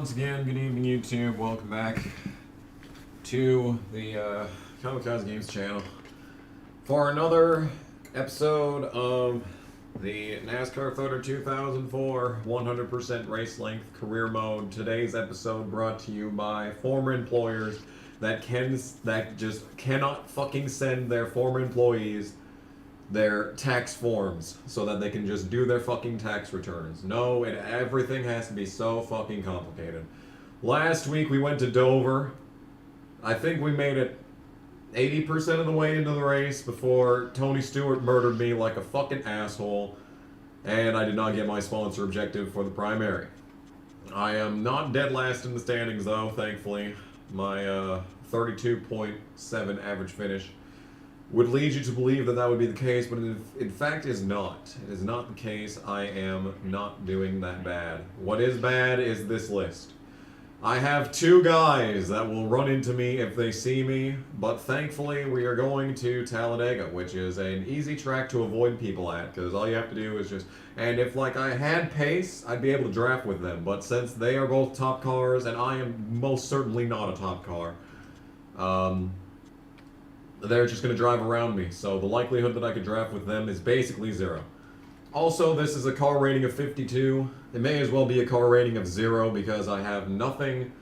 once again, good evening YouTube, welcome back to the Kamikaze Games channel for another episode of the NASCAR Photo 2004 100% race length career mode. Today's episode brought to you by former employers that just cannot fucking send their former employees their tax forms so that they can just do their fucking tax returns. No, everything has to be so fucking complicated. Last week we went to Dover. I think we made it 80% of the way into the race before Tony Stewart murdered me like a fucking asshole, and I did not get my sponsor objective for the primary. I am not dead last in the standings though, thankfully. My 32.7 average finish would lead you to believe that that would be the case, but it in fact is not. It is not the case. I am not doing that bad. What is bad is this list. I have two guys that will run into me if they see me, but thankfully we are going to Talladega, which is an easy track to avoid people at, because all you have to do is just... And if, like, I had pace, I'd be able to draft with them, but since they are both top cars, and I am most certainly not a top car, they're just going to drive around me, so the likelihood that I could draft with them is basically zero. Also, this is a car rating of 52. It may as well be a car rating of 0 because I have nothing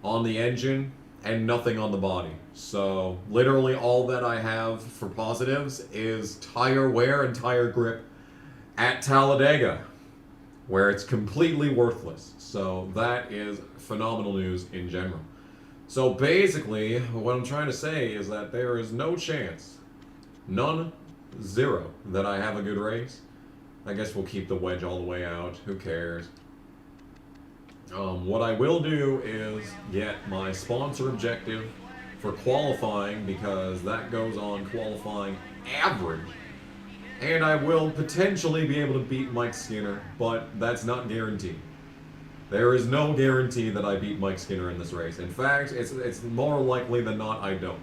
on the engine and nothing on the body. So, literally all that I have for positives is tire wear and tire grip at Talladega, where it's completely worthless. So, that is phenomenal news in general. So basically, what I'm trying to say is that there is no chance, none, zero, that I have a good race. I guess we'll keep the wedge all the way out, who cares. What I will do is get my sponsor objective for qualifying, because that goes on qualifying average. And I will potentially be able to beat Mike Skinner, but that's not guaranteed. There is no guarantee that I beat Mike Skinner in this race. In fact, it's more likely than not I don't.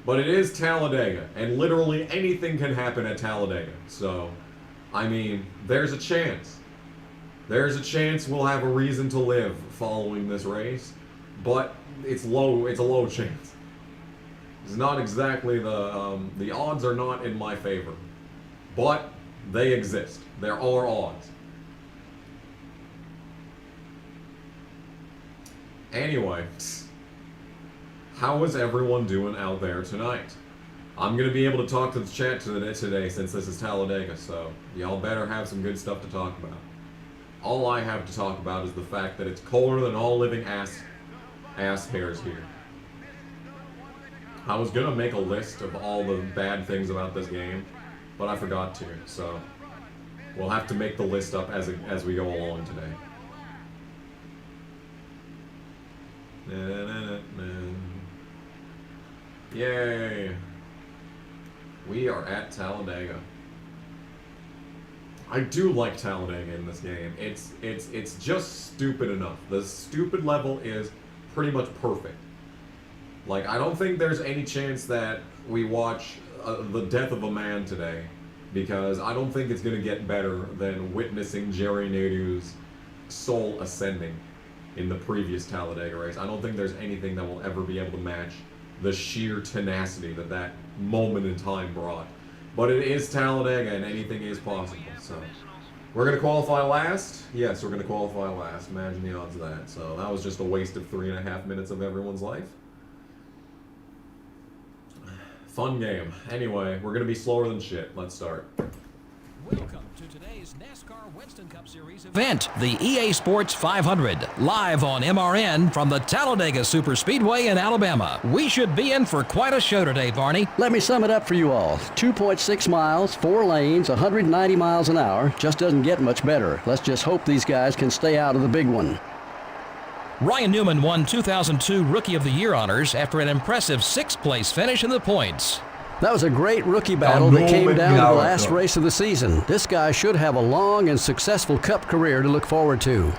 But it is Talladega, and literally anything can happen at Talladega. So, I mean, there's a chance. There's a chance we'll have a reason to live following this race, but it's low. It's a low chance. It's not exactly the odds are not in my favor, but they exist. There are odds. Anyway, how is everyone doing out there tonight? I'm going to be able to talk to the chat today since this is Talladega, so y'all better have some good stuff to talk about. All I have to talk about is the fact that it's colder than all living ass hairs here. I was going to make a list of all the bad things about this game, but I forgot to, so we'll have to make the list up as we go along today. Yay! We are at Talladega. I do like Talladega in this game. It's just stupid enough. The stupid level is pretty much perfect. Like, I don't think there's any chance that we watch the death of a man today, because I don't think it's going to get better than witnessing Jerry Nadeau's soul ascending in the previous Talladega race. I don't think there's anything that will ever be able to match the sheer tenacity that that moment in time brought. But it is Talladega, and anything is possible. So we're going to qualify last? Yes, we're going to qualify last. Imagine the odds of that. So that was just a waste of 3.5 minutes of everyone's life. Fun game. Anyway, we're going to be slower than shit. Let's start. Welcome to today's NASCAR Winston Cup Series event, the EA Sports 500, live on MRN from the Talladega Superspeedway in Alabama. We should be in for quite a show today, Barney. Let me sum it up for you all. 2.6 miles, 4 lanes, 190 miles an hour. Just doesn't get much better. Let's just hope these guys can stay out of the big one. Ryan Newman won 2002 Rookie of the Year honors after an impressive 6th place finish in the points. That was a great rookie battle that came down to the last race of the season. This guy should have a long and successful Cup career to look forward to.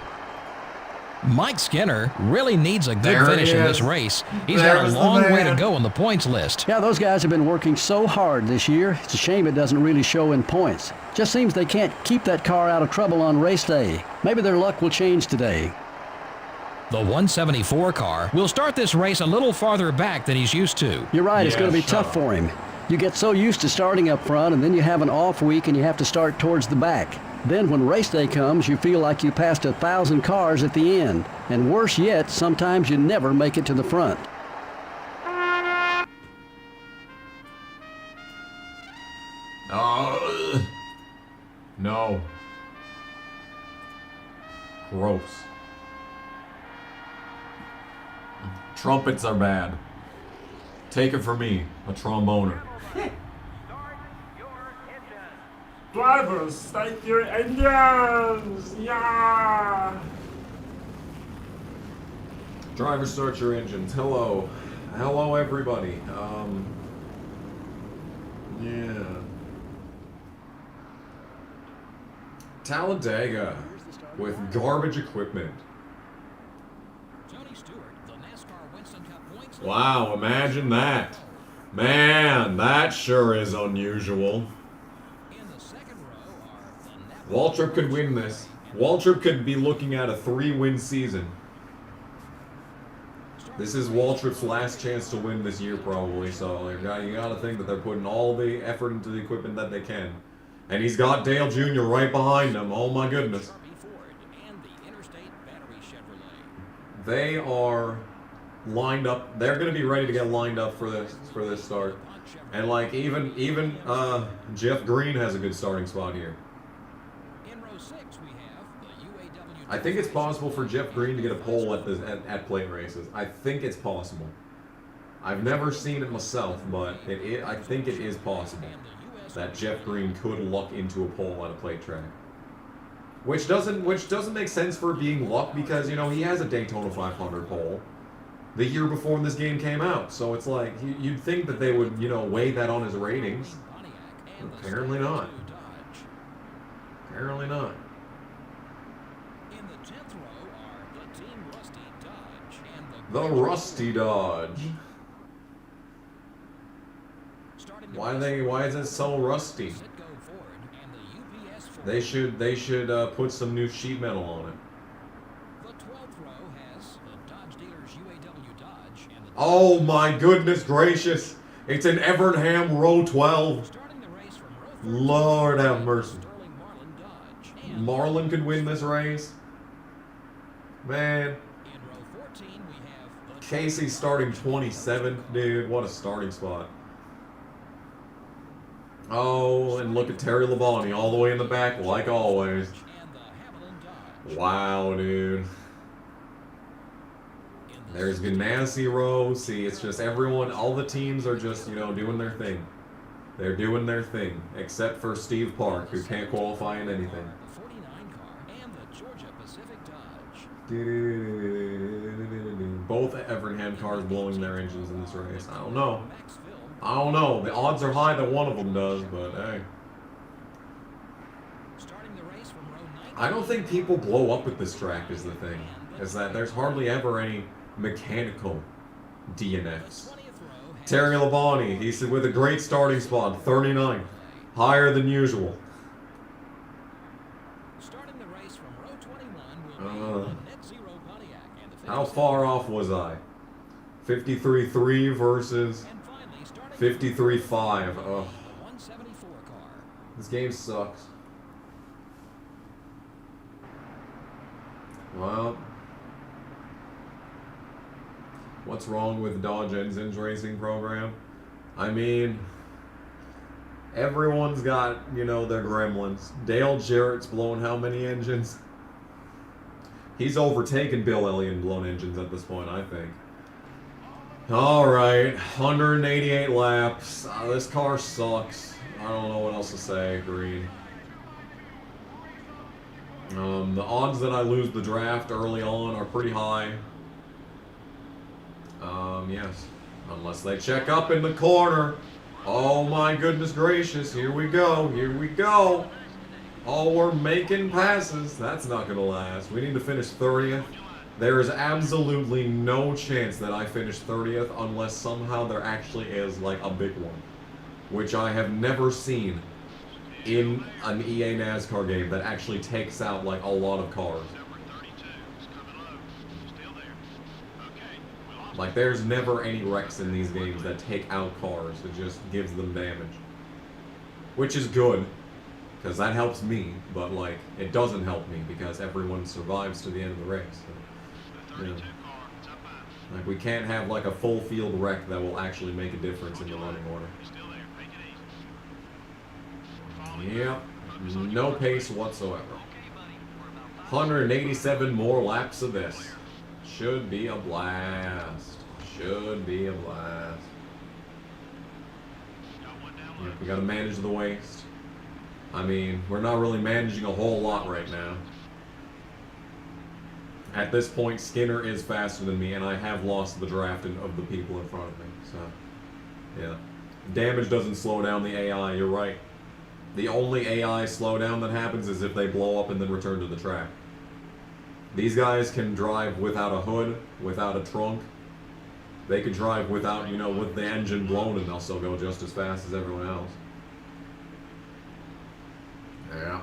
Mike Skinner really needs a good finish in this race. He's got a long way to go on the points list. Yeah, those guys have been working so hard this year. It's a shame it doesn't really show in points. Just seems they can't keep that car out of trouble on race day. Maybe their luck will change today. The 174 car will start this race a little farther back than he's used to. You're right, it's Yeah, going to be shut tough up. for him. You get so used to starting up front, and then you have an off week and you have to start towards the back. Then when race day comes, you feel like you passed 1,000 cars at the end. And worse yet, sometimes you never make it to the front. Oh, no. Gross. Trumpets are bad. Take it from me, a tromboner. Drivers, start your engines! Yeah! Drivers, start your engines. Hello. Hello, everybody. Yeah. Talladega with garbage equipment. Tony Stewart, the NASCAR Winston Cup points. Wow, imagine that. Man, that sure is unusual. In the second row are the Waltrip could win this. Waltrip could be looking at a 3-win season. This is Waltrip's last chance to win this year, probably. So you gotta think that they're putting all the effort into the equipment that they can. And he's got Dale Jr. right behind him. Oh my goodness. They are lined up. They're going to be ready to get lined up for this start. And like even Jeff Green has a good starting spot here. In row 6 we have the UAW. I think it's possible for Jeff Green to get a pole at plate races. I think it's possible. I've never seen it myself, but I think it is possible that Jeff Green could luck into a pole at a plate track. Which doesn't make sense for being luck, because, you know, he has a Daytona 500 pole the year before this game came out. So it's like, you'd think that they would, you know, weigh that on his ratings. Apparently not. Apparently not. In the 10th row are the Team Rusty Dodge and The Rusty Dodge. Why is it so rusty? They should put some new sheet metal on it. The 12th row has the Dodge dealers UAW Dodge and the Oh my goodness gracious! It's in Evernham, row 12. starting the race from row 13, Lord have mercy. Sterling Marlin Dodge. And Marlin could win this race. Man, in row 14 we have the Casey's starting 27th, dude. What a starting spot. Oh, and look at Terry Labonte all the way in the back, like always. and the Hamilton Dodge. Wow, dude. There's Ganassi row. See, it's just everyone, all the teams are just, you know, doing their thing. They're doing their thing, except for Steve Park, who can't qualify in anything. The 49 car and the Georgia Pacific Dodge. Both Evernham cars blowing their engines in this race. I don't know. Maxville. I don't know. The odds are high that one of them does, but hey. Starting the race from row 19. I don't think people blow up at this track is the thing. Is that there's hardly ever any mechanical DNFs. 20th row has Terry Labonte, he's with a great starting spot, 39. Higher than usual. starting the race from row 21 will be the Net Zero Pontiac and the How 57 far off was I? 53.3 versus and finally starting 53.5. Ugh. the 174 car. This game sucks. Well, what's wrong with Dodge Engine's racing program? I mean, everyone's got, you know, their gremlins. Dale Jarrett's blown how many engines? He's overtaken Bill Elliott in blown engines at this point, I think. Alright, 188 laps. This car sucks. I don't know what else to say, Green. The odds that I lose the draft early on are pretty high. Yes. Unless they check up in the corner. Oh my goodness gracious, here we go, here we go. Oh, we're making passes. That's not gonna last. We need to finish 30th. There is absolutely no chance that I finish 30th unless somehow there actually is like a big one. Which I have never seen in an EA NASCAR game that actually takes out like a lot of cars. Like, there's never any wrecks in these games that take out cars. It just gives them damage. Which is good, because that helps me, but, like, it doesn't help me because everyone survives to the end of the race. So, you know, like, we can't have, like, a full field wreck that will actually make a difference in the running order. Yep, no pace whatsoever. 187 more laps of this. Should be a blast. Should be a blast. Yep, we gotta manage the waste. I mean, we're not really managing a whole lot right now. At this point, Skinner is faster than me, and I have lost the draft of the people in front of me. So, yeah. Damage doesn't slow down the AI, you're right. The only AI slowdown that happens is if they blow up and then return to the track. These guys can drive without a hood, without a trunk. They could drive without, you know, with the engine blown, and they'll still go just as fast as everyone else. Yeah.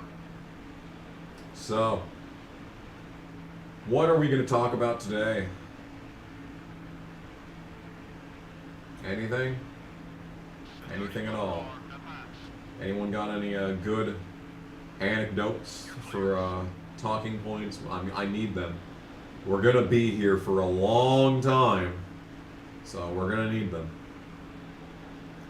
So, what are we going to talk about today? Anything? Anything at all? Anyone got any good anecdotes for talking points? I mean, I need them. We're going to be here for a long time, so we're going to need them.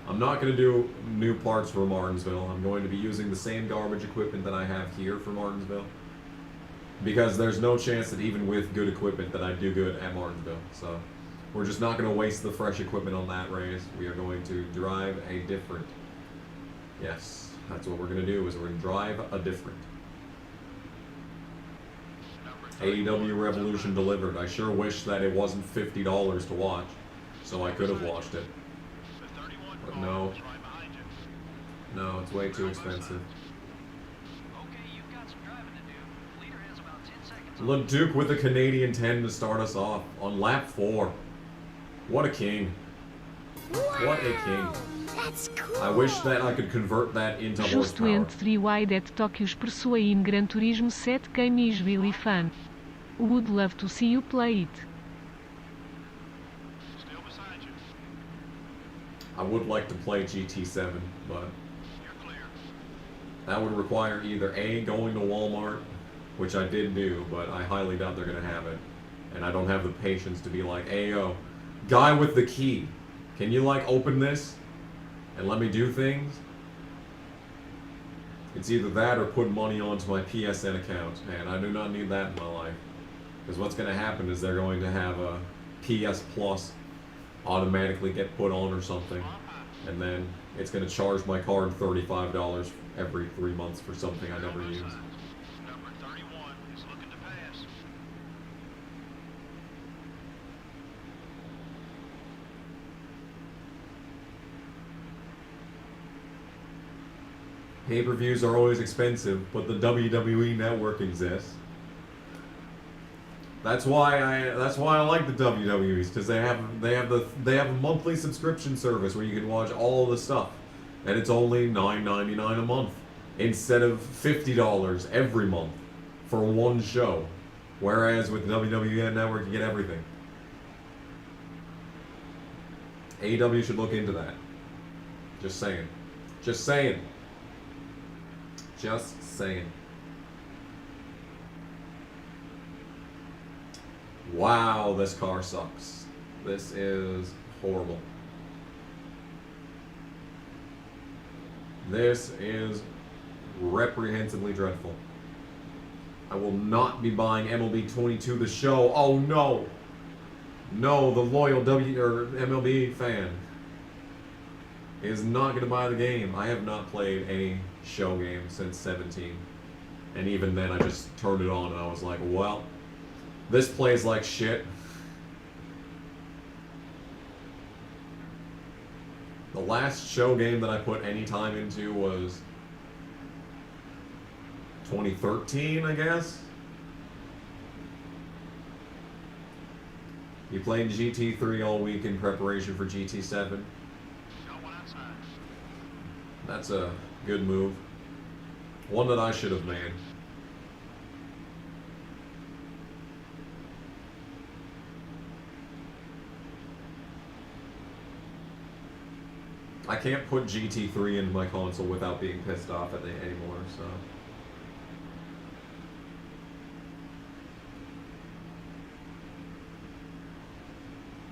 I'm not going to do new parts for Martinsville. I'm going to be using the same garbage equipment that I have here for Martinsville, because there's no chance that even with good equipment that I do good at Martinsville. So we're just not going to waste the fresh equipment on that race. We are going to drive a different. Yes, that's what we're going to do, is we're going to drive a different. AEW Revolution delivered. I sure wish that it wasn't $50 to watch, so I could have watched it. But no. No, it's way too expensive. LeDuc with a Canadian 10 to start us off on lap 4. What a king. What a king. That's cool. I wish that I could convert that into Justo horsepower. entre wide at Tóquio's Persuaim Gran Turismo 7 game is really fun. Would love to see you play it. I would like to play GT7, but that would require either A, going to Walmart, which I did do, but I highly doubt they're going to have it. And I don't have the patience to be like, hey, yo, guy with the key, can you, like, open this and let me do things? It's either that or put money onto my PSN account, and I do not need that in my life. Because what's going to happen is they're going to have a PS Plus automatically get put on or something, and then it's going to charge my card $35 every 3 months for something I never use. Number 31 is looking to pass. Pay-per-views are always expensive, but the WWE network exists. That's why I like the WWEs, because they have a monthly subscription service where you can watch all the stuff, and it's only $9.99 a month instead of $50 every month for one show. Whereas with the WWE network you get everything. AEW should look into that. Just saying. Just saying. Just saying. Wow, this car sucks. This is horrible. This is reprehensibly dreadful. I will not be buying MLB 22 the show. Oh no! No, the loyal MLB fan is not going to buy the game. I have not played any show game since 17. And even then I just turned it on and I was like, well, this plays like shit. The last show game that I put any time into was 2013, I guess. You played GT3 all week in preparation for GT7. That's a good move. One that I should have made. I can't put GT3 into my console without being pissed off at it anymore, so.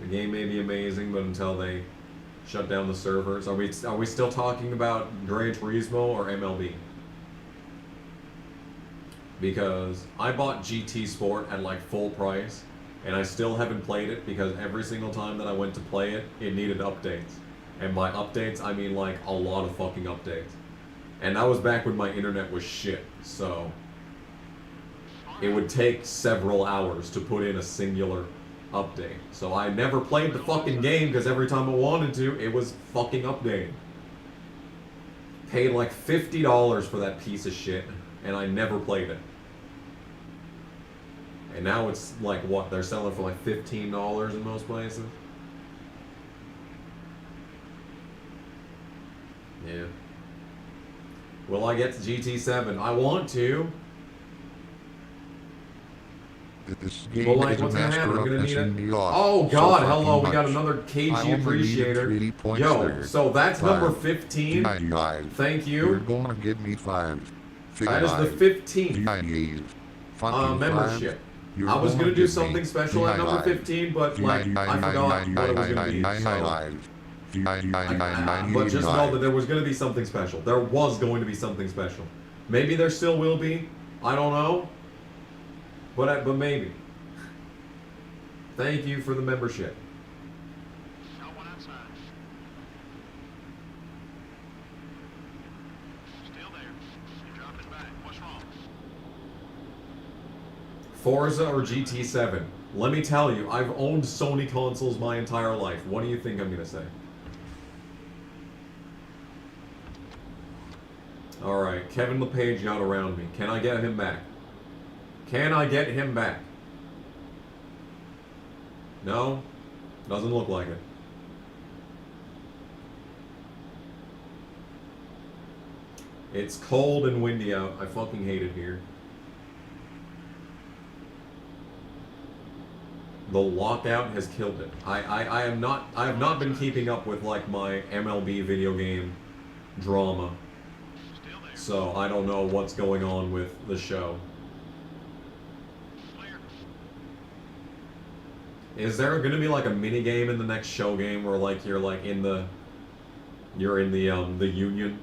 The game may be amazing, but until they shut down the servers, are we still talking about Gran Turismo or MLB? Because I bought GT Sport at like full price, and I still haven't played it because every single time that I went to play it, it needed updates. And by updates, I mean like a lot of fucking updates. And that was back when my internet was shit, so it would take several hours to put in a singular update. So I never played the fucking game because every time I wanted to, it was fucking updating. Paid like $50 for that piece of shit, and I never played it. And now it's like, what, they're selling for like $15 in most places? Yeah. Will I get to GT7? I want to. This game Well, like, is a what's gonna happen? I'm master gonna of need it. pissing me off Oh so God! fucking Hello, we got much. another I KG only needed appreciator. 3 points Yo, there. so that's Five. number 15. Thank You're you. gonna give me 5. That is the 15th membership. I was gonna do something special at number 15, but like I forgot what it was gonna be. So. But just know that there was gonna be something special. There was going to be something special. Maybe there still will be. I don't know. But maybe. Thank you for the membership. Got one outside. Still there. You're dropping back. What's wrong? Forza or GT7? Let me tell you, I've owned Sony consoles my entire life. What do you think I'm gonna say? Alright, Kevin LePage got around me. Can I get him back? Can I get him back? No? Doesn't look like it. It's cold and windy out. I fucking hate it here. The lockout has killed it. I have not been keeping up with like my MLB video game drama. Still there. So I don't know what's going on with the show. Clear. Is there gonna be like a mini game in the next show game where like you're in the union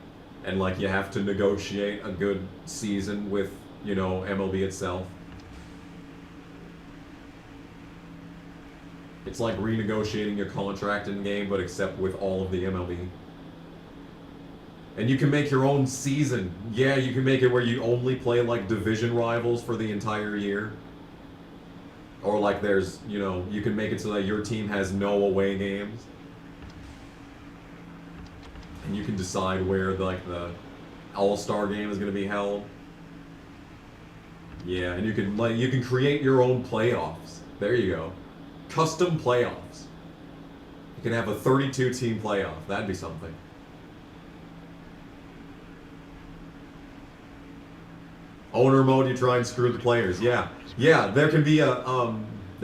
and like you have to negotiate a good season with, you know, MLB itself? It's like renegotiating your contract in game, but except with all of the MLB. And you can make your own season. Yeah, you can make it where you only play like division rivals for the entire year. Or like there's, you know, you can make it so that your team has no away games. And you can decide where like the All-Star game is going to be held. Yeah, and you can create your own playoffs. There you go. Custom playoffs. You can have a 32 team playoff. That'd be something. Owner mode, you try and screw the players. Yeah. Yeah, there can be a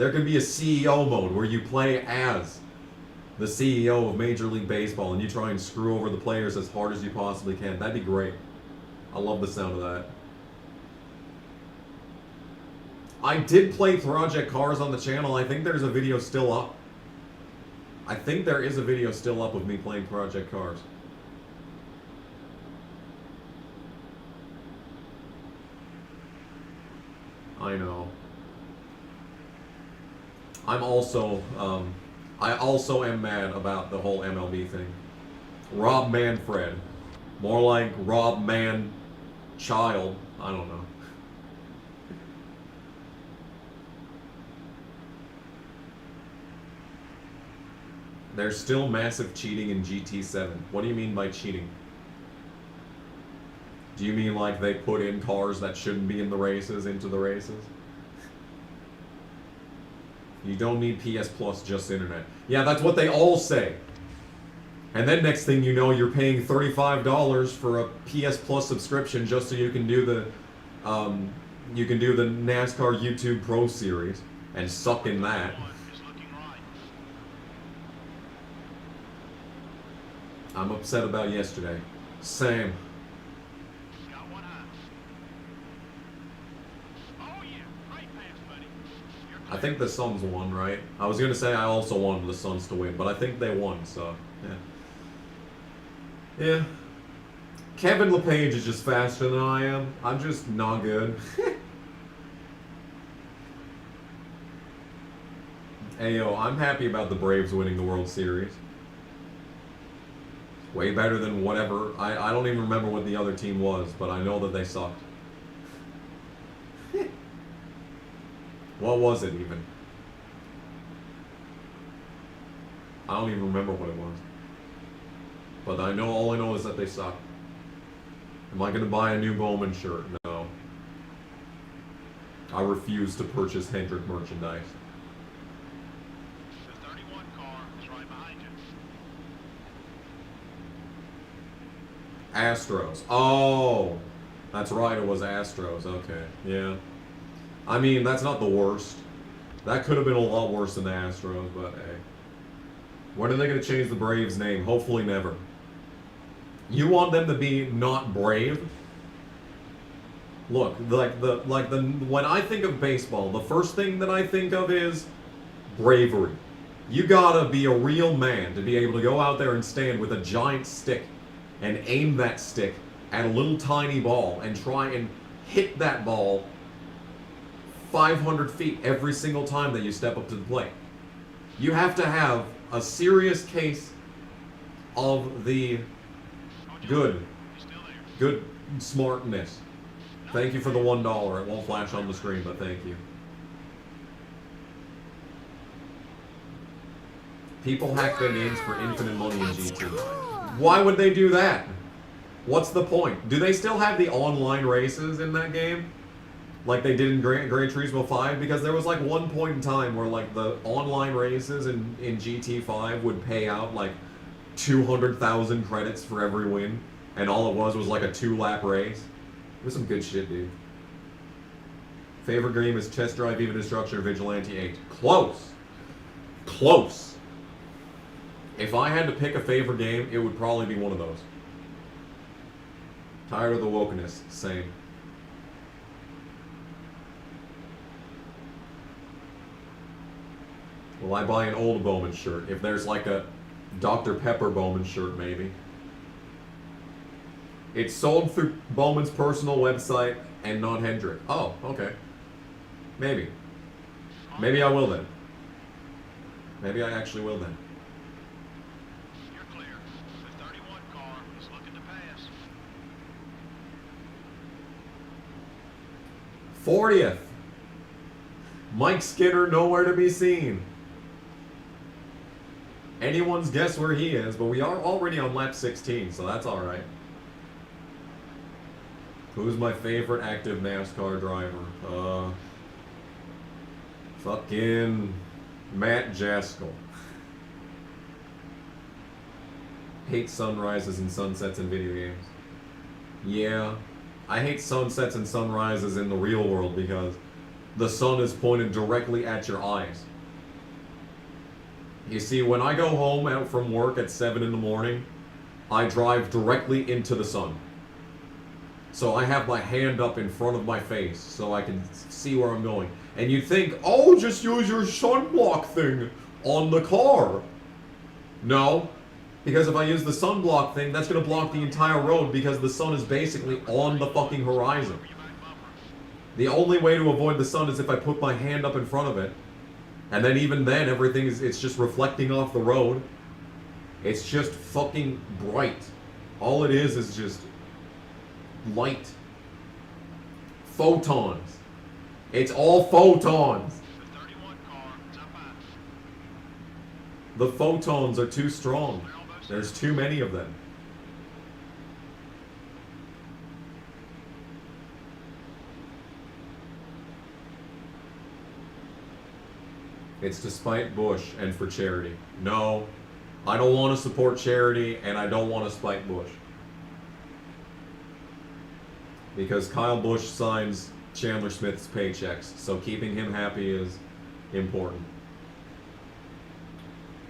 CEO mode where you play as the CEO of Major League Baseball and you try and screw over the players as hard as you possibly can. That'd be great. I love the sound of that. I did play Project Cars on the channel. I think there's a video still up. I think there is a video still up of me playing Project Cars. I know. I also am mad about the whole MLB thing. Rob Manfred. More like Rob Man Child. I don't know. There's still massive cheating in GT7. What do you mean by cheating? Do you mean like they put in cars that shouldn't be in the races into the races? You don't need PS Plus, just internet. Yeah, that's what they all say. And then next thing you know, you're paying $35 for a PS Plus subscription just so you can do the NASCAR YouTube Pro Series and suck in that. One is looking right. I'm upset about yesterday. Same. Got one high. Oh yeah, great pass, buddy. You're I think the Suns won, right? I was gonna say I also wanted the Suns to win, but I think they won, so yeah. Yeah. Kevin LePage is just faster than I am. I'm just not good. Hey yo, I'm happy about the Braves winning the World Series. Way better than whatever. I don't even remember what the other team was, but I know that they sucked. What was it even? I don't even remember what it was. But all I know is that they suck. Am I gonna buy a new Bowman shirt? No. I refuse to purchase Hendrick merchandise. the 31 car is right behind you. Astros. Oh, that's right. It was Astros. Okay, yeah. I mean, that's not the worst. That could have been a lot worse than the Astros, but hey. When are they going to change the Braves' name? Hopefully never. You want them to be not brave? Look, when I think of baseball, the first thing that I think of is bravery. You gotta be a real man to be able to go out there and stand with a giant stick and aim that stick at a little tiny ball and try and hit that ball 500 feet every single time that you step up to the plate. You have to have a serious case of the good smartness. Thank you for the $1. It won't flash on the screen, but thank you. People hack their names for infinite money in GT. Why would they do that? What's the point? Do they still have the online races in that game? Like they did in Gran Turismo 5? Because there was like one point in time where like the online races in GT5 would pay out like 200,000 credits for every win. And all it was like a 2-lap race. It was some good shit, dude. Favorite game is Test Drive, Viva Destruction, or Vigilante 8. Close! Close! If I had to pick a favorite game, it would probably be one of those. Tired of the wokeness. Same. Will I buy an old Bowman shirt? If there's like a Dr. Pepper Bowman shirt, maybe. It's sold through Bowman's personal website and not Hendrick. Oh, okay. Maybe. Maybe I will then. Maybe I actually will then. You're clear. The 31 car is looking to pass. 40th. Mike Skinner nowhere to be seen. Anyone's guess where he is, but we are already on lap 16, so that's alright. Who's my favorite active NASCAR driver? Fucking Matt Jaskell. Hate sunrises and sunsets in video games. Yeah, I hate sunsets and sunrises in the real world because the sun is pointed directly at your eyes. You see, when I go home out from work at 7 in the morning, I drive directly into the sun. So I have my hand up in front of my face so I can see where I'm going. And you'd think, oh, just use your sunblock thing on the car. No, because if I use the sunblock thing, that's going to block the entire road because the sun is basically on the fucking horizon. The only way to avoid the sun is if I put my hand up in front of it. And then even then, it's just reflecting off the road. It's just fucking bright. All it is just light. Photons. It's all photons. The 31 car is up high. The photons are too strong. There's too many of them. It's to spite Bush and for charity. No, I don't want to support charity and I don't want to spite Bush. Because Kyle Busch signs Chandler Smith's paychecks, so keeping him happy is important.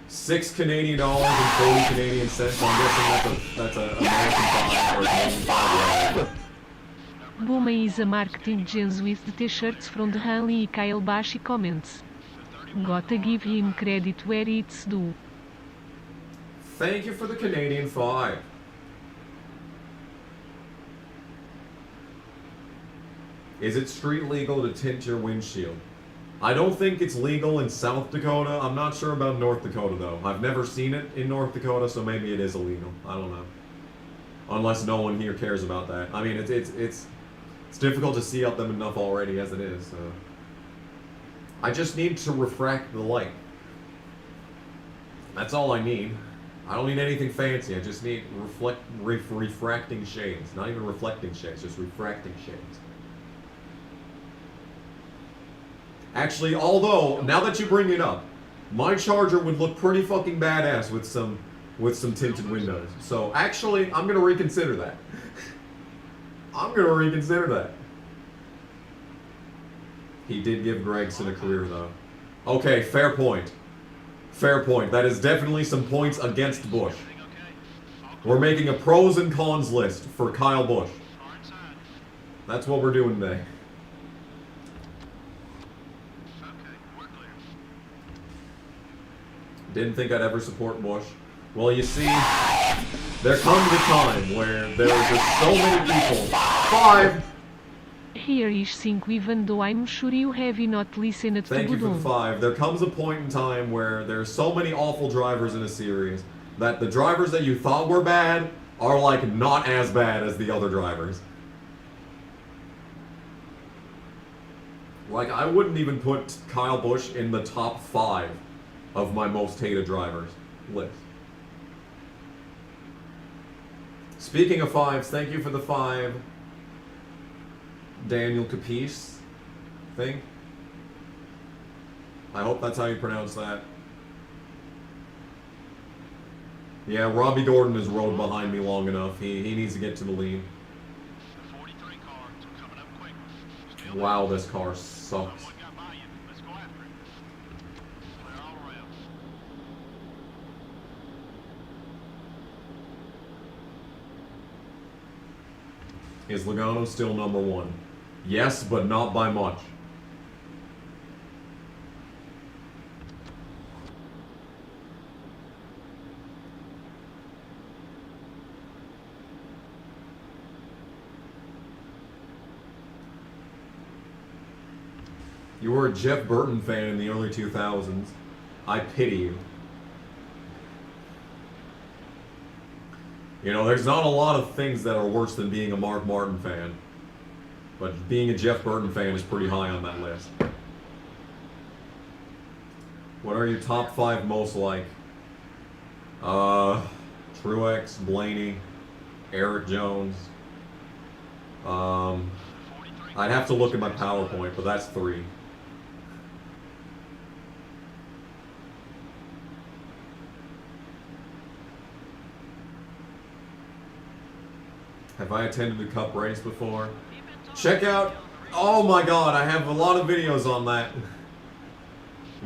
$6 Canadian and 40 Canadian cents. I'm guessing that's a American $5 or Canadian $5. Boma is a marketing gens with the t-shirts from the Hanley Kyle Bashi comments. Gotta give him credit where it's due. Thank you for the Canadian $5. Is it street legal to tint your windshield? I don't think it's legal in South Dakota. I'm not sure about North Dakota though. I've never seen it in North Dakota, so maybe it is illegal. I don't know. Unless no one here cares about that. I mean, it's difficult to see out them enough already as it is. So. I just need to refract the light. That's all I need. I don't need anything fancy. I just need refracting shades. Not even reflecting shades, just refracting shades. Actually, although, now that you bring it up, my Charger would look pretty fucking badass with some tinted windows. So actually, I'm gonna reconsider that. I'm gonna reconsider that. He did give Gregson a career though. Okay, fair point. Fair point. That is definitely some points against Busch. We're making a pros and cons list for Kyle Busch. That's what we're doing today. Didn't think I'd ever support Busch. Well, you see, there comes a time where there are just so many people. 5! Here is 5 even though I'm sure you have not listened to Thank you for the Budon. 5. There comes a point in time where there's so many awful drivers in a series that the drivers that you thought were bad are like not as bad as the other drivers. Like, I wouldn't even put Kyle Busch in the top 5 of my most hated drivers list. Speaking of 5s, thank you for the 5. Daniel Capice thing. I hope that's how you pronounce that. Yeah, Robbie Gordon has rode behind me long enough. He needs to get to the lead. Wow, this car sucks. Is Logano still number 1? Yes, but not by much. You were a Jeff Burton fan in the early 2000s. I pity you. You know, there's not a lot of things that are worse than being a Mark Martin fan. But being a Jeff Burton fan is pretty high on that list. What are your top 5 most like? Truex, Blaney, Eric Jones. I'd have to look at my PowerPoint, but that's 3. Have I attended a Cup race before? Check out, oh my god, I have a lot of videos on that.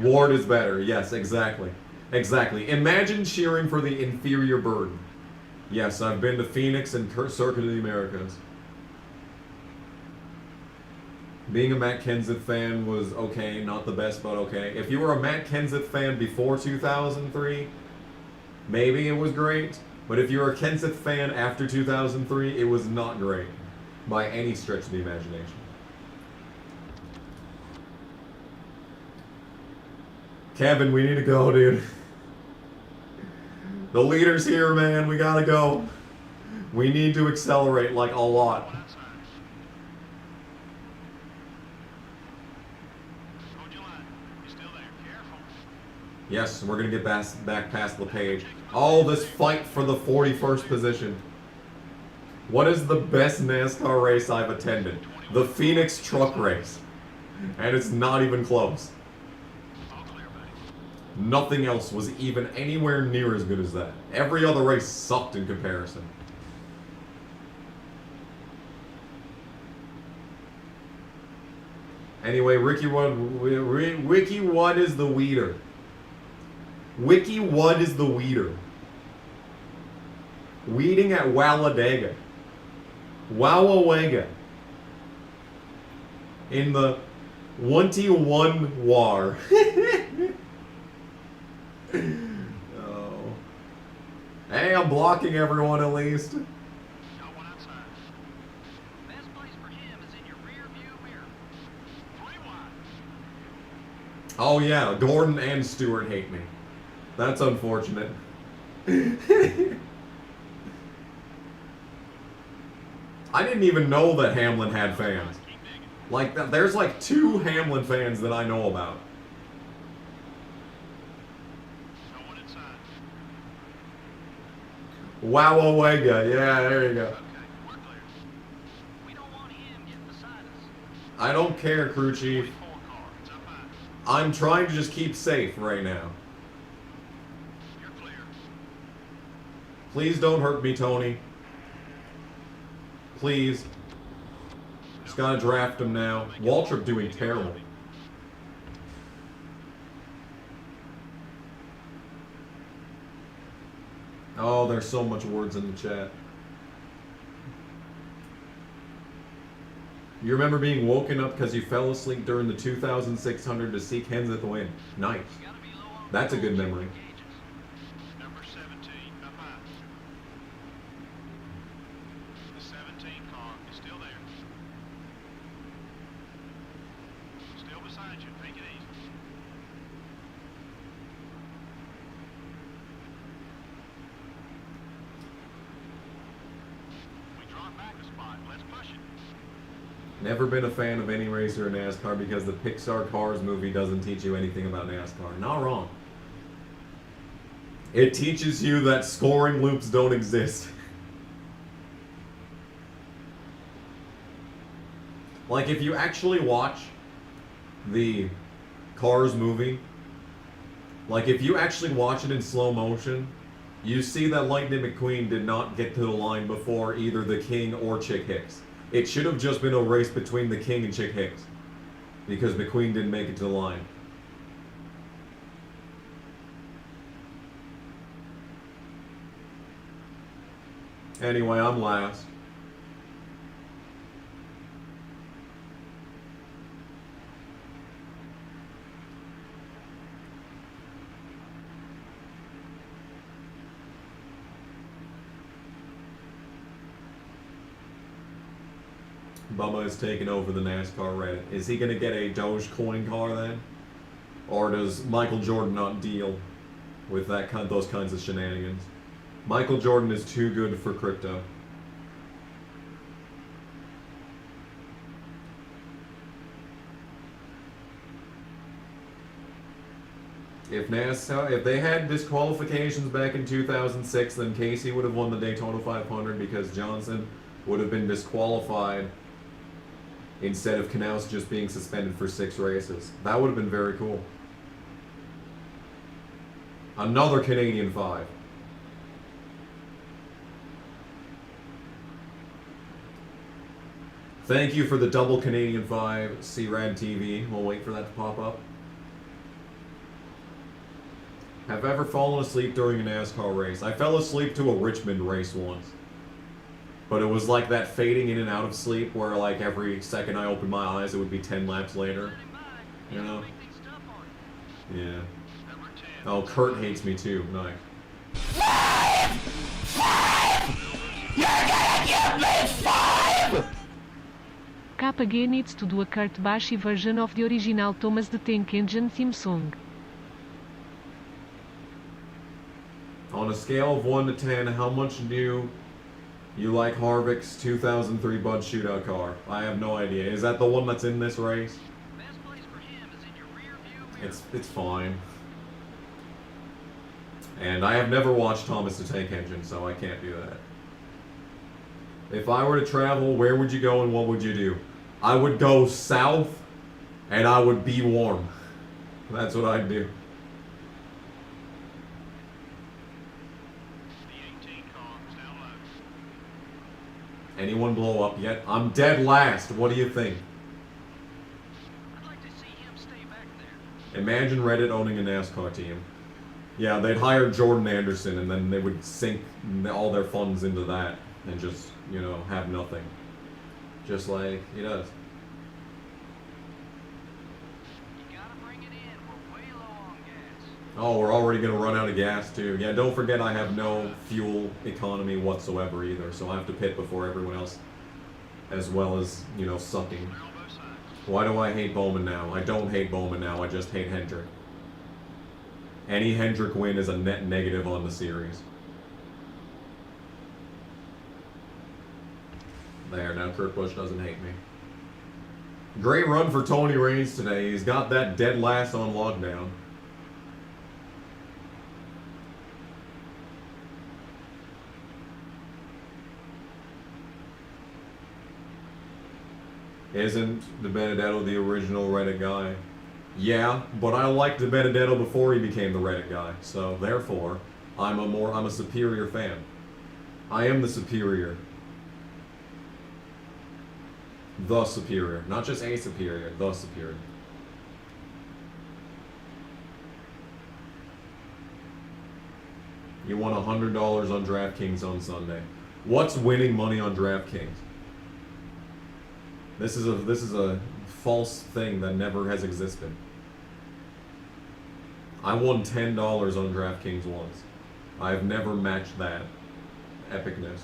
Ward is better, yes, exactly. Exactly. Imagine cheering for the inferior bird. Yes, I've been to Phoenix and Circuit of the Americas. Being a Matt Kenseth fan was okay, not the best, but okay. If you were a Matt Kenseth fan before 2003, maybe it was great. But if you're a Kenseth fan after 2003, it was not great by any stretch of the imagination. Kevin, we need to go, dude. The leader's here, man. We gotta go. We need to accelerate, like, a lot. Yes, we're going to get back past LePage. Oh, this fight for the 41st position. What is the best NASCAR race I've attended? The Phoenix truck race. And it's not even close. Nothing else was even anywhere near as good as that. Every other race sucked in comparison. Anyway, Ricky Rudd is the weeder. Wiki, what is the weeder? Weeding at Talladega. Wowawega. In the 21 war. Oh. Hey, I'm blocking everyone at least. Got one outside. Best place for him is in your rear view mirror. 20 wide. Oh yeah, Gordon and Stewart hate me. That's unfortunate. I didn't even know that Hamlin had fans. Keep digging. Like, there's like 2 Hamlin fans that I know about. No one inside. Wowawega, yeah, there you go. Okay, we're clear. We don't want him getting beside us. I don't care, crew chief. 44 car. It's up high. I'm trying to just keep safe right now. You're clear. Please don't hurt me, Tony. Please. Just gotta draft him now. Waltrip doing terrible. Oh, there's so much words in the chat. You remember being woken up because you fell asleep during the 2,600 to seek hens at the win. Nice. Gotta be low on That's a good fuel, memory. check the gauges. Number 17, up high. The 17 car is still there. Still beside you. Take it easy. We drop back a spot. Let's push it. Never been a fan of any racer in NASCAR because the Pixar Cars movie doesn't teach you anything about NASCAR. Not wrong. It teaches you that scoring loops don't exist. Like, if you actually watch the Cars movie, like, if you actually watch it in slow motion, you see that Lightning McQueen did not get to the line before either the King or Chick Hicks. It should have just been a race between the King and Chick Hicks, because McQueen didn't make it to the line. Anyway, I'm last. Bubba is taking over the NASCAR Reddit. Is he going to get a Dogecoin car then? Or does Michael Jordan not deal with those kinds of shenanigans? Michael Jordan is too good for crypto. If they had disqualifications back in 2006, then Casey would have won the Daytona 500 because Johnson would have been disqualified instead of Knaus just being suspended for 6 races. That would have been very cool. Another Canadian 5. Thank you for the double Canadian 5, C-Rad TV. We'll wait for that to pop up. Have I ever fallen asleep during a NASCAR race? I fell asleep to a Richmond race once. But it was like that fading in and out of sleep where like every second I opened my eyes it would be 10 laps later. You know? Yeah. Oh, Kurt hates me too. Nice. KG needs to do a Kurt Busch version of the original Thomas the Tank Engine theme song. On a scale of 1 to 10, how much do you like Harvick's 2003 Bud Shootout car? I have no idea. Is that the one that's in this race? Best place for him is in your rear view mirror. It's fine. And I have never watched Thomas the Tank Engine, so I can't do that. If I were to travel, where would you go and what would you do? I would go south, and I would be warm. That's what I'd do. The 18 car is down low. Anyone blow up yet? I'm dead last. What do you think? I'd like to see him stay back there. Imagine Reddit owning a NASCAR team. Yeah, they'd hire Jordan Anderson, and then they would sink all their funds into that, and just, you know, have nothing. Just like he does. You gotta bring it in. We're way low on gas. Oh, we're already gonna run out of gas too. Yeah, don't forget I have no fuel economy whatsoever either, so I have to pit before everyone else, as well as, you know, sucking. Elbow side. Why do I hate Bowman now? I don't hate Bowman now, I just hate Hendrick. Any Hendrick win is a net negative on the series. There, now Kurt Busch doesn't hate me. Great run for Tony Raines today. He's got that dead last on lockdown. Isn't De Benedetto the original Reddit guy? Yeah, but I liked De Benedetto before he became the Reddit guy, so therefore, I'm a superior fan. I am the superior. The superior. Not just a superior, the superior. You won $100 on DraftKings on Sunday. What's winning money on DraftKings? This is a false thing that never has existed. I won $10 on DraftKings once. I've never matched that epicness.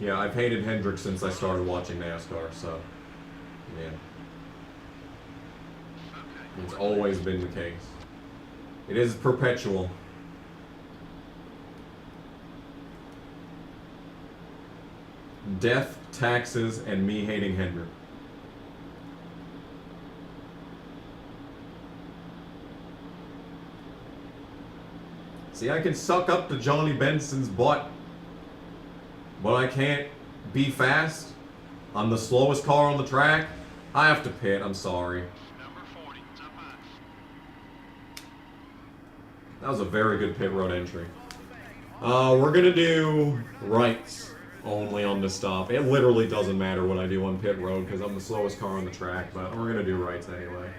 Yeah, I've hated Hendrick since I started watching NASCAR, so yeah. It's always been the case. It is perpetual. Death, taxes, and me hating Hendrick. See, I can suck up to Johnny Benson's butt, but I can't be fast. I'm the slowest car on the track. I have to pit, I'm sorry. Number 40. It's up high. That was a very good pit road entry. We're gonna do rights only on this stop. It literally doesn't matter what I do on pit road because I'm the slowest car on the track, but we're gonna do rights anyway.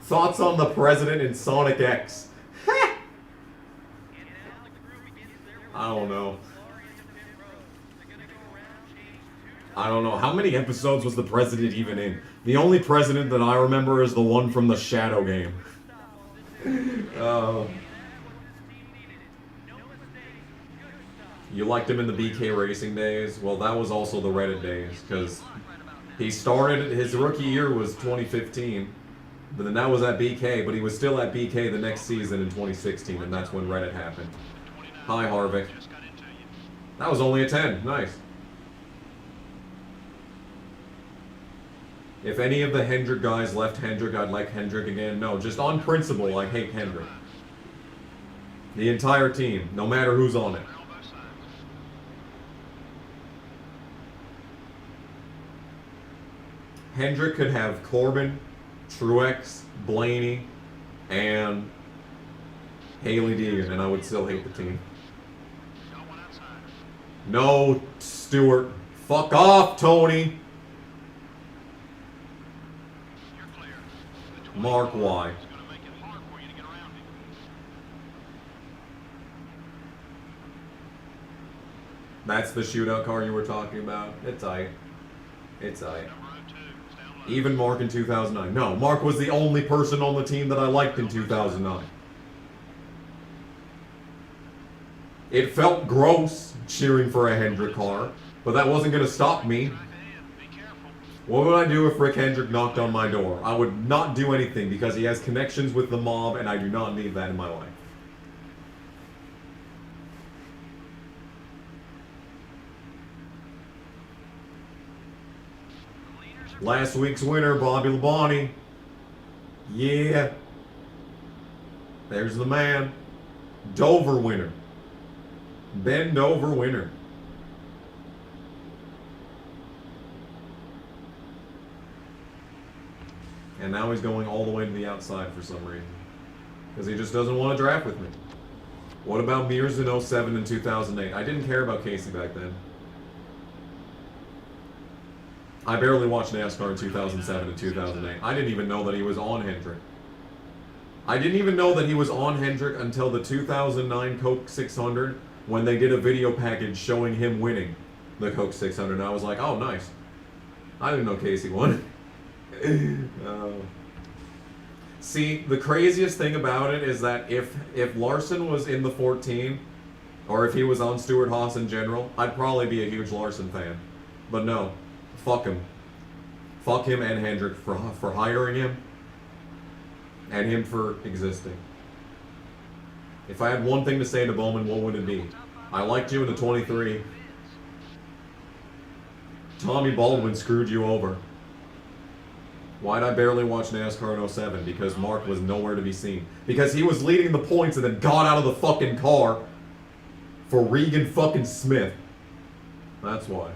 Thoughts on the president in Sonic X? I don't know. I don't know. How many episodes was the president even in? The only president that I remember is the one from the Shadow game. You liked him in the BK Racing days? Well, that was also the Reddit days, because he started, his rookie year was 2015, but then that was at BK, but he was still at BK the next season in 2016, and that's when Reddit happened. Hi, Harvick. That was only a 10. Nice. If any of the Hendrick guys left Hendrick, I'd like Hendrick again. No, just on principle, I hate Hendrick. The entire team, no matter who's on it. Hendrick could have Corbin, Truex, Blaney, and Haley Deegan, and I would still hate the team. No, Stewart. Fuck off, Tony. Mark Y. That's the shootout car you were talking about? It's aight. It's aight. Even Mark in 2009. No, Mark was the only person on the team that I liked in 2009. It felt gross cheering for a Hendrick car, but that wasn't going to stop me. What would I do if Rick Hendrick knocked on my door? I would not do anything because he has connections with the mob and I do not need that in my life. Last week's winner, Bobby Labonte. Yeah. There's the man. Dover winner. Ben Dover winner. And now he's going all the way to the outside for some reason. Because he just doesn't want to draft with me. What about Mears in 07 and 2008? I didn't care about Casey back then. I barely watched NASCAR in 2007 and 2008. I didn't even know that he was on Hendrick. I didn't even know that he was on Hendrick until the 2009 Coke 600 when they did a video package showing him winning the Coke 600. And I was like, oh, nice. I didn't know Casey won. See, the craziest thing about it is that if Larson was in the 14, or if he was on Stewart Haas in general, I'd probably be a huge Larson fan. But no, fuck him. Fuck him and Hendrick for hiring him, and him for existing. If I had one thing to say to Bowman, what would it be? I liked you in the 23. Tommy Baldwin screwed you over. Why'd I barely watch NASCAR in 07? Because Mark was nowhere to be seen. Because he was leading the points and then got out of the fucking car for Regan fucking Smith. That's why.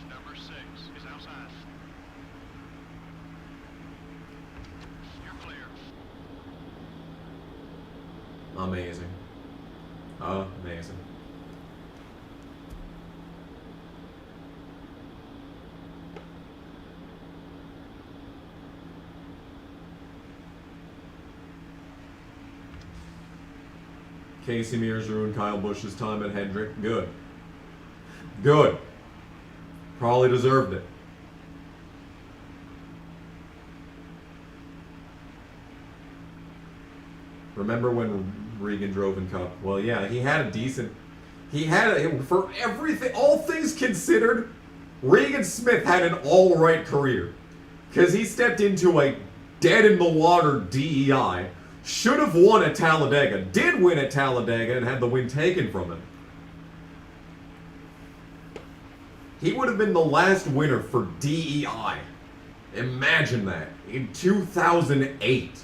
Number 6 is outside. You're clear. Amazing. Amazing. Casey Mears ruined Kyle Busch's time at Hendrick. Good. Good. Probably deserved it. Remember when Regan drove in Cup? Well, yeah, he had a decent... for everything, all things considered, Regan Smith had an all-right career. Because he stepped into a dead-in-the-water DEI. Should have won at Talladega. Did win at Talladega and had the win taken from him. He would have been the last winner for DEI. Imagine that. In 2008.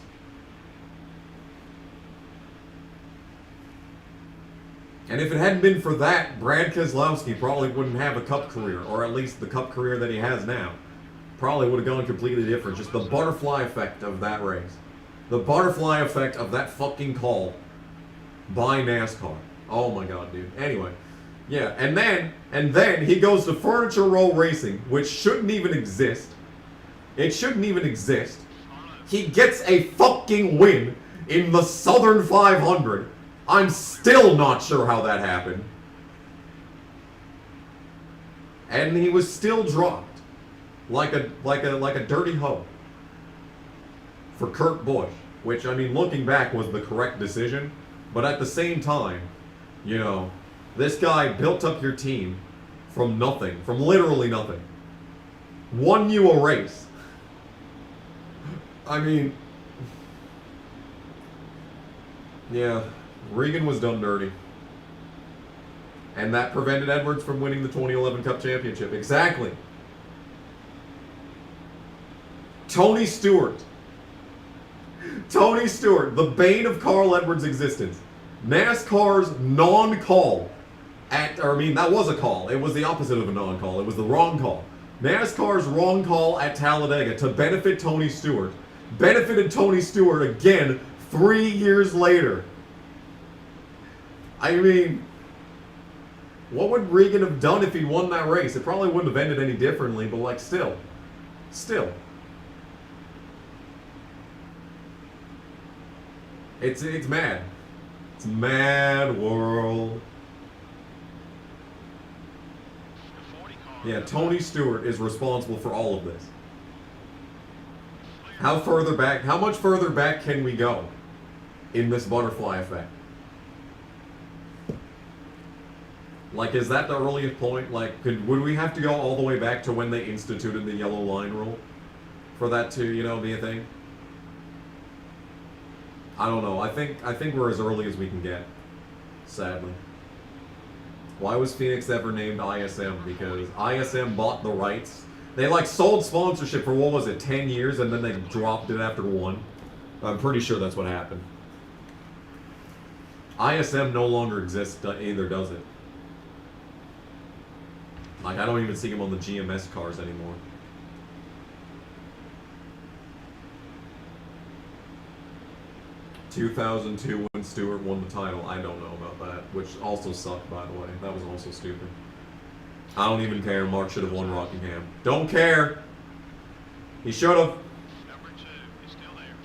And if it hadn't been for that, Brad Keselowski probably wouldn't have a Cup career. Or at least the Cup career that he has now. Probably would have gone completely different. Just the butterfly effect of that race. The butterfly effect of that fucking call by NASCAR. Oh my god, dude. Anyway, yeah, and then he goes to Furniture Row Racing, which shouldn't even exist. It shouldn't even exist. He gets a fucking win in the Southern 500. I'm still not sure how that happened. And he was still dropped like a dirty hoe for Kurt Busch, which, I mean, looking back was the correct decision, but at the same time, you know, this guy built up your team from nothing, from literally nothing. Won you a race. I mean, yeah, Regan was done dirty. And that prevented Edwards from winning the 2011 Cup Championship. Exactly. Tony Stewart. Tony Stewart, the bane of Carl Edwards' existence. NASCAR's non-call that was a call. It was the opposite of a non-call. It was the wrong call. NASCAR's wrong call at Talladega to benefit Tony Stewart. Benefited Tony Stewart again 3 years later. I mean, what would Regan have done if he won that race? It probably wouldn't have ended any differently, but like still. It's mad. It's a mad world. Yeah, Tony Stewart is responsible for all of this. How much further back can we go in this butterfly effect? Like, is that the earliest point? Like, would we have to go all the way back to when they instituted the yellow line rule for that to, you know, be a thing? I don't know. I think we're as early as we can get, sadly. Why was Phoenix ever named ISM? Because ISM bought the rights. They like sold sponsorship for, what was it, 10 years, and then they dropped it after one. I'm pretty sure that's what happened. ISM no longer exists either, does it? Like, I don't even see him on the GMS cars anymore. 2002 when Stewart won the title. I don't know about that, which also sucked, by the way. That was also stupid. I don't even care. Mark should have won Rockingham. Don't care. He should have. Number 2 is still there.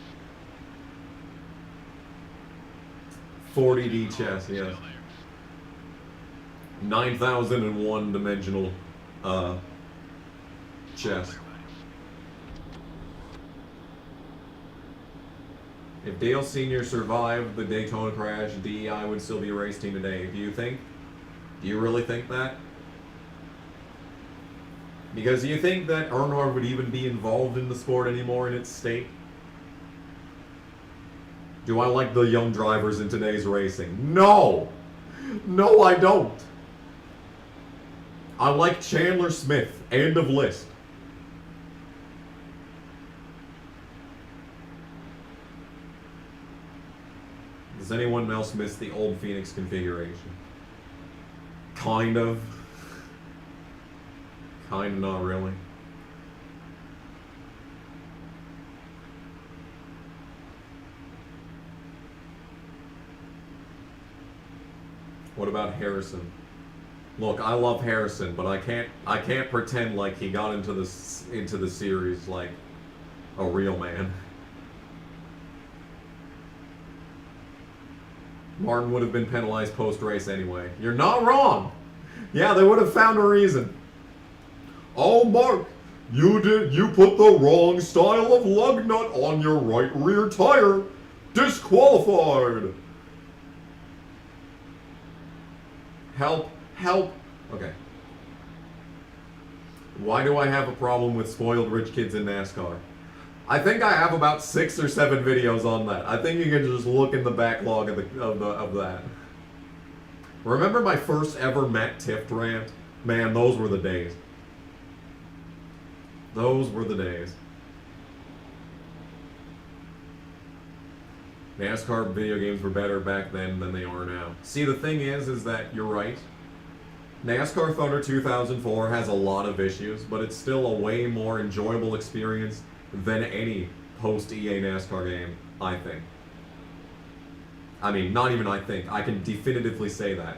40D chess, yes. Still there. 9,001 dimensional chess. If Dale Sr. survived the Daytona crash, DEI would still be a race team today. Do you think? Do you really think that? Because do you think that Earnhardt would even be involved in the sport anymore in its state? Do I like the young drivers in today's racing? No! No, I don't. I like Chandler Smith. End of list. Does anyone else miss the old Phoenix configuration? Kind of. Kind of, not really. What about Harrison? Look, I love Harrison, but I can't pretend like he got into the series like a real man. Martin would have been penalized post-race anyway. You're not wrong. Yeah, they would have found a reason. Oh, Mark, you put the wrong style of lug nut on your right rear tire. Disqualified. Help. Okay. Why do I have a problem with spoiled rich kids in NASCAR? I think I have about 6 or 7 videos on that. I think you can just look in the backlog of that. Remember my first ever Matt Tift rant? Man, those were the days. Those were the days. NASCAR video games were better back then than they are now. See, the thing is that you're right. NASCAR Thunder 2004 has a lot of issues, but it's still a way more enjoyable experience than any post-EA NASCAR game, I think. I mean, not even I think. I can definitively say that.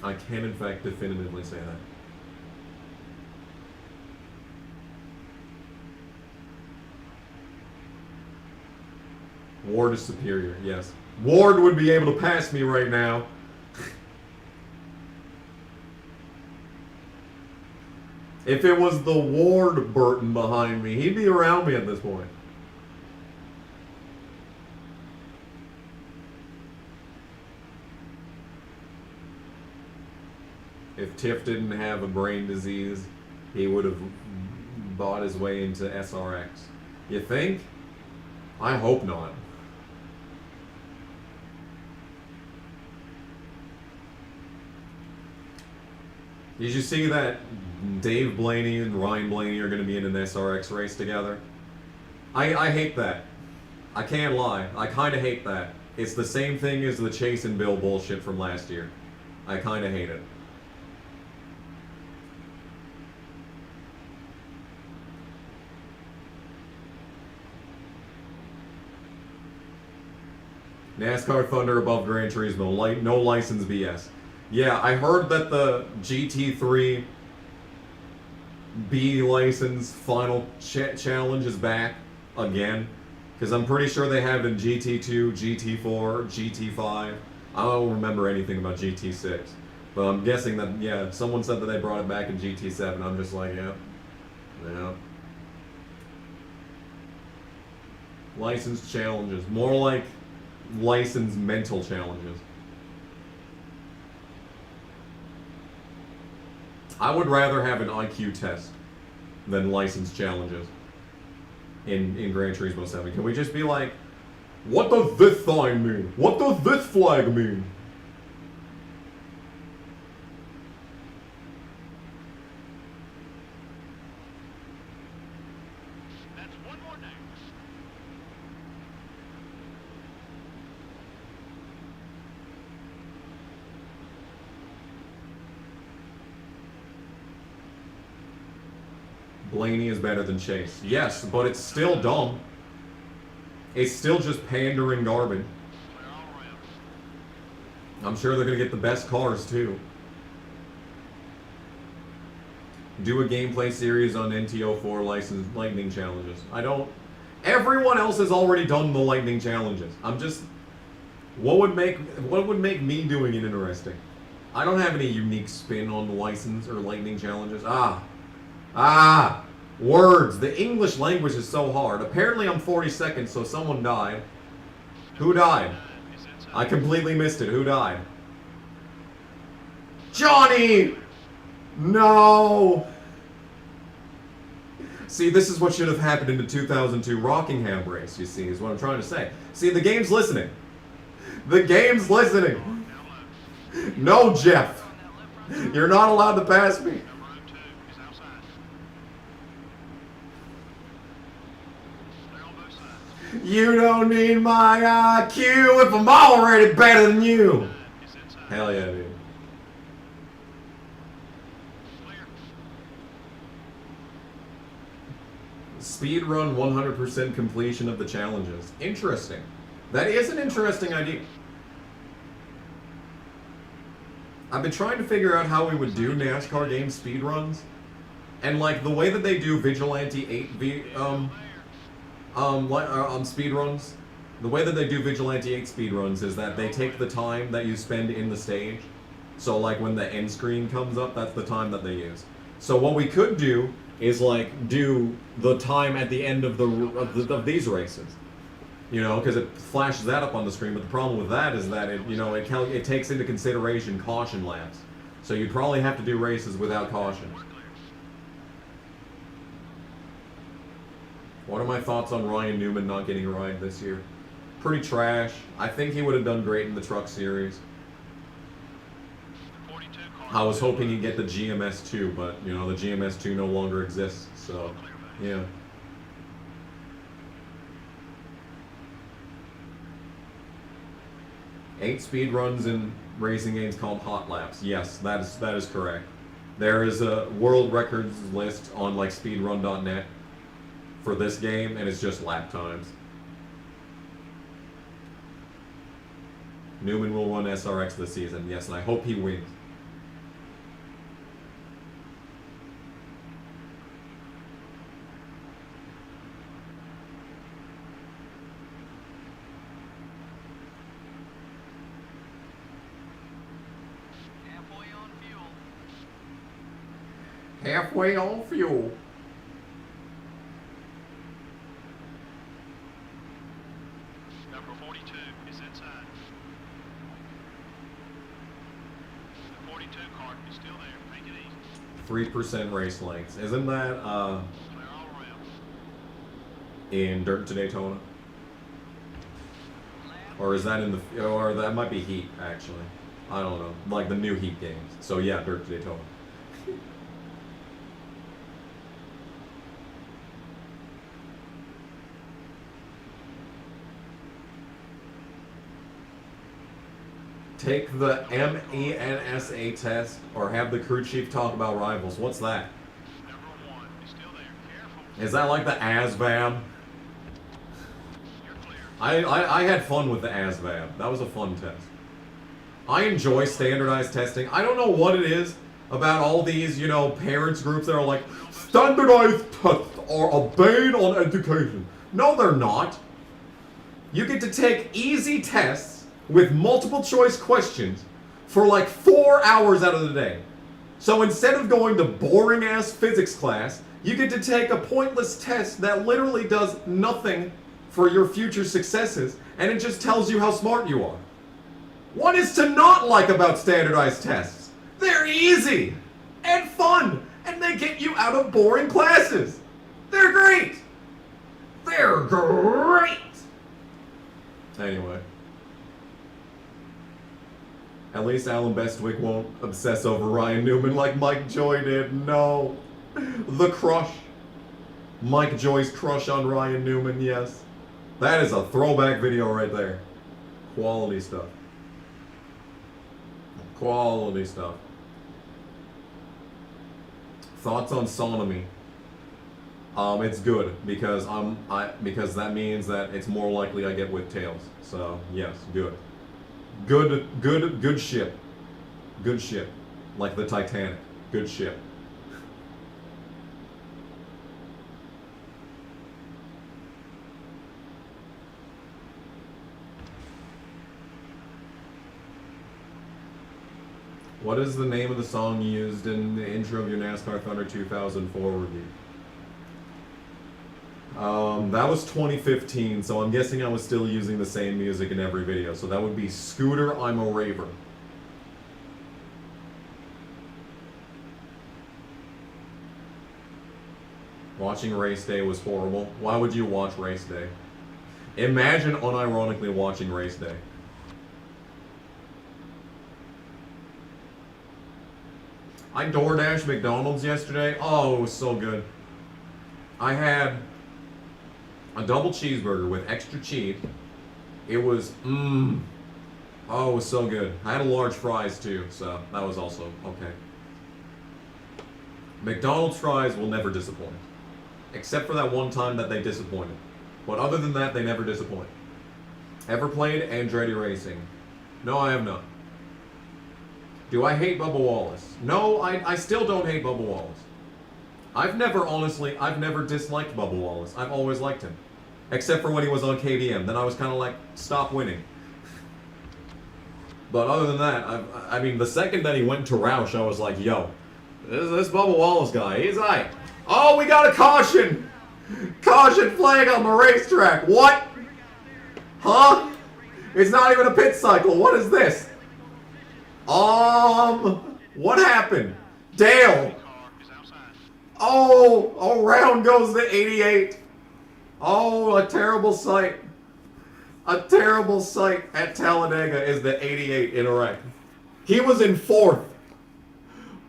I can, in fact, definitively say that. Ward is superior, yes. Ward would be able to pass me right now. If it was the Ward Burton behind me, he'd be around me at this point. If Tiff didn't have a brain disease, he would have bought his way into SRX. You think? I hope not. Did you see that Dave Blaney and Ryan Blaney are going to be in an SRX race together? I hate that. I can't lie. I kind of hate that. It's the same thing as the Chase and Bill bullshit from last year. I kind of hate it. NASCAR Thunder above Gran Turismo. No license BS. Yeah, I heard that the GT3 B license final challenge is back again. Because I'm pretty sure they have it in GT2, GT4, GT5. I don't remember anything about GT6. But I'm guessing that, yeah, someone said that they brought it back in GT7. I'm just like, yeah. Yeah. License challenges. More like license mental challenges. I would rather have an IQ test than license challenges in Gran Turismo 7. Can we just be like, what does this sign mean? What does this flag mean? That's one more down. Blaney is better than Chase. Yes, but it's still dumb. It's still just pandering garbage. I'm sure they're going to get the best cars, too. Do a gameplay series on NTO4 licensed lightning challenges. I don't... Everyone else has already done the lightning challenges. I'm just... What would make me doing it interesting? I don't have any unique spin on the license or lightning challenges. Words. The English language is so hard. Apparently I'm 42nd, so someone died. Who died? I completely missed it. Who died? Johnny! No! See, this is what should have happened in the 2002 Rockingham race, you see, is what I'm trying to say. See, the game's listening. The game's listening. No, Jeff. You're not allowed to pass me. You don't need my IQ if I'm already better than you. Hell yeah, dude. Speedrun 100% completion of the challenges. Interesting. That is an interesting idea. I've been trying to figure out how we would do NASCAR game speedruns. And like the way that they do Vigilante 8 on speedruns, the way that they do Vigilante 8 speedruns is that they take the time that you spend in the stage. So like when the end screen comes up, that's the time that they use. So what we could do is like do the time at the end of these races. You know, because it flashes that up on the screen, but the problem with that is that it takes into consideration caution laps. So you'd probably have to do races without caution. What are my thoughts on Ryan Newman not getting a ride this year? Pretty trash. I think he would have done great in the Truck Series. I was hoping he'd get the GMS2, but, you know, the GMS2 no longer exists, so, yeah. Eight speed runs in racing games called hot laps. Yes, that is correct. There is a world records list on like speedrun.net for this game, and it's just lap times. Newman will run SRX this season, yes, and I hope he wins. Halfway on fuel. Number 42 is inside. The 42 cart is still there. Make it easy. 3% race lengths. Isn't that Clear all around. in Dirt to Daytona? Or is that in the... Or that might be Heat, actually. I don't know. Like the new Heat games. So yeah, Dirt to Daytona. Take the MENSA test or have the crew chief talk about rivals. What's that? Number 1 is still there. Careful. Is that like the ASVAB? You're clear. I had fun with the ASVAB. That was a fun test. I enjoy standardized testing. I don't know what it is about all these, you know, parents groups that are like, standardized tests are a bane on education. No, they're not. You get to take easy tests with multiple choice questions for like 4 hours out of the day. So instead of going to boring ass physics class, you get to take a pointless test that literally does nothing for your future successes, and it just tells you how smart you are. What is to not like about standardized tests? They're easy and fun, and they get you out of boring classes. They're great. They're great. Anyway. At least Alan Bestwick won't obsess over Ryan Newman like Mike Joy did. No. The crush. Mike Joy's crush on Ryan Newman, yes. That is a throwback video right there. Quality stuff. Quality stuff. Thoughts on Sonomy? It's good because because that means that it's more likely I get with tails. So yes, good. Good ship. Good ship. Like the Titanic. Good ship. What is the name of the song used in the intro of your NASCAR Thunder 2004 review? That was 2015, so I'm guessing I was still using the same music in every video. So that would be Scooter, I'm a Raver. Watching Race Day was horrible. Why would you watch Race Day? Imagine unironically watching Race Day. I DoorDashed McDonald's yesterday. Oh, it was so good. I had a double cheeseburger with extra cheese. It was, oh, it was so good. I had a large fries too, so that was also okay. McDonald's fries will never disappoint. Except for that one time that they disappointed. But other than that, they never disappoint. Ever played Andretti Racing? No, I have not. Do I hate Bubba Wallace? No, I still don't hate Bubba Wallace. I've never disliked Bubba Wallace. I've always liked him. Except for when he was on KBM. Then I was kind of like, stop winning. But other than that, I mean, the second that he went to Roush, I was like, yo, this Bubba Wallace guy, he's aight. Oh, we got a caution! Caution flag on the racetrack. What? Huh? It's not even a pit cycle. What is this? What happened? Dale. Oh, around goes the 88. Oh, a terrible sight. A terrible sight at Talladega is the 88 in a wreck. He was in fourth.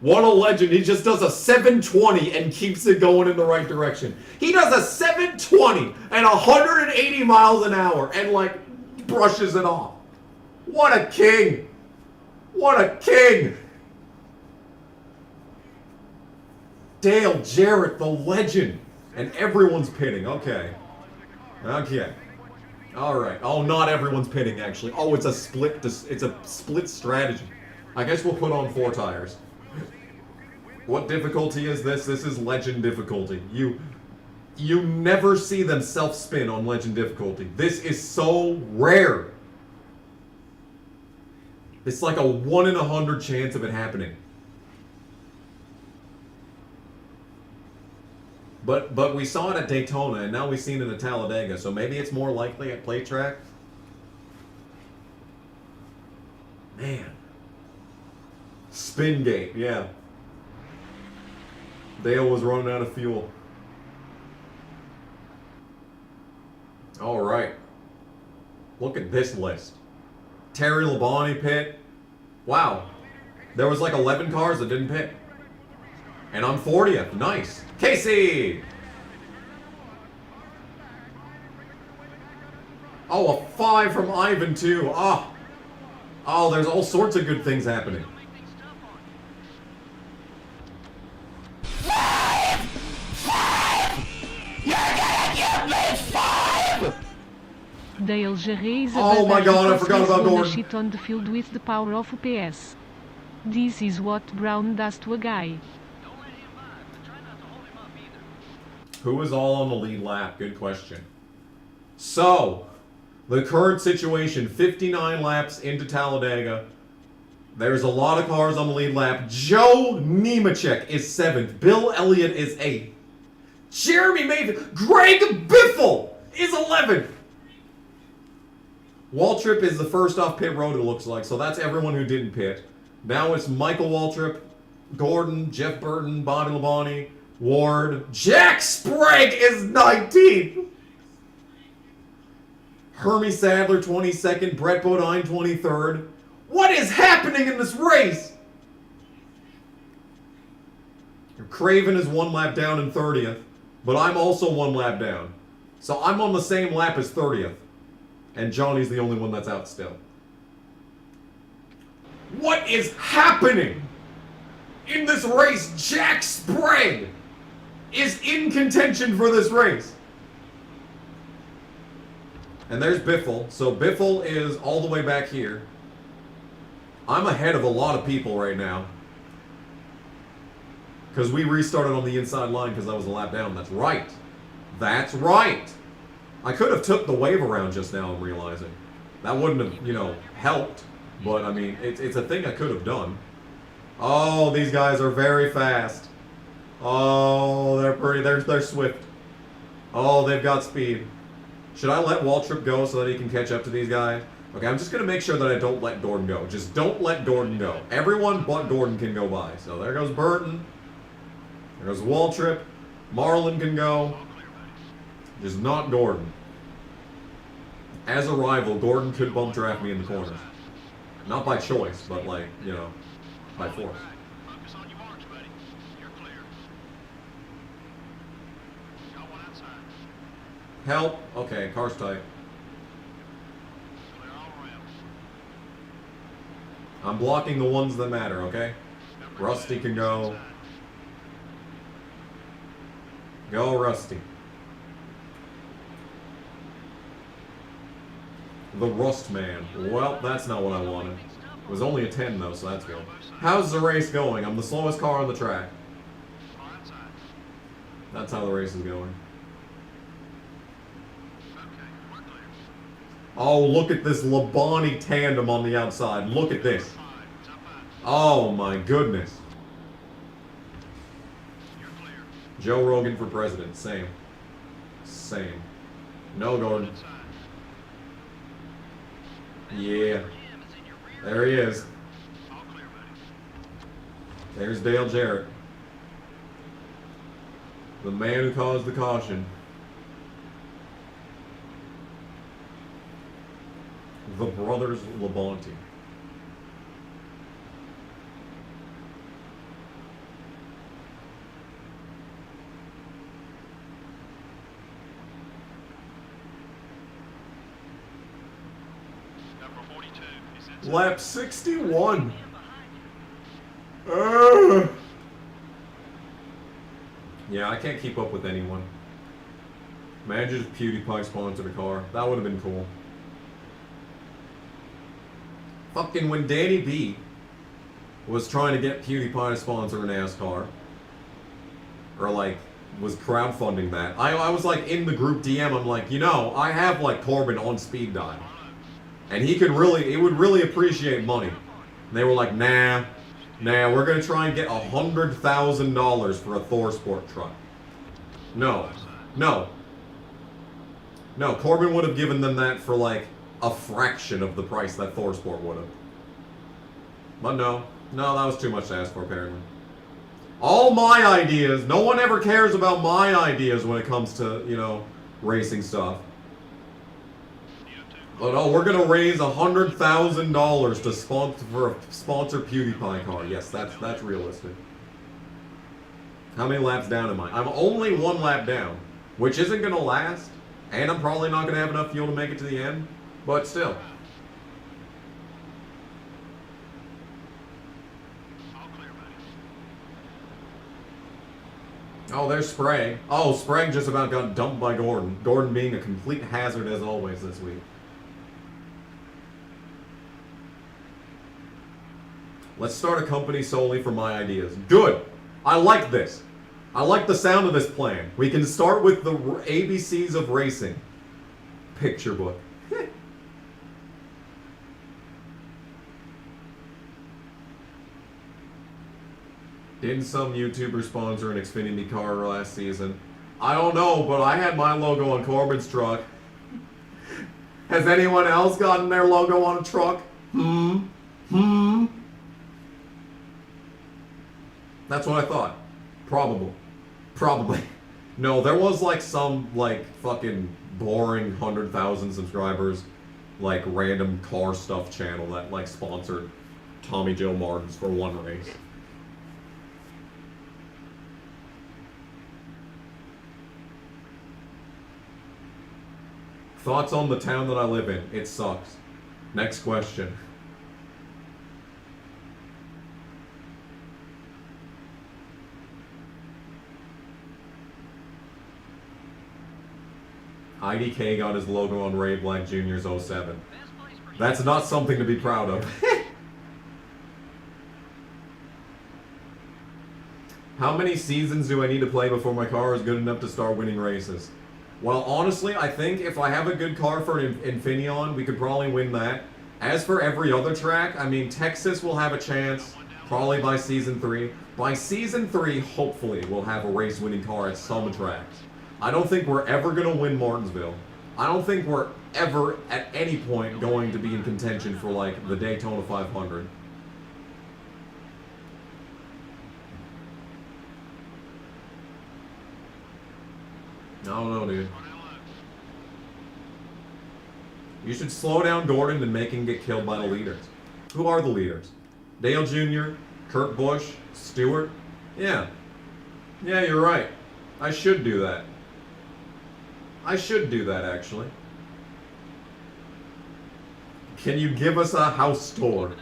What a legend. He just does a 720 and keeps it going in the right direction. He does a 720 and 180 miles an hour and like brushes it off. What a king. What a king. Dale Jarrett, the legend. And everyone's pitting. Okay. Okay. All right. Oh, not everyone's pitting actually. Oh, it's a split strategy. I guess we'll put on 4 tires. What difficulty is this? This is legend difficulty. You never see them self-spin on legend difficulty. This is so rare. It's like a 1 in 100 chance of it happening. But we saw it at Daytona, and now we've seen it at Talladega, so maybe it's more likely at plate track. Man. Spin gate, yeah. Dale was running out of fuel. All right. Look at this list. Terry Labonte pit. Wow. There was like 11 cars that didn't pit. And I'm 40th. Nice. Casey! Oh, a 5 from Ivan too. Oh, there's all sorts of good things happening. Dale Jarre is Oh my God, I forgot about Gordon. shit on the field with the power of PS. This is what Brown does to a guy. Don't let him vibe, but try not to hold him up either. Who is all on the lead lap? Good question. So, the current situation, 59 laps into Talladega. There's a lot of cars on the lead lap. Joe Nemechek is 7th. Bill Elliott is 8th. Jeremy Mayfield. Greg Biffle is 11th. Waltrip is the first off pit road, it looks like. So that's everyone who didn't pit. Now it's Michael Waltrip, Gordon, Jeff Burton, Bonnie Labonte, Ward. Jack Sprague is 19th. Hermie Sadler, 22nd. Brett Bodine, 23rd. What is happening in this race? Craven is 1 lap down in 30th, but I'm also 1 lap down. So I'm on the same lap as 30th. And Johnny's the only one that's out still. What is happening in this race? Jack Sprague is in contention for this race. And there's Biffle. So Biffle is all the way back here. I'm ahead of a lot of people right now. Because we restarted on the inside line because I was a lap down. That's right. That's right. I could have took the wave around just now, I'm realizing. That wouldn't have, you know, helped. But, I mean, it's a thing I could have done. Oh, these guys are very fast. Oh, they're swift. Oh, they've got speed. Should I let Waltrip go so that he can catch up to these guys? Okay, I'm just going to make sure that I don't let Gordon go. Just don't let Gordon go. Everyone but Gordon can go by. So there goes Burton. There goes Waltrip. Marlin can go. Just not Gordon. As a rival, Gordon could bump draft me in the corners. Not by choice, but like, you know, by force. Focus on your marks, buddy. You're clear. Got one outside. Help. Okay, car's tight. Clear all around. I'm blocking the ones that matter, okay? Rusty can go. Go, Rusty. The Rust Man. Well, that's not what I wanted. It was only a 10, though, so that's good. How's the race going? I'm the slowest car on the track. Far outside. That's how the race is going. Okay, we're clear. Oh, look at this Labonte tandem on the outside. Look at this. Five. Top five. Oh, my goodness. You're clear. Joe Rogan for president. Same. Same. No, Gordon. Inside. Yeah. For him is in your rear. There he is. All clear, buddy. There's Dale Jarrett. The man who caused the caution. The brothers Labonte. Number 42. He's inside. Lap 61. Ugh. Yeah, I can't keep up with anyone. Imagine if PewDiePie sponsored a car. That would have been cool. Fucking when Danny B was trying to get PewDiePie to sponsor a NASCAR, or like was crowdfunding that, I was like in the group DM. I'm like, you know, I have like Corbin on speed dial, and he would really appreciate money. And they were like, nah, we're gonna try and get $100,000 for a Thor Sport truck. No, Corbin would have given them that for like a fraction of the price that Thor Sport would have. But no, that was too much to ask for apparently. All my ideas, no one ever cares about my ideas when it comes to, you know, racing stuff. But oh, we're gonna raise $100,000 to sponsor PewDiePie car. Yes, that's realistic. How many laps down am I? I'm only 1 lap down, which isn't gonna last, and I'm probably not gonna have enough fuel to make it to the end. But still. All clear, buddy. Oh, there's Sprague. Oh, Sprague just about got dumped by Gordon. Gordon being a complete hazard as always this week. Let's start a company solely for my ideas. Good! I like this. I like the sound of this plan. We can start with the ABCs of racing. Picture book. Didn't some YouTuber sponsor an Xfinity car last season? I don't know, but I had my logo on Corbin's truck. Has anyone else gotten their logo on a truck? That's what I thought. Probably. No, there was like some like fucking boring 100,000 subscribers, like random car stuff channel that like sponsored Tommy Joe Martins for one race. Thoughts on the town that I live in? It sucks. Next question. IDK got his logo on Ray Black Jr.'s 07. That's not something to be proud of. How many seasons do I need to play before my car is good enough to start winning races? Well, honestly, I think if I have a good car for an Infineon, we could probably win that. As for every other track, I mean, Texas will have a chance, probably by Season 3. By Season 3, hopefully, we'll have a race-winning car at some tracks. I don't think we're ever going to win Martinsville. I don't think we're ever, at any point, going to be in contention for, like, the Daytona 500. I don't know, dude. You should slow down Gordon and make him get killed by the leaders. Who are the leaders? Dale Jr., Kurt Busch, Stewart? Yeah. Yeah, you're right. I should do that. I should do that, actually. Can you give us a house tour?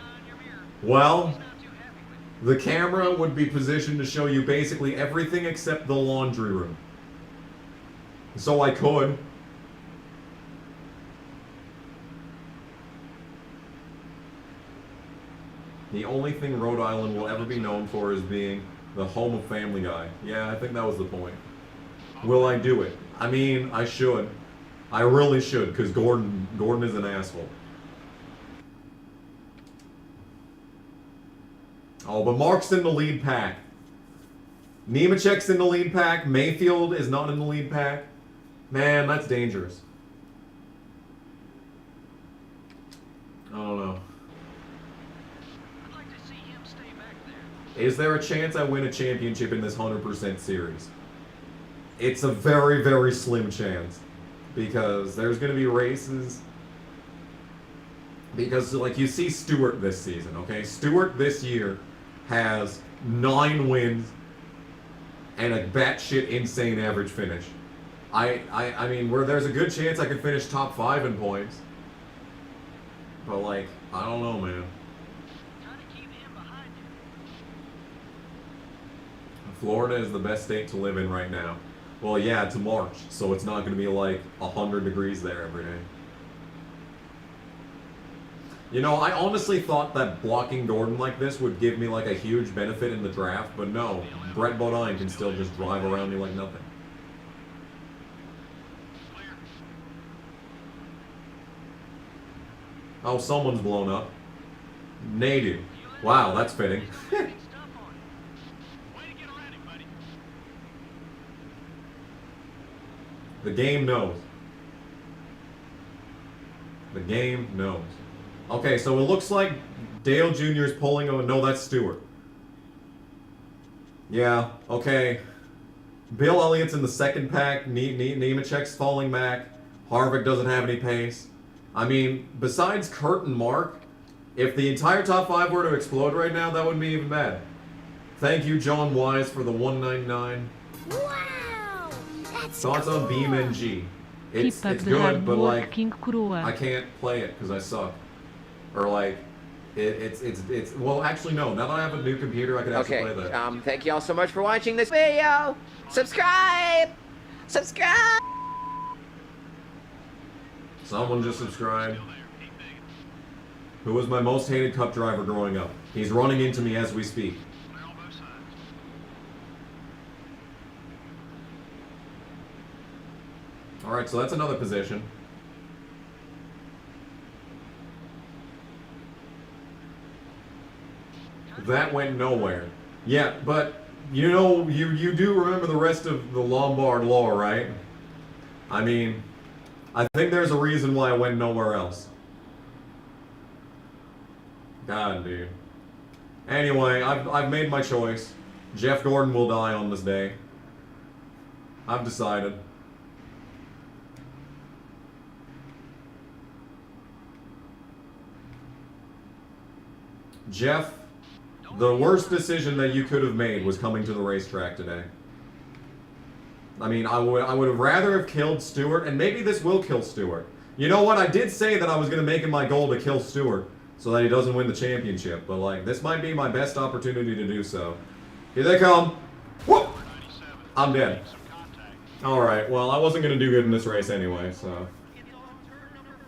Well, the camera would be positioned to show you basically everything except the laundry room. So I could. The only thing Rhode Island will ever be known for is being the home of Family Guy. Yeah, I think that was the point. Will I do it? I mean, I should. I really should, because Gordon is an asshole. Oh, but Mark's in the lead pack. Nemechek's in the lead pack. Mayfield is not in the lead pack. Man, that's dangerous. I don't know. I'd like to see him stay back there. Is there a chance I win a championship in this 100% series? It's a very, very slim chance. Because there's going to be races. Because, like, you see Stewart this season, okay? Stewart this year has 9 wins and a batshit insane average finish. I mean, where there's a good chance I could finish top 5 in points. But, like, I don't know, man. Try to keep him behind you. Florida is the best state to live in right now. Well, yeah, it's March, so it's not going to be like 100 degrees there every day. You know, I honestly thought that blocking Gordon like this would give me like a huge benefit in the draft, but no. Brett Bodine can still just drive around me like nothing. Oh, someone's blown up. Nadu. Wow, that's fitting. Stuff on it. Way to get ready, buddy. The game knows. The game knows. Okay, so it looks like Dale Jr. is pulling. Oh, no, that's Stewart. Yeah, okay. Bill Elliott's in the second pack. Nemechek's falling back. Harvick doesn't have any pace. I mean, besides Kurt and Mark, if the entire top 5 were to explode right now, that wouldn't be even bad. Thank you, John Wise, for the 199. Wow! That's Thoughts on BeamNG? It's Keep up the good, hard but work, like, King Kurua. I can't play it because I suck. Or like, it's well, actually no. Now that I have a new computer, I can actually Okay, play that. thank you all so much for watching this video. Subscribe! Subscribe! Someone just subscribed. Who was my most hated Cup driver growing up? He's running into me as we speak. They're on both sides. Alright, so that's another position. That went nowhere. Yeah, but you know, you do remember the rest of the Lombard law, right? I mean, I think there's a reason why I went nowhere else. God, dude. Anyway, I've made my choice. Jeff Gordon will die on this day. I've decided. Jeff, the worst decision that you could have made was coming to the racetrack today. I mean, I would have rather have killed Stewart, and maybe this will kill Stewart. You know what? I did say that I was going to make it my goal to kill Stewart so that he doesn't win the championship, but like, this might be my best opportunity to do so. Here they come. Whoop! I'm dead. Alright, well, I wasn't going to do good in this race anyway, so... It's on turn number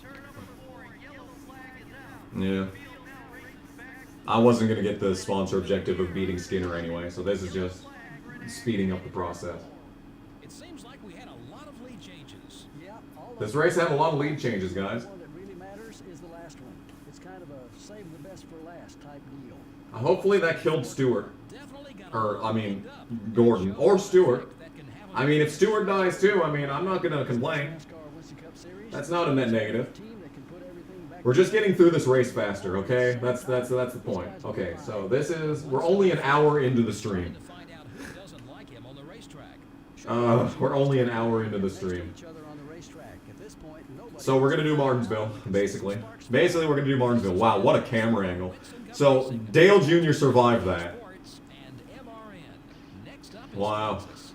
4. Turn number 4, yellow flag is out. Yeah. Field now races back. I wasn't going to get the sponsor objective of beating Skinner anyway, so this is just speeding up the process. It seems like we had a lot of lead changes. Yeah, all This race had a lot of lead changes, guys. The one that really matters is the last one. It's kind of a save the best for last type deal. Hopefully that killed Stewart. Definitely got Or, I mean, Gordon. Or Stewart. I mean, if Stewart dies too, I mean, I'm not going to complain. NASCAR Winston Cup Series. That's not a net negative. Team that can put everything back We're just getting through this race faster, okay? That's the point. Okay, so this is... We're only an hour into the stream. to find out who doesn't like him on the racetrack. We're only an hour into the stream. each other on the racetrack. At this point, nobody So we're going to do Martinsville, basically. Basically, we're going to do Martinsville. Wow, what a camera angle. So, Dale Jr. survived that. Sports and MRN. Next up is Wow. Kansas.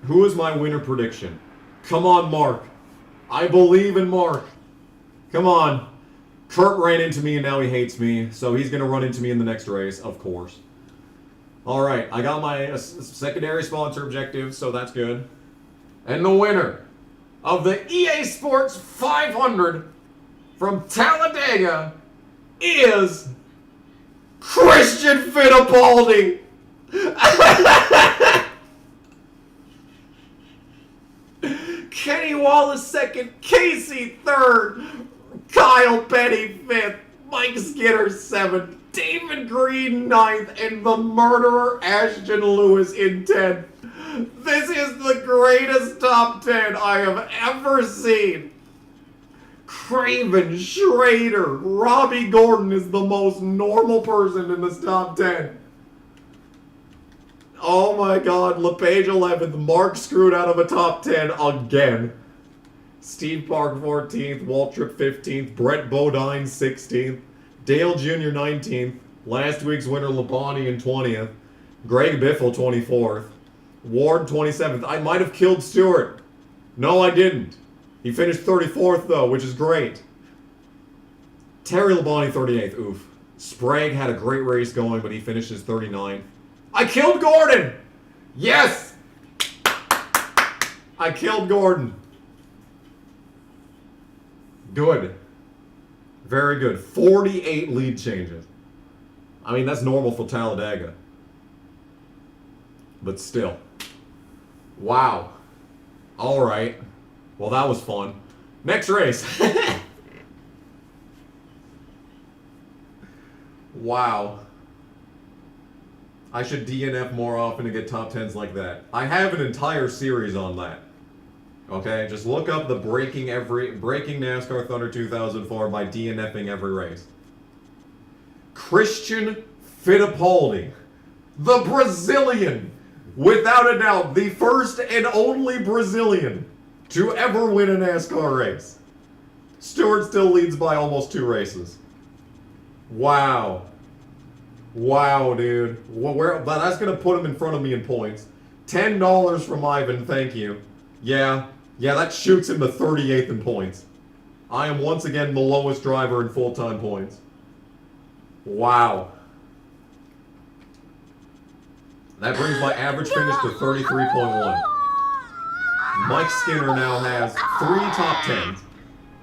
Who is my winner prediction? Come on, Mark. I believe in Mark. Come on. Kurt ran into me and now he hates me, so he's going to run into me in the next race, of course. Alright, I got my secondary sponsor objective, so that's good. And the winner of the EA Sports 500 from Talladega is Christian Fittipaldi. Kenny Wallace second, Casey third, Kyle Petty fifth, Mike Skinner seventh, David Green ninth, and the murderer Ashton Lewis in 10th. This is the greatest top 10 I have ever seen. Craven, Schrader, Robbie Gordon is the most normal person in this top 10. Oh my god, LePage 11th, Mark screwed out of a top 10 again. Steve Park 14th, Waltrip 15th, Brett Bodine 16th, Dale Jr. 19th, last week's winner Labonte in 20th, Greg Biffle 24th, Ward 27th. I might have killed Stewart. No, I didn't. He finished 34th though, which is great. Terry Labonte 38th, oof. Sprague had a great race going, but he finishes 39th. I killed Gordon! Yes! I killed Gordon. Good. Very good. 48 lead changes. I mean, that's normal for Talladega. But still. Wow. Alright. Well, that was fun. Next race. Wow. I should DNF more often to get top 10s like that. I have an entire series on that. Okay, just look up the Breaking NASCAR Thunder 2004 by DNFing every race. Christian Fittipaldi, the Brazilian, without a doubt, the first and only Brazilian to ever win a NASCAR race. Stewart still leads by almost 2 races. Wow. Wow, dude. But that's going to put him in front of me in points. $10 from Ivan, thank you. Yeah, that shoots him to 38th in points. I am once again the lowest driver in full-time points. Wow. That brings my average finish to 33.1. Mike Skinner now has 3 top 10s.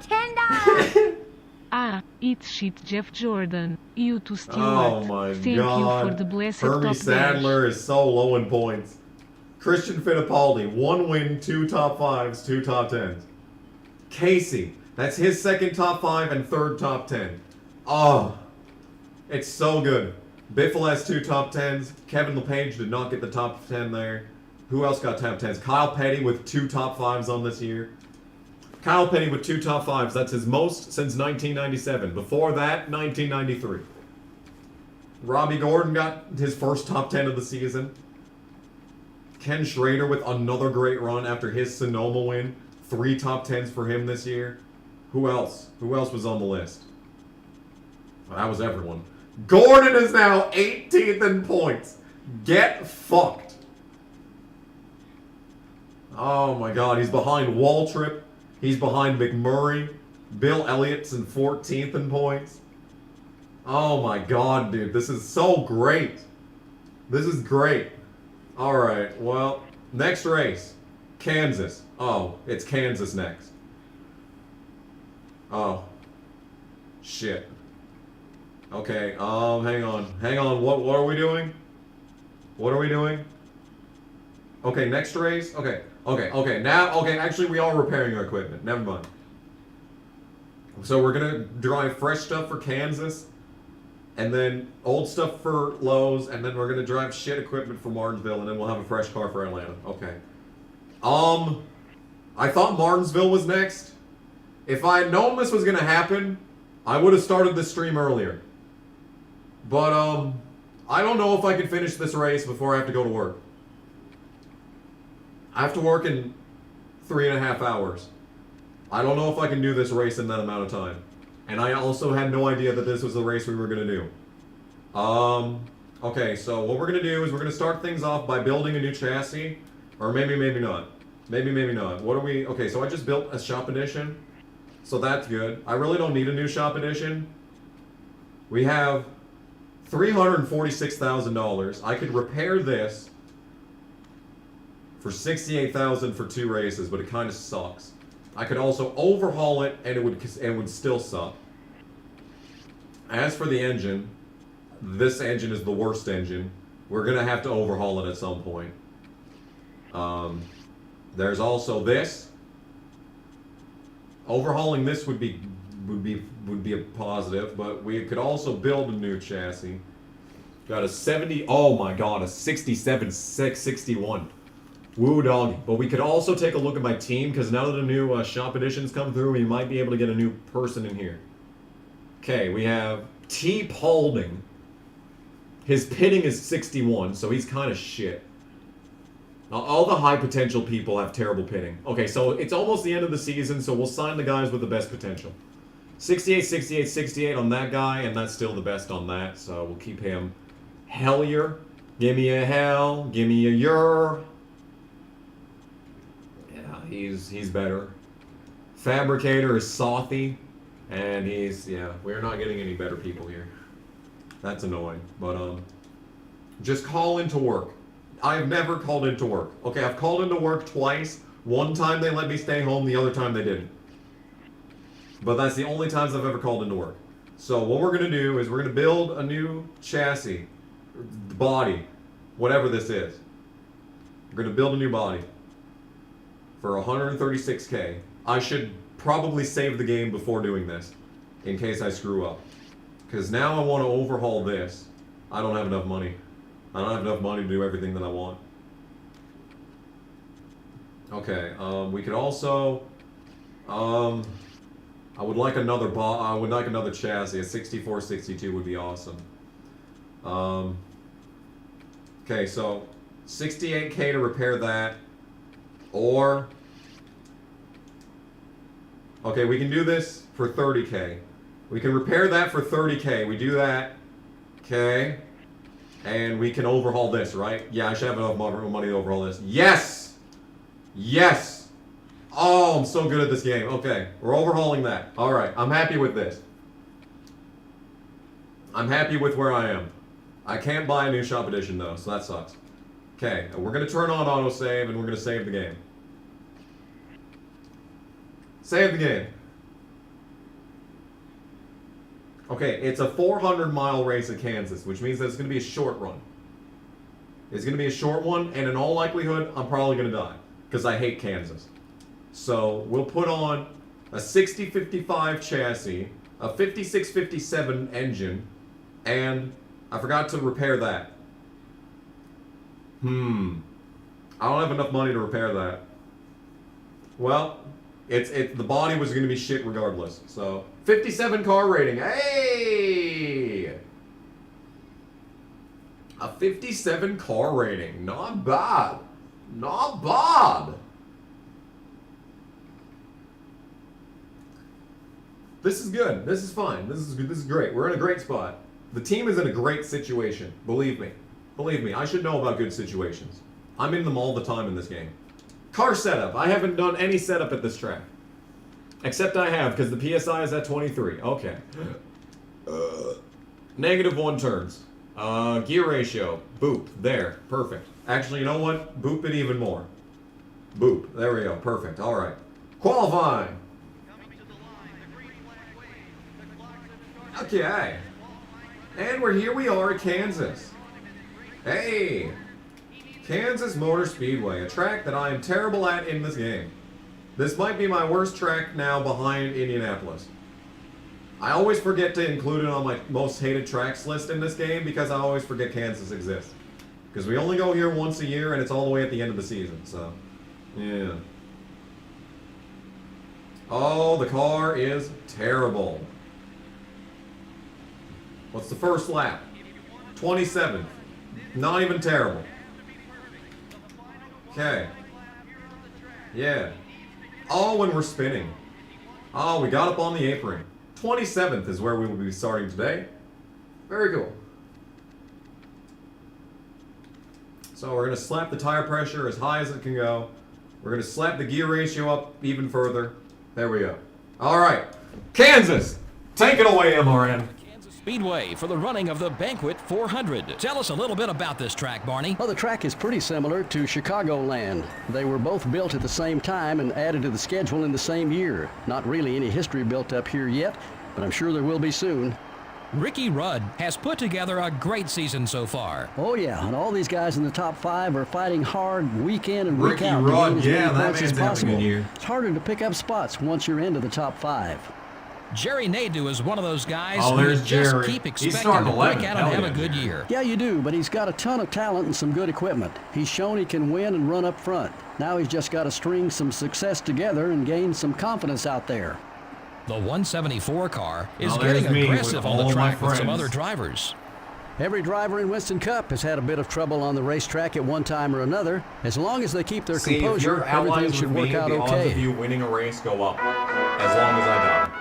$10. Ah, eat shit, Jeff Jordan. You too, Stewart. Oh my Thank god. you for the blessed Hermie top Sadler is so low in points. Christian Fittipaldi, 1 win, 2 top 5s, 2 top 10s. Casey, that's his second top 5 and third top 10. Oh, it's so good. Biffle has 2 top 10s. Kevin LePage did not get the top 10 there. Who else got top 10s? Kyle Petty with 2 top 5s on this year. Kyle Petty with 2 top 5s. That's his most since 1997. Before that, 1993. Robbie Gordon got his first top 10 of the season. Ken Schrader with another great run after his Sonoma win. 3 top 10s for him this year. Who else? Who else was on the list? Well, that was everyone. Gordon is now 18th in points. Get fucked. Oh my god, he's behind Waltrip. He's behind McMurray. Bill Elliott's in 14th in points. Oh my god, dude. This is so great. This is great. Alright, well, next race. Kansas. Oh, it's Kansas next. Oh. Shit. Okay, hang on. What are we doing? What are we doing? Okay, next race? Okay, actually we are repairing our equipment. Never mind. So we're gonna drive fresh stuff for Kansas, and then old stuff for Lowe's, and then we're gonna drive shit equipment for Martinsville, and then we'll have a fresh car for Atlanta. Okay. I thought Martinsville was next. If I had known this was gonna happen, I would have started this stream earlier. But, I don't know if I can finish this race before I have to go to work. I have to work in 3.5 hours. I don't know if I can do this race in that amount of time. And I also had no idea that this was the race we were gonna do. Okay, so what we're gonna do is we're gonna start things off by building a new chassis. Or maybe not. Maybe not. What are we... Okay, so I just built a shop edition. So that's good. I really don't need a new shop edition. We have $346,000. I could repair this for $68,000 for 2 races, but it kind of sucks. I could also overhaul it, and it would still suck. As for the engine, this engine is the worst engine. We're gonna have to overhaul it at some point. There's also this. Overhauling this would be a positive, but we could also build a new chassis. Got a 70. Oh my god, a 67 661. Woo doggy. But we could also take a look at my team, because now that the new shop editions come through, we might be able to get a new person in here. Okay, we have T. Paulding. His pitting is 61, so he's kind of shit. All the high potential people have terrible pitting. Okay, so it's almost the end of the season, so we'll sign the guys with the best potential. 68, 68, 68 on that guy, and that's still the best on that, so we'll keep him. Hellier. Give me a hell. Give me a yer. Yeah, he's better. Fabricator is Sothy, and we're not getting any better people here. That's annoying, but just call into work. I've never called into work. Okay, I've called into work twice. One time they let me stay home, the other time they didn't. But that's the only times I've ever called into work. So what we're gonna do is we're gonna build a new chassis, body, whatever this is. We're gonna build a new body for 136K. I should probably save the game before doing this, in case I screw up. Because now I want to overhaul this. I don't have enough money. I don't have enough money to do everything that I want. Okay, we could also... I would like another chassis. A 6462 would be awesome. Okay, so 68K to repair that. Or... Okay, we can do this for 30K. We can repair that for 30K. We do that. Okay. And we can overhaul this, right? Yeah, I should have enough money to overhaul this. Yes! Yes! Oh, I'm so good at this game. Okay, we're overhauling that. Alright, I'm happy with this. I'm happy with where I am. I can't buy a new shop edition though, so that sucks. Okay, we're going to turn on autosave and we're going to save the game. Save the game. Okay, it's a 400-mile race in Kansas, which means that it's going to be a short run. It's going to be a short one, and in all likelihood, I'm probably going to die, because I hate Kansas. So, we'll put on a 6055 chassis, a 5657 engine, and I forgot to repair that. I don't have enough money to repair that. Well, the body was going to be shit regardless, so... 57 car rating. Hey! A 57 car rating. Not bad. Not bad. This is good. This is fine. This is good. This is great. We're in a great spot. The team is in a great situation. Believe me. Believe me. I should know about good situations. I'm in them all the time in this game. Car setup. I haven't done any setup at this track. Except I have, because the PSI is at 23. Okay. -1 turns. Gear ratio. Boop. There. Perfect. Actually, you know what? Boop it even more. Boop. There we go. Perfect. All right. Qualifying. Okay. And here we are at Kansas. Hey. Kansas Motor Speedway, a track that I am terrible at in this game. This might be my worst track now behind Indianapolis. I always forget to include it on my most hated tracks list in this game because I always forget Kansas exists. Because we only go here once a year and it's all the way at the end of the season, so, yeah. Oh, the car is terrible. What's the first lap? 27th. Not even terrible. Okay. Yeah. Oh, when we're spinning. Oh, we got up on the apron. 27th is where we will be starting today. Very cool. So we're going to slap the tire pressure as high as it can go. We're going to slap the gear ratio up even further. There we go. All right. Kansas, take it away, MRN. Speedway for the running of the Banquet 400. Tell us a little bit about this track, Barney. Well, the track is pretty similar to Chicagoland. They were both built at the same time and added to the schedule in the same year. Not really any history built up here yet, but I'm sure there will be soon. Ricky Rudd has put together a great season so far. Oh yeah, and all these guys in the top 5 are fighting hard week in and week Ricky out Rudd, to gain as yeah, many that points as man's having a possible. good year. It's harder to pick up spots once you're into the top 5. Jerry Nadeau is one of those guys Oh, who there's you just Jerry. keep He's expecting starting to break 11th. out and Hell have yeah, a good Jerry. year. Yeah, you do, but he's got a ton of talent and some good equipment. He's shown he can win and run up front. Now he's just got to string some success together and gain some confidence out there. The 174 car is Now, there's getting me aggressive with on the all of my track with some friends. other drivers. Every driver in Winston Cup has had a bit of trouble on the racetrack at one time or another. As long as they keep their See, if composure, you're everything allies should with work me, out the odds okay. of you winning a race go up. As long as I die.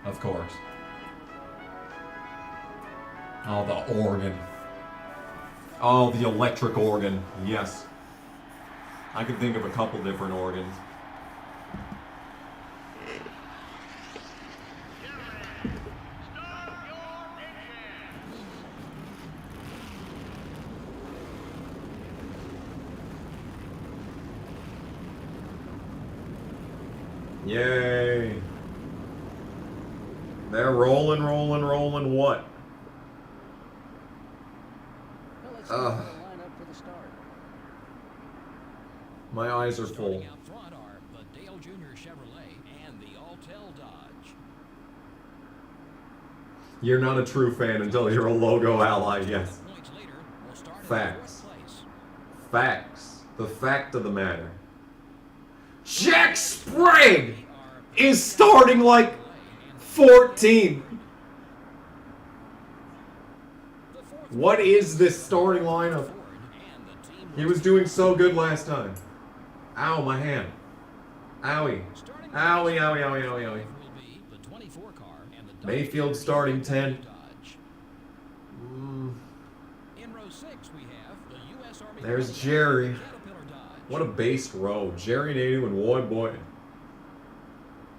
Of course. Oh, the organ. Oh, the electric organ. Yes. I can think of a couple different organs. Yay. They're rolling what? Ugh. My eyes are full. Starting out front are the Dale Jr. Chevrolet and the Altel Dodge. You're not a true fan until you're a logo ally, yes. Points later, we'll start in Facts. fourth place. Facts. The fact of the matter. Jack Sprague is starting like 14. What is this starting lineup? He was doing so good last time. Ow, my hand. Owie. Owie, owie, owie, owie, owie. Mayfield starting 10. In row 6 we have the US Army There's Jerry. Caterpillar Dodge. What a based row. Jerry Nadeau and Roy Boyd.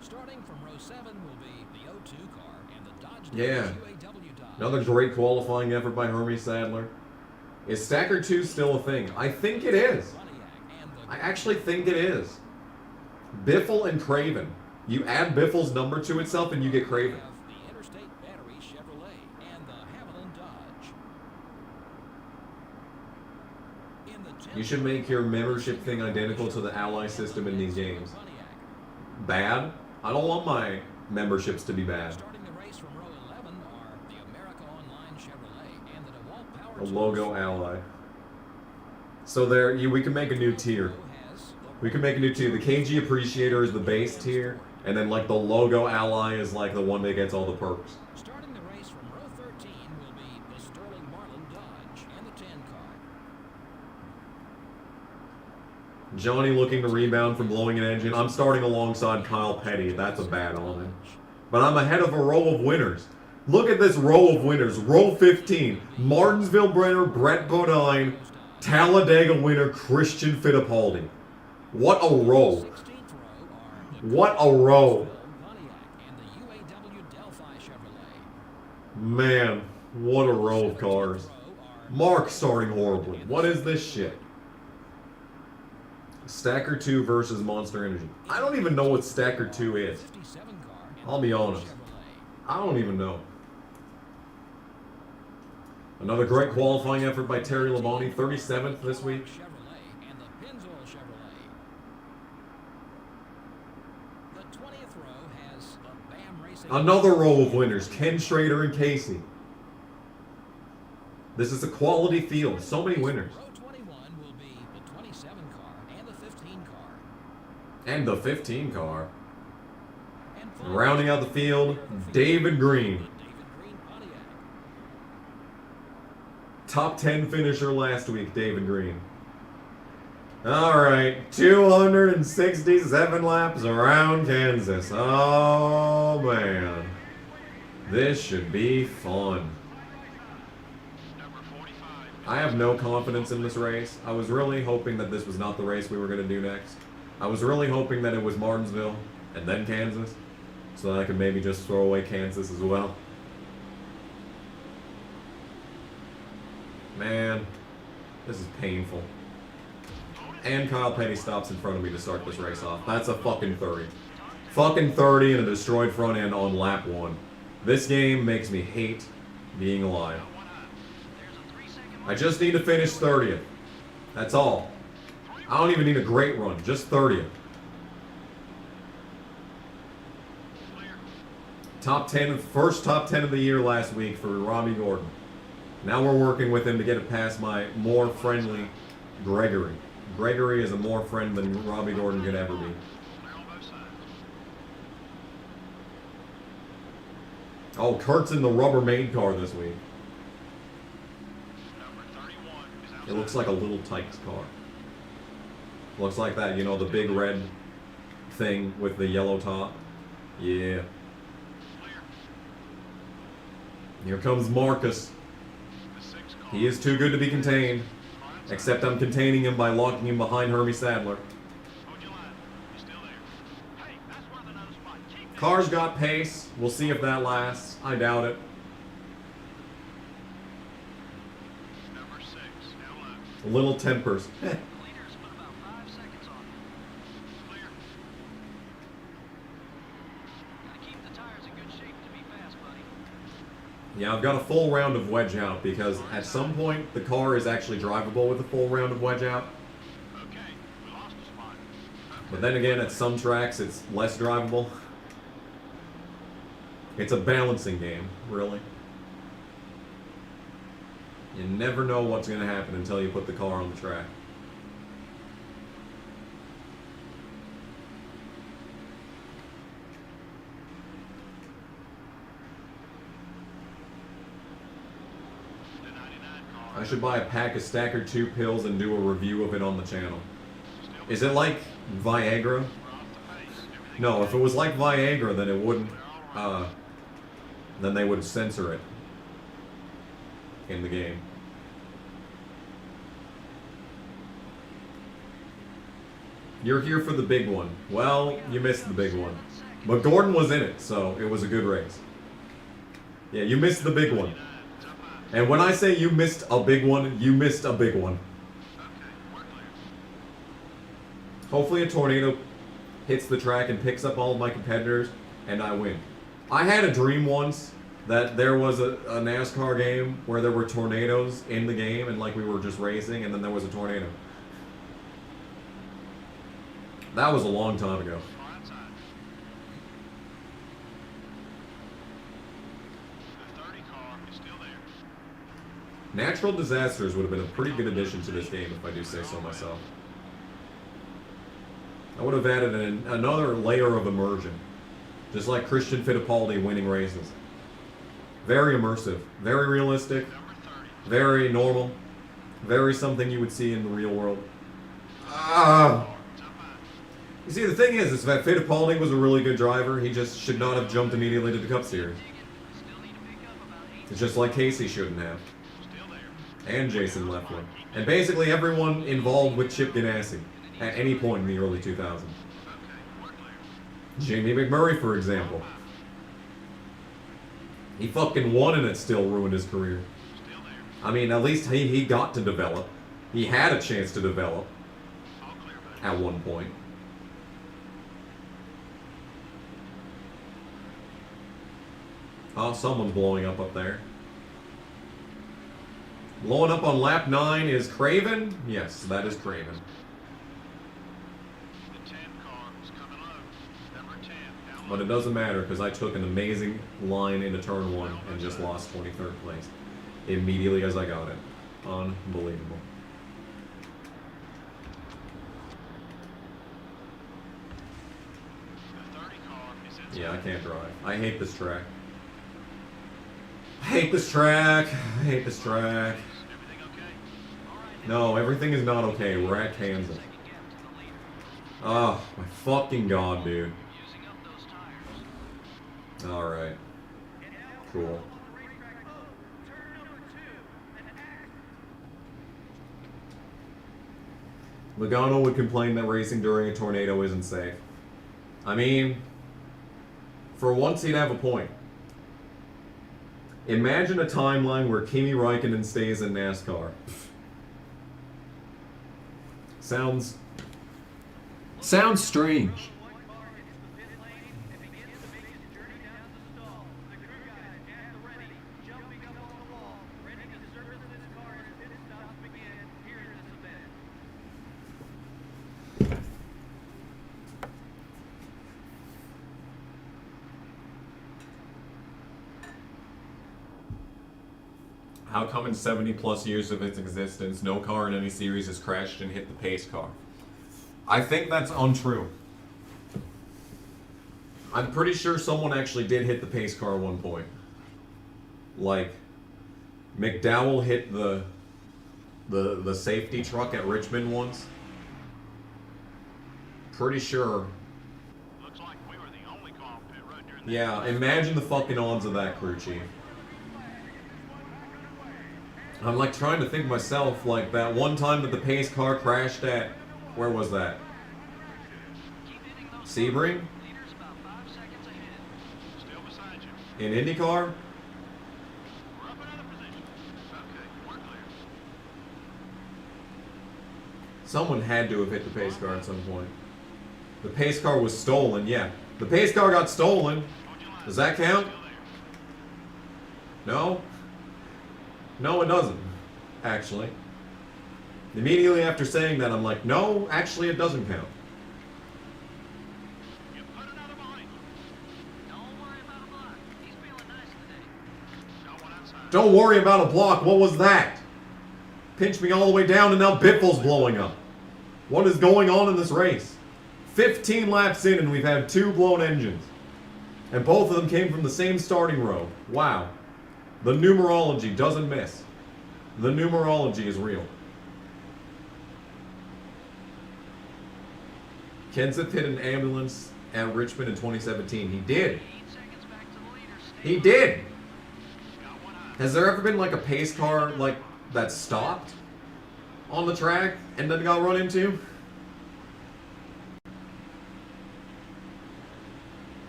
Starting from row 7 will be the O2 car and the Dodge Yeah. UAW Dodge. Another great qualifying effort by Hermie Sadler. Is Stacker 2 still a thing? I think it is. I actually think it is. Biffle and Craven. You add Biffle's number to itself and you get Craven. The Interstate Battery Chevrolet and the Haviland Dodge. In the 10th You should make your membership thing identical to the ally system in these games. Bad? I don't want my memberships to be bad. Starting the race from row 11 are the America Online Chevrolet and the DeWalt Power A logo ally. So there, we can make a new tier. We can make a new tier. The KG Appreciator is the base tier, and then like the logo ally is like the one that gets all the perks. Starting the race from row 13 will be the Sterling Marlin Dodge and the 10 car. Johnny looking to rebound from blowing an engine. I'm starting alongside Kyle Petty. That's a bad omen. But I'm ahead of a row of winners. Look at this row of winners. Row 15. Martinsville Brenner, Brett Bodine, Talladega winner, Christian Fittipaldi. What a row. 16th row are the What a row. Pontiac and the UAW Delphi Chevrolet. Man, what a row of cars. Row are Mark starting horribly. What is this shit? Stacker 2 versus Monster Energy. I don't even know what Stacker 2 is. I'll be honest. I don't even know. Another great qualifying effort by Terry Labonte. 37th this week. Another row of winners. Ken Schrader and Casey. This is a quality field. So many winners. And the 15 car. Rounding out the field, David Green. Top 10 finisher last week, David Green. Alright, 267 laps around Kansas. Oh man. This should be fun. I have no confidence in this race. I was really hoping that this was not the race we were going to do next. I was really hoping that it was Martinsville and then Kansas, so that I could maybe just throw away Kansas as well. Man, this is painful. And Kyle Petty stops in front of me to start this race off. That's a fucking 30. Fucking 30 and a destroyed front end on lap 1. This game makes me hate being alive. I just need to finish 30th. That's all. I don't even need a great run, just 30th. Top 10, first top 10 of the year last week for Robbie Gordon. Now we're working with him to get it past my more friendly Gregory. Gregory is a more friend than Robbie Gordon could ever be. Oh, Kurt's in the Rubbermaid car this week. It looks like a little Tykes car. Looks like that, you know, the big red thing with the yellow top. Yeah. Here comes Marcus. He is too good to be contained. Except I'm containing him by locking him behind Hermie Sadler. Car's got pace. We'll see if that lasts. I doubt it. A little tempers. Yeah, I've got a full round of wedge out because at some point the car is actually drivable with a full round of wedge out. But then again, at some tracks it's less drivable. It's a balancing game, really. You never know what's going to happen until you put the car on the track. I should buy a pack of Stacker 2 pills and do a review of it on the channel. Is it like Viagra? No, if it was like Viagra, then it wouldn't, then they would censor it in the game. You're here for the big one. Well, you missed the big one. But Gordon was in it, so it was a good race. Yeah, you missed the big one. And when I say you missed a big one, you missed a big one. Hopefully a tornado hits the track and picks up all of my competitors, and I win. I had a dream once that there was a NASCAR game where there were tornadoes in the game, and like we were just racing, and then there was a tornado. That was a long time ago. Natural disasters would have been a pretty good addition to this game, if I do say so myself. I would have added another layer of immersion. Just like Christian Fittipaldi winning races. Very immersive, very realistic, very normal, very something you would see in the real world. You see, the thing is that Fittipaldi was a really good driver. He just should not have jumped immediately to the Cup Series. It's just like Casey shouldn't have. And Jason Leffler. And basically everyone involved with Chip Ganassi at any point in the early 2000s. Jamie McMurray, for example. He fucking won and it still ruined his career. I mean, at least he got to develop. He had a chance to develop at one point. Oh, someone's blowing up there. Blowing up on lap 9 is Craven? Yes, that is Craven. But it doesn't matter because I took an amazing line into turn 1 and just lost 23rd place immediately as I got it. Unbelievable. Yeah, I can't drive. I hate this track. I hate this track. I hate this track. No, everything is not okay. We're at Kansas. Oh, my fucking god, dude. Alright. Cool. Logano would complain that racing during a tornado isn't safe. I mean, for once he'd have a point. Imagine a timeline where Kimi Räikkönen stays in NASCAR. Sounds strange. How come in 70 plus years of its existence, no car in any series has crashed and hit the pace car? I think that's untrue. I'm pretty sure someone actually did hit the pace car at one point. Like, McDowell hit the safety truck at Richmond once. Pretty sure. Looks like we were the only car on pit road during Yeah, imagine the fucking odds of that, crew chief. I'm like trying to think myself, like that one time that the pace car crashed at, where was that? Sebring? Still beside you. In IndyCar? We're up another position. Okay, we're clear. Someone had to have hit the pace car at some point. The pace car was stolen, yeah. The pace car got stolen. Does that count? No? No, it doesn't, actually. Immediately after saying that, I'm like, no, actually it doesn't count. You put another behind you. Don't worry about a block. He's feeling nice today. Got one outside. Don't worry about a block, what was that? Pinched me all the way down and now Biffle's blowing up. What is going on in this race? 15 laps in and we've had 2 blown engines. And both of them came from the same starting row. Wow. The numerology doesn't miss. The numerology is real. Kenseth hit an ambulance at Richmond in 2017. He did. 8 seconds back to the leader. He did. Has there ever been like a pace car like that stopped on the track and then got run into?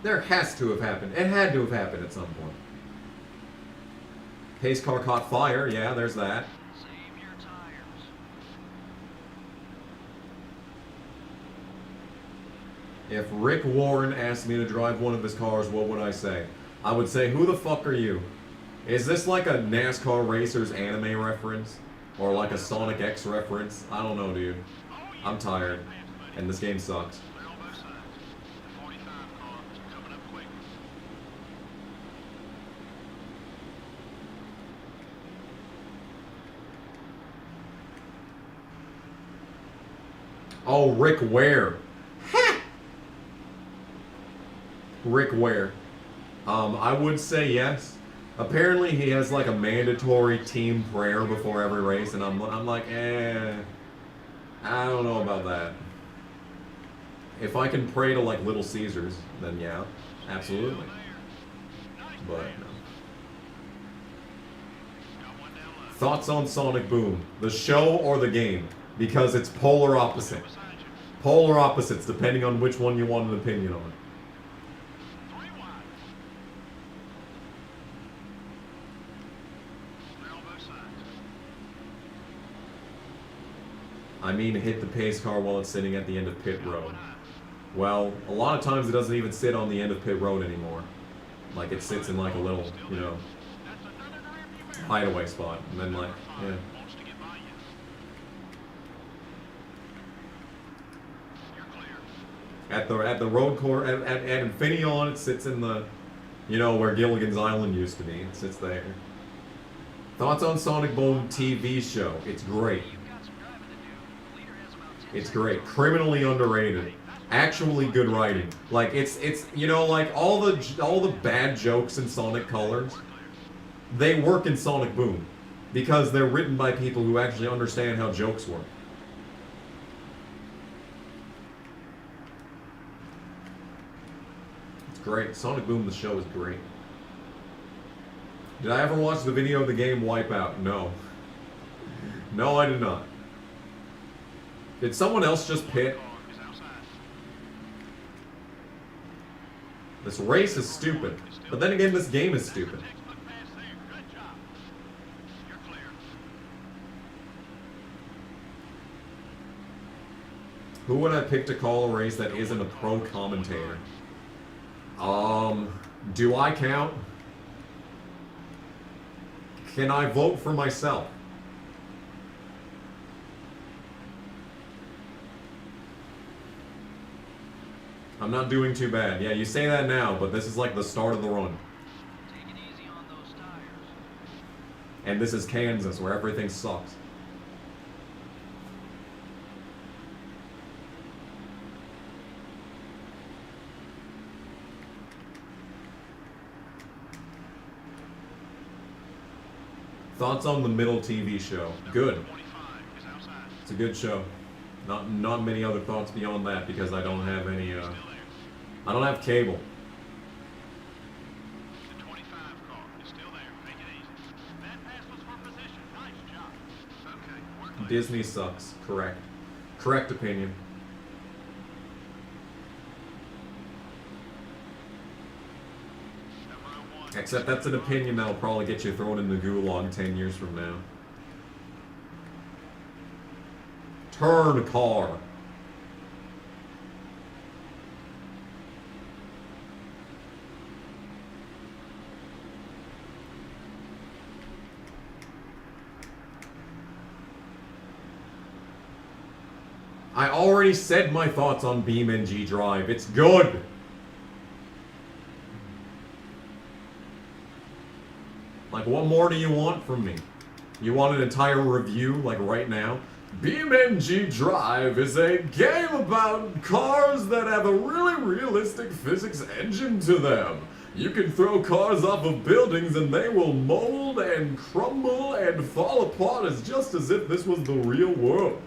There has to have happened. It had to have happened at some point. Pace car caught fire. Yeah, there's that. Save your tires. If Rick Warren asked me to drive one of his cars, what would I say? I would say, who the fuck are you? Is this like a NASCAR Racers anime reference? Or like a Sonic X reference? I don't know, dude. I'm tired. And this game sucks. Clear on both sides. The 45 car is coming up quick. Oh, Rick Ware. Rick Ware. I would say yes. Apparently he has like a mandatory team prayer before every race, and I'm like, I don't know about that. If I can pray to like Little Caesars, then yeah, absolutely. But no. Thoughts on Sonic Boom? The show or the game? Because it's polar opposite. Polar opposites, depending on which one you want an opinion on. 3 wide. Clear on both sides. I mean hit the pace car while it's sitting at the end of pit road. Well, a lot of times it doesn't even sit on the end of pit road anymore. Like it sits in like a little, you know, hideaway spot, and then like, yeah. At the road course, at Infineon, it sits in the, you know, where Gilligan's Island used to be. It sits there. Thoughts on Sonic Boom TV show? It's great. It's great. Criminally underrated. Actually good writing. Like it's you know, like all the bad jokes in Sonic Colors, they work in Sonic Boom because they're written by people who actually understand how jokes work. It's great. Sonic Boom the show is great. Did I ever watch the video of the game Wipeout? No. No, I did not. Did someone else just pit? This race is stupid. But then again, this game is stupid. Who would I pick to call a race that isn't a pro commentator? Do I count? Can I vote for myself? I'm not doing too bad. Yeah, you say that now, but this is like the start of the run. Take it easy on those tires. And this is Kansas, where everything sucks. Thoughts on the Middle TV show? Good. It's a good show. Not many other thoughts beyond that because I don't have any. I don't have cable. The 25 car is still there. Make it easy. That pass was for position. Nice job. Okay, we're clear. Disney sucks. Correct. Correct opinion. Except that's an opinion that'll probably get you thrown in the gulag 10 years from now. Turn car. I already said my thoughts on BeamNG Drive. It's good. Like, what more do you want from me? You want an entire review, like right now? BeamNG Drive is a game about cars that have a really realistic physics engine to them. You can throw cars off of buildings and they will mold and crumble and fall apart just as if this was the real world.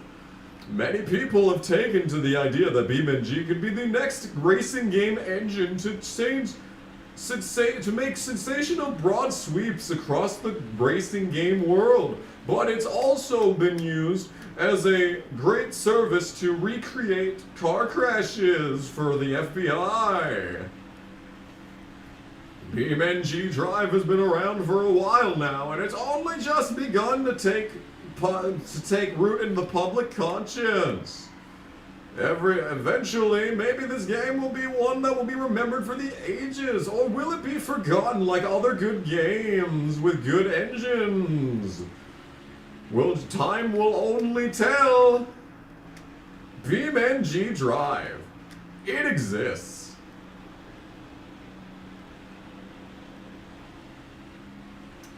Many people have taken to the idea that BeamNG could be the next racing game engine to make sensational broad sweeps across the racing game world, but it's also been used as a great service to recreate car crashes for the FBI. BeamNG Drive has been around for a while now, and it's only just begun to take root in the public conscience. Eventually, maybe this game will be one that will be remembered for the ages, or will it be forgotten like other good games with good engines? Time will only tell. BeamNG Drive. It exists.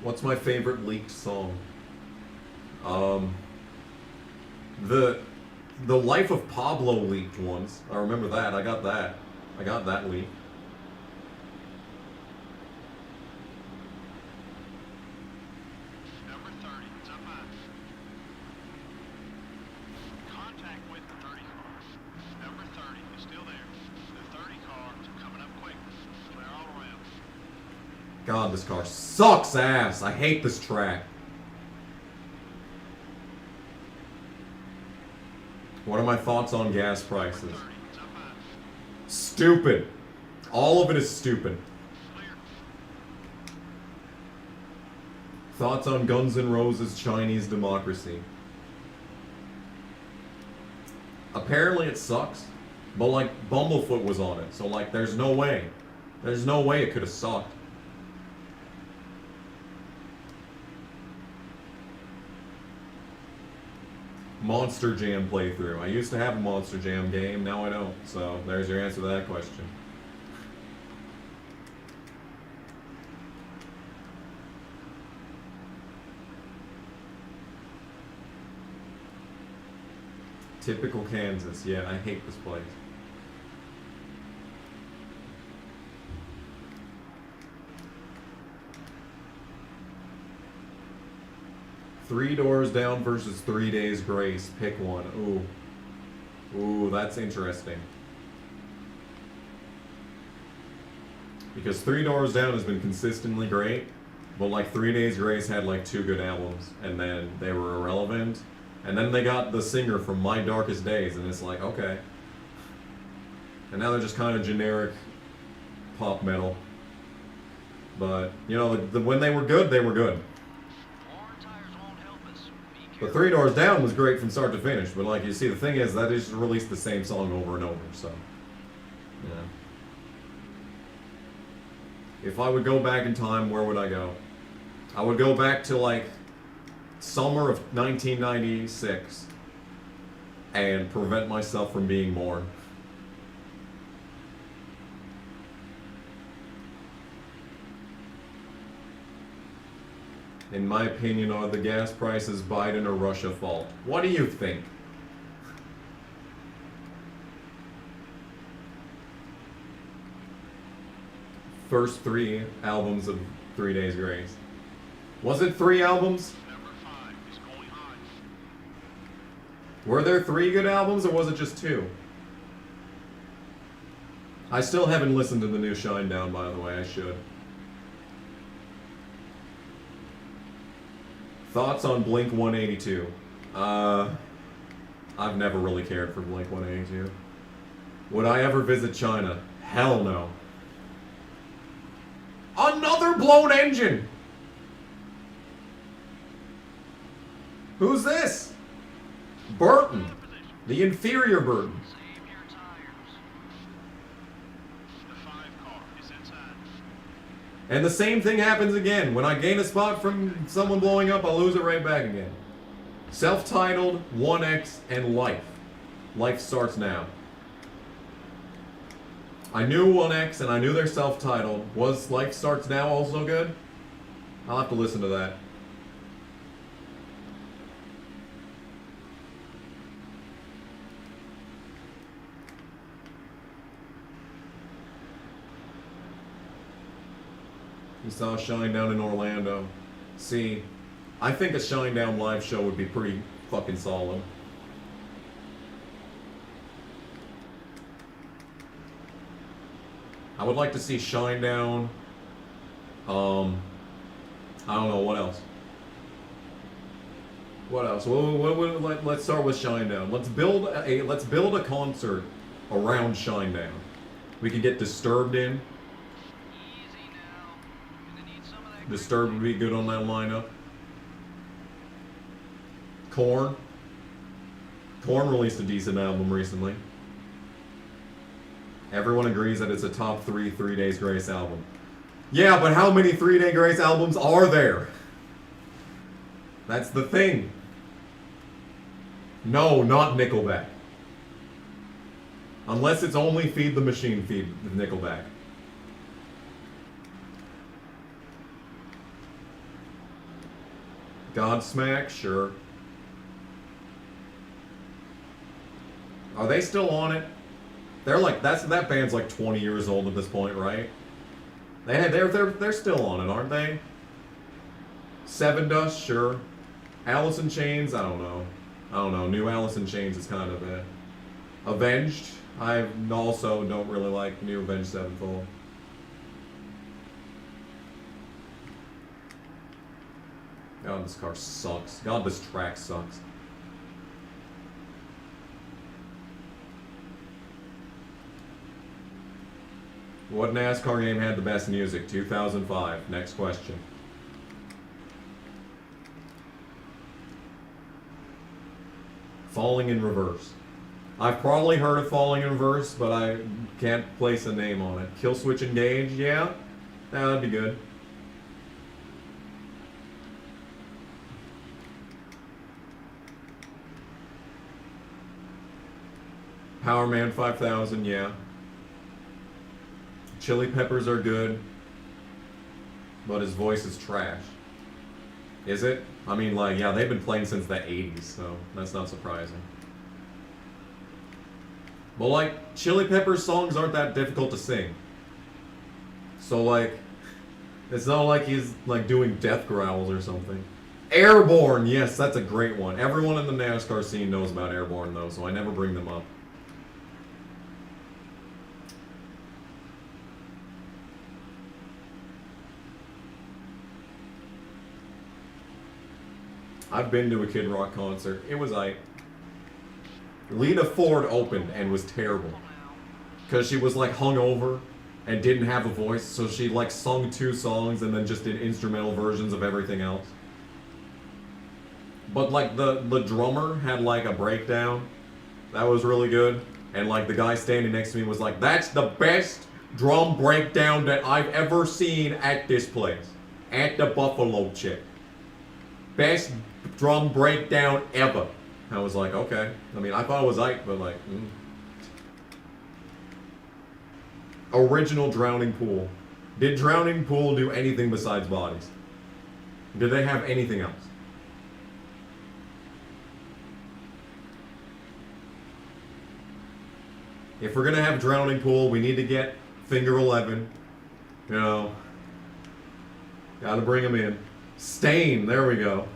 What's my favorite leaked song? The Life of Pablo leaked once. I remember that. I got that leaked. Number 30, it's up high. Contact with the 30 car. Number 30 is still there. The 30 car is coming up quick. Clear all around. God, this car sucks ass. I hate this track. What are my thoughts on gas prices? Stupid. All of it is stupid. Thoughts on Guns N' Roses' Chinese Democracy? Apparently it sucks, but like Bumblefoot was on it, so like there's no way it could have sucked. Monster Jam playthrough. I used to have a Monster Jam game, now I don't. So there's your answer to that question. Typical Kansas. Yeah, I hate this place. Three Doors Down versus 3 Days Grace. Pick one. Ooh. Ooh, that's interesting. Because 3 Doors Down has been consistently great, but like 3 Days Grace had like 2 good albums, and then they were irrelevant. And then they got the singer from My Darkest Days, and it's like, okay. And now they're just kind of generic pop metal. But, you know, when they were good, they were good. But 3 Doors Down was great from start to finish, but like you see, the thing is that they just released the same song over and over, so, yeah. If I would go back in time, where would I go? I would go back to like summer of 1996 and prevent myself from being born. In my opinion, are the gas prices Biden or Russia fault? What do you think? First 3 albums of 3 Days Grace. Was it 3 albums? Number 5 is going high. Were there 3 good albums or was it just 2? I still haven't listened to the new Shinedown, by the way. I should. Thoughts on Blink 182? I've never really cared for Blink 182. Would I ever visit China? Hell no. Another blown engine! Who's this? Burton. The inferior Burton. Save your tires. The 5 car is inside. And the same thing happens again. When I gain a spot from someone blowing up, I'll lose it right back again. Self-titled, 1X, and Life. Life starts now. I knew 1X and I knew they're self-titled. Was Life Starts Now also good? I'll have to listen to that. You saw Shinedown in Orlando. See, I think a Shinedown live show would be pretty fucking solid. I would like to see Shinedown. I don't know, what else? What else? Let's start with Shinedown. Let's build a concert around Shinedown. We could get Disturbed in. Easy now. Gonna need some of that. Disturbed would be good on that lineup. Korn. Korn released a decent album recently. Everyone agrees that it's a top 3 3 Days Grace album. Yeah, but how many 3 Day Grace albums are there? That's the thing. No, not Nickelback. Unless it's only Feed the Machine feed Nickelback. Godsmack, sure. Are they still on it? They're like that band's like 20 years old at this point, right? They're still on it, aren't they? Seven Dust, sure. Alice in Chains, I don't know. New Alice in Chains is kind of Avenged. I also don't really like New Avenged Sevenfold. God, this car sucks. God, this track sucks. What NASCAR game had the best music? 2005. Next question. Falling in Reverse. I've probably heard of Falling in Reverse, but I can't place a name on it. Kill Switch Engage, yeah? That'd be good. Power Man 5000, yeah. Chili Peppers are good, but his voice is trash. Is it? I mean, like, yeah, they've been playing since the 80s, so that's not surprising. But, like, Chili Peppers songs aren't that difficult to sing. So, like, it's not like he's, like, doing death growls or something. Airborne, yes, that's a great one. Everyone in the NASCAR scene knows about Airborne, though, so I never bring them up. I've been to a Kid Rock concert. It was Lita Ford opened and was terrible. Because she was like hungover and didn't have a voice, so she like sung 2 songs and then just did instrumental versions of everything else. But like the drummer had like a breakdown. That was really good. And like the guy standing next to me was like, "That's the best drum breakdown that I've ever seen at this place. At the Buffalo Chick. Best drum breakdown ever." I was like, okay. I mean, I thought it was Ike, but like, Original Drowning Pool. Did Drowning Pool do anything besides bodies? Did they have anything else? If we're gonna have Drowning Pool, we need to get Finger 11. You know, gotta bring him in. Stain, there we go.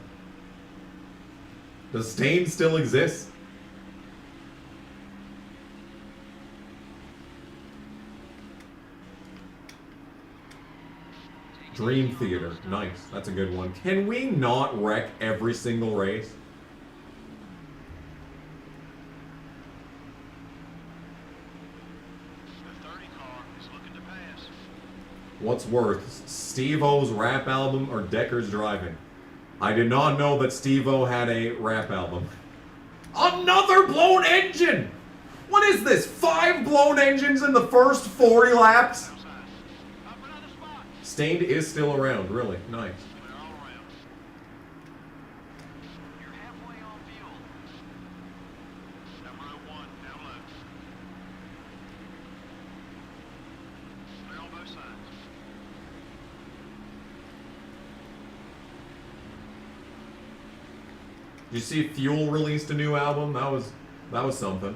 Does Stain still exist? Dream Theater, nice. That's a good one. Can we not wreck every single race? The 30 car is looking to pass. What's worse, Steve-O's rap album or Decker's Driving? I did not know that Steve-O had a rap album. Another blown engine! What is this? 5 blown engines in the first 40 laps? Up another spot. Stained is still around, really. Nice. They're all around. You're halfway on fuel. Number 01, down low. They're on both sides. Did you see Fuel released a new album? That was something.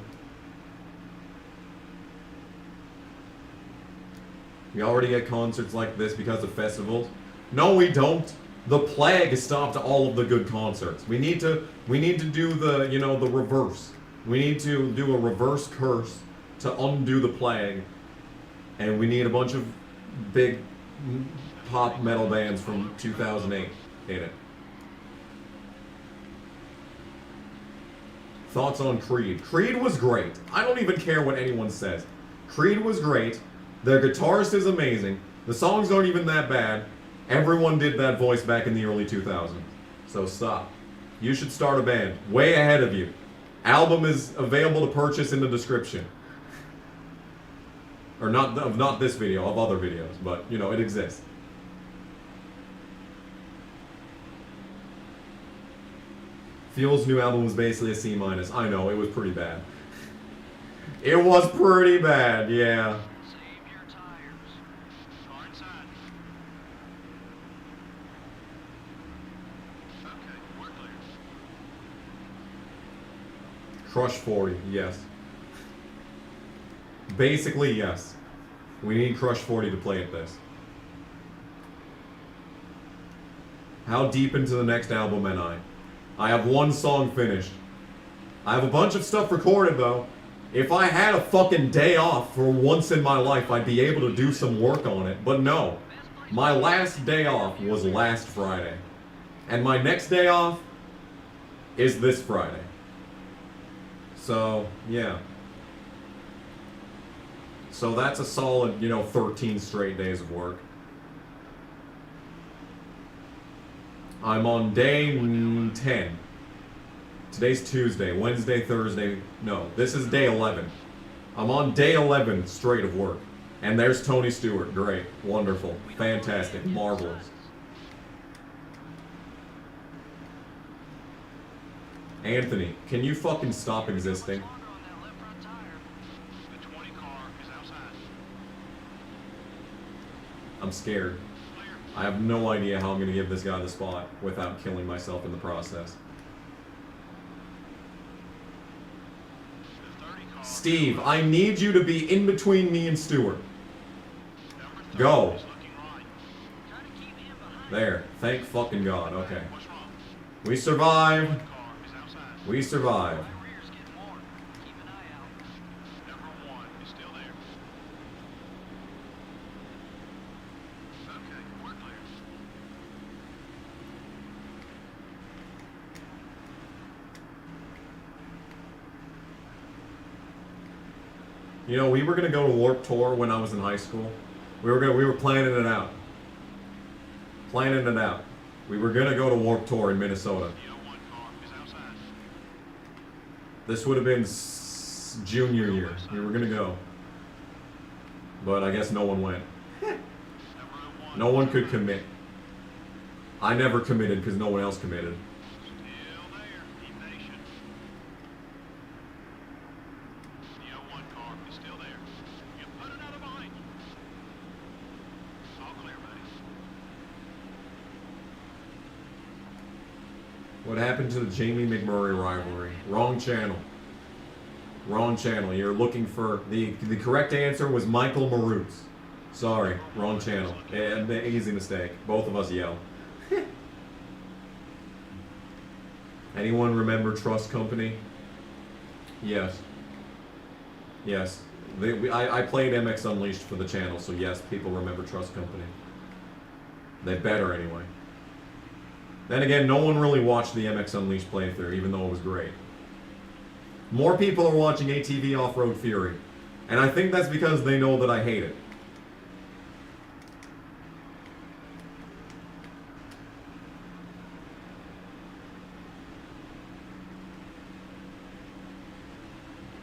We already get concerts like this because of festivals. No, we don't. The plague stopped all of the good concerts. We need to do the, you know, the reverse. We need to do a reverse curse to undo the plague. And we need a bunch of big pop metal bands from 2008 in it. Thoughts on Creed? Creed was great. I don't even care what anyone says. Creed was great. Their guitarist is amazing. The songs aren't even that bad. Everyone did that voice back in the early 2000s. So stop. You should start a band. Way ahead of you. Album is available to purchase in the description. Or not this video, of other videos, but you know, it exists. Fuel's new album was basically a C-. I know, it was pretty bad. It was pretty bad, yeah. Save your tires. Car inside. Okay, we're clear. Crush 40, yes. Basically, yes. We need Crush 40 to play at this. How deep into the next album am I? I have 1 song finished. I have a bunch of stuff recorded, though. If I had a fucking day off for once in my life, I'd be able to do some work on it. But no. My last day off was last Friday. And my next day off is this Friday. So, yeah. So that's a solid, 13 straight days of work. I'm on day 10. Today's Tuesday, Wednesday, Thursday. No, this is day 11. I'm on day 11 straight of work. And there's Tony Stewart. Great. Wonderful. Fantastic. Marvelous. Anthony, can you fucking stop existing? The 20 car is outside. I'm scared. I have no idea how I'm going to give this guy the spot without killing myself in the process. The 30 car Steve, I need you to be in between me and Stewart. number 30 Go. is looking right. Try to keep him behind. There. Thank fucking God. Okay. What's wrong? We survived. Car is outside. We survived. Rear's getting warm. Keep an eye out. Number 1 is still there. Okay, we're clear. You know, we were gonna go to Warped Tour when I was in high school. We were planning it out. Planning it out. We were gonna go to Warped Tour in Minnesota. The 01 car is outside. This would have been junior year. We were gonna go, but I guess no one went. Number 01 No one could commit. I never committed because no one else committed. still there. Be patient. The 01 car is still there. You put another behind you. All clear, buddy. What happened to the Jamie McMurray rivalry? Wrong channel. Wrong channel. You're looking for the correct answer was Michael Marutz. Sorry, wrong channel. Easy mistake. Both of us yell. Anyone remember Trust Company? Yes. Yes. I played MX Unleashed for the channel, so yes, people remember Trust Company. They better anyway. Then again, no one really watched the MX Unleashed playthrough, even though it was great. More people are watching ATV Off-Road Fury, and I think that's because they know that I hate it.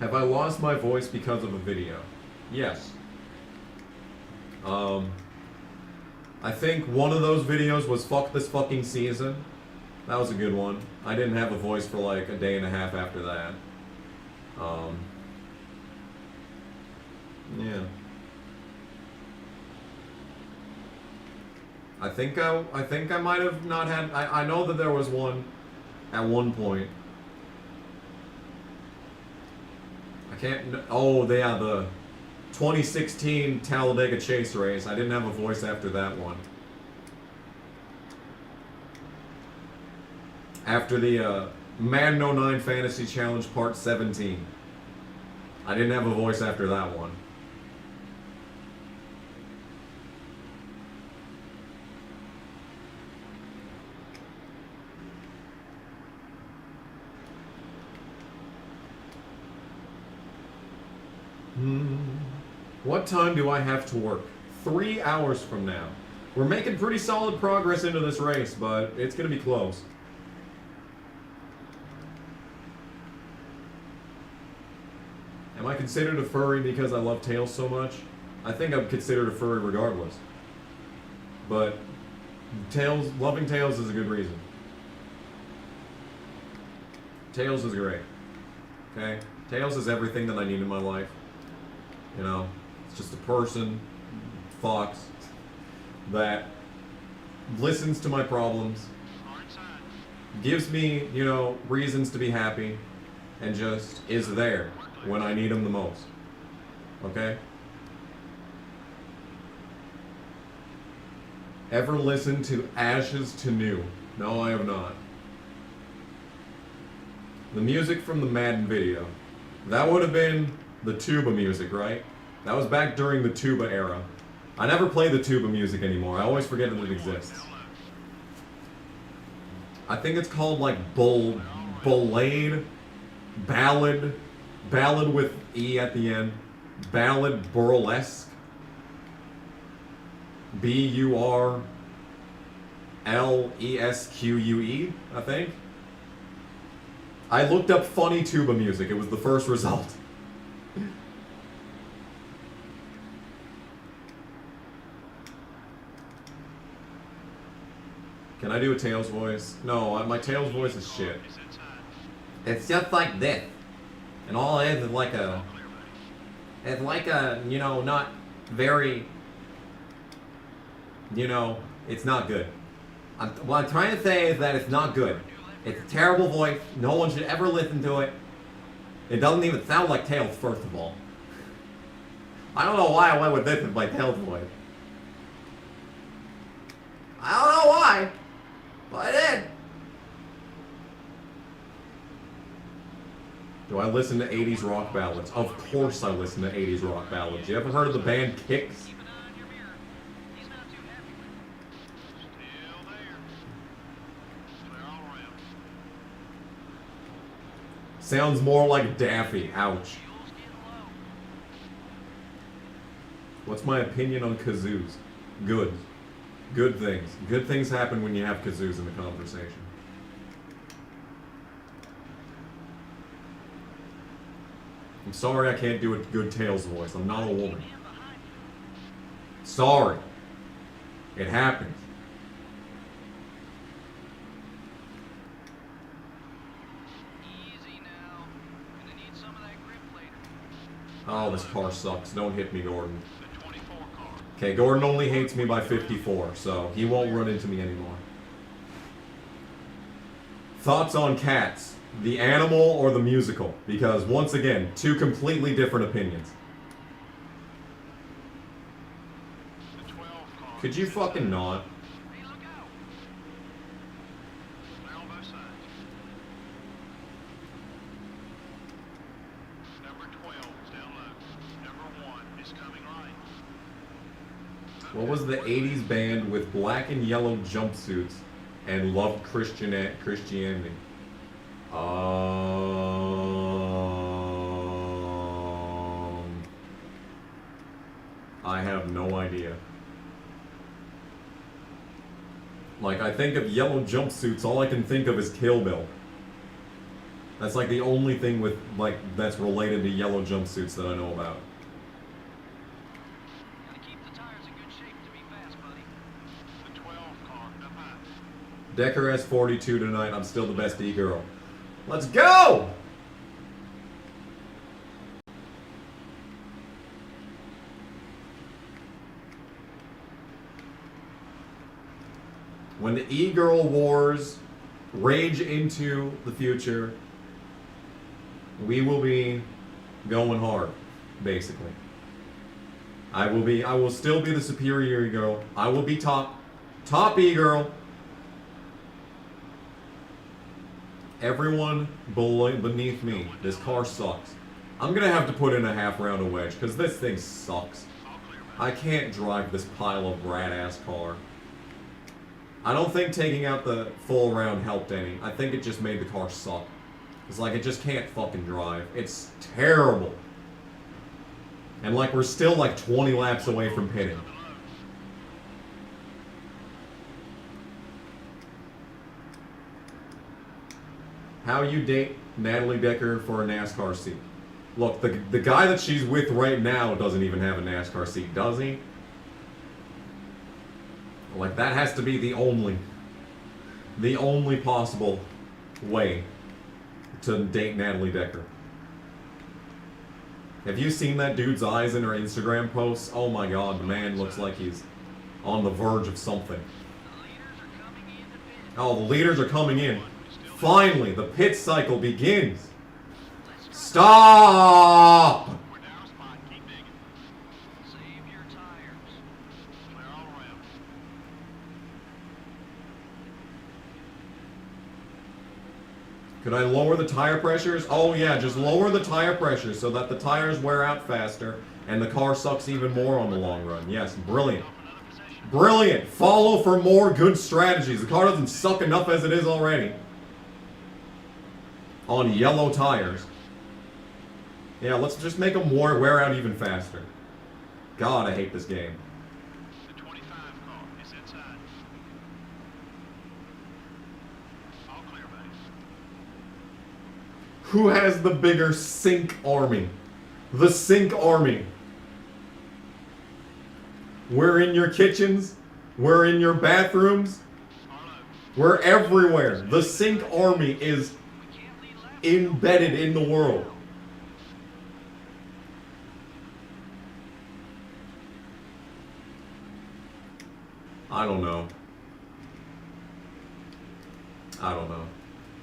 Have I lost my voice because of a video? Yes. I think one of those videos was Fuck This Fucking Season. That was a good one. I didn't have a voice for like a day and a half after that. Yeah. I think I might have not had. I know that there was one at one point. I can't. Oh, yeah, the 2016 Talladega Chase race. I didn't have a voice after that one. After the Madden 09 Fantasy Challenge Part 17. I didn't have a voice after that one. What time do I have to work? 3 hours from now. We're making pretty solid progress into this race, but it's going to be close. Am I considered a furry because I love Tails so much? I think I'm considered a furry regardless. But loving Tails is a good reason. Tails is great. Okay? Tails is everything that I need in my life. You know, it's just a person, fox, that listens to my problems, gives me, you know, reasons to be happy, and just is there when I need him the most. Okay? Ever listened to Ashes to New? No, I have not. The music from the Madden video. That would have been the tuba music, right? That was back during the tuba era. I never play the tuba music anymore. I always forget that it exists. I think it's called like Ballade, Ballad with E at the end, Ballad Burlesque, Burlesque, I think. I looked up funny tuba music. It was the first result. Can I do a Tails voice? No, my Tails voice is shit. It's just like this. And all it is like a... It's like a, you know, not very... You know, it's not good. What I'm trying to say is that it's not good. It's a terrible voice. No one should ever listen to it. It doesn't even sound like Tails, first of all. I don't know why I went with this as my Tails voice. I don't know why, but I did. Do I listen to 80s rock ballads? Of course I listen to 80s rock ballads. You ever heard of the band Kix? Sounds more like Daffy. Ouch. What's my opinion on kazoos? Good. Good things. Good things happen when you have kazoos in the conversation. I'm sorry I can't do a good Tails voice. I'm not a woman. Sorry. It happens. Oh, this car sucks. Don't hit me, Gordon. Okay, Gordon only hates me by 54, so he won't run into me anymore. Thoughts on Cats? The animal or the musical? Because, once again, two completely different opinions. Could you fucking not? What was the 80s band with black and yellow jumpsuits and loved Christianity? I have no idea. Like, I think of yellow jumpsuits, all I can think of is Kill Bill. That's like the only thing with, like, that's related to yellow jumpsuits that I know about. Decker S42 tonight. I'm still the best e-girl. Let's go! When the e-girl wars rage into the future, we will be going hard, basically. I will still be the superior e-girl. I will be top e-girl. Everyone beneath me. This car sucks. I'm gonna have to put in a half round of wedge, because this thing sucks. I can't drive this pile of rat-ass car. I don't think taking out the full round helped any. I think it just made the car suck. It's like, it just can't fucking drive. It's terrible. And like, we're still like 20 laps away from pitting. How you date Natalie Decker for a NASCAR seat? Look, the guy that she's with right now doesn't even have a NASCAR seat, does he? Like, that has to be the only possible way to date Natalie Decker. Have you seen that dude's eyes in her Instagram posts? Oh my god, the man looks like he's on the verge of something. Oh, the leaders are coming in. Finally, the pit cycle begins. Stop! Could I lower the tire pressures? Oh yeah, just lower the tire pressures so that the tires wear out faster and the car sucks even more on the long run. Yes, brilliant. Brilliant! Follow for more good strategies. The car doesn't suck enough as it is already. On yellow tires. Yeah, let's just make them wear out even faster. God, I hate this game. The 25 car is inside. All clear, buddy. Who has the bigger sink army? The sink army. We're in your kitchens. We're in your bathrooms. We're everywhere. The sink army is embedded in the world. I don't know.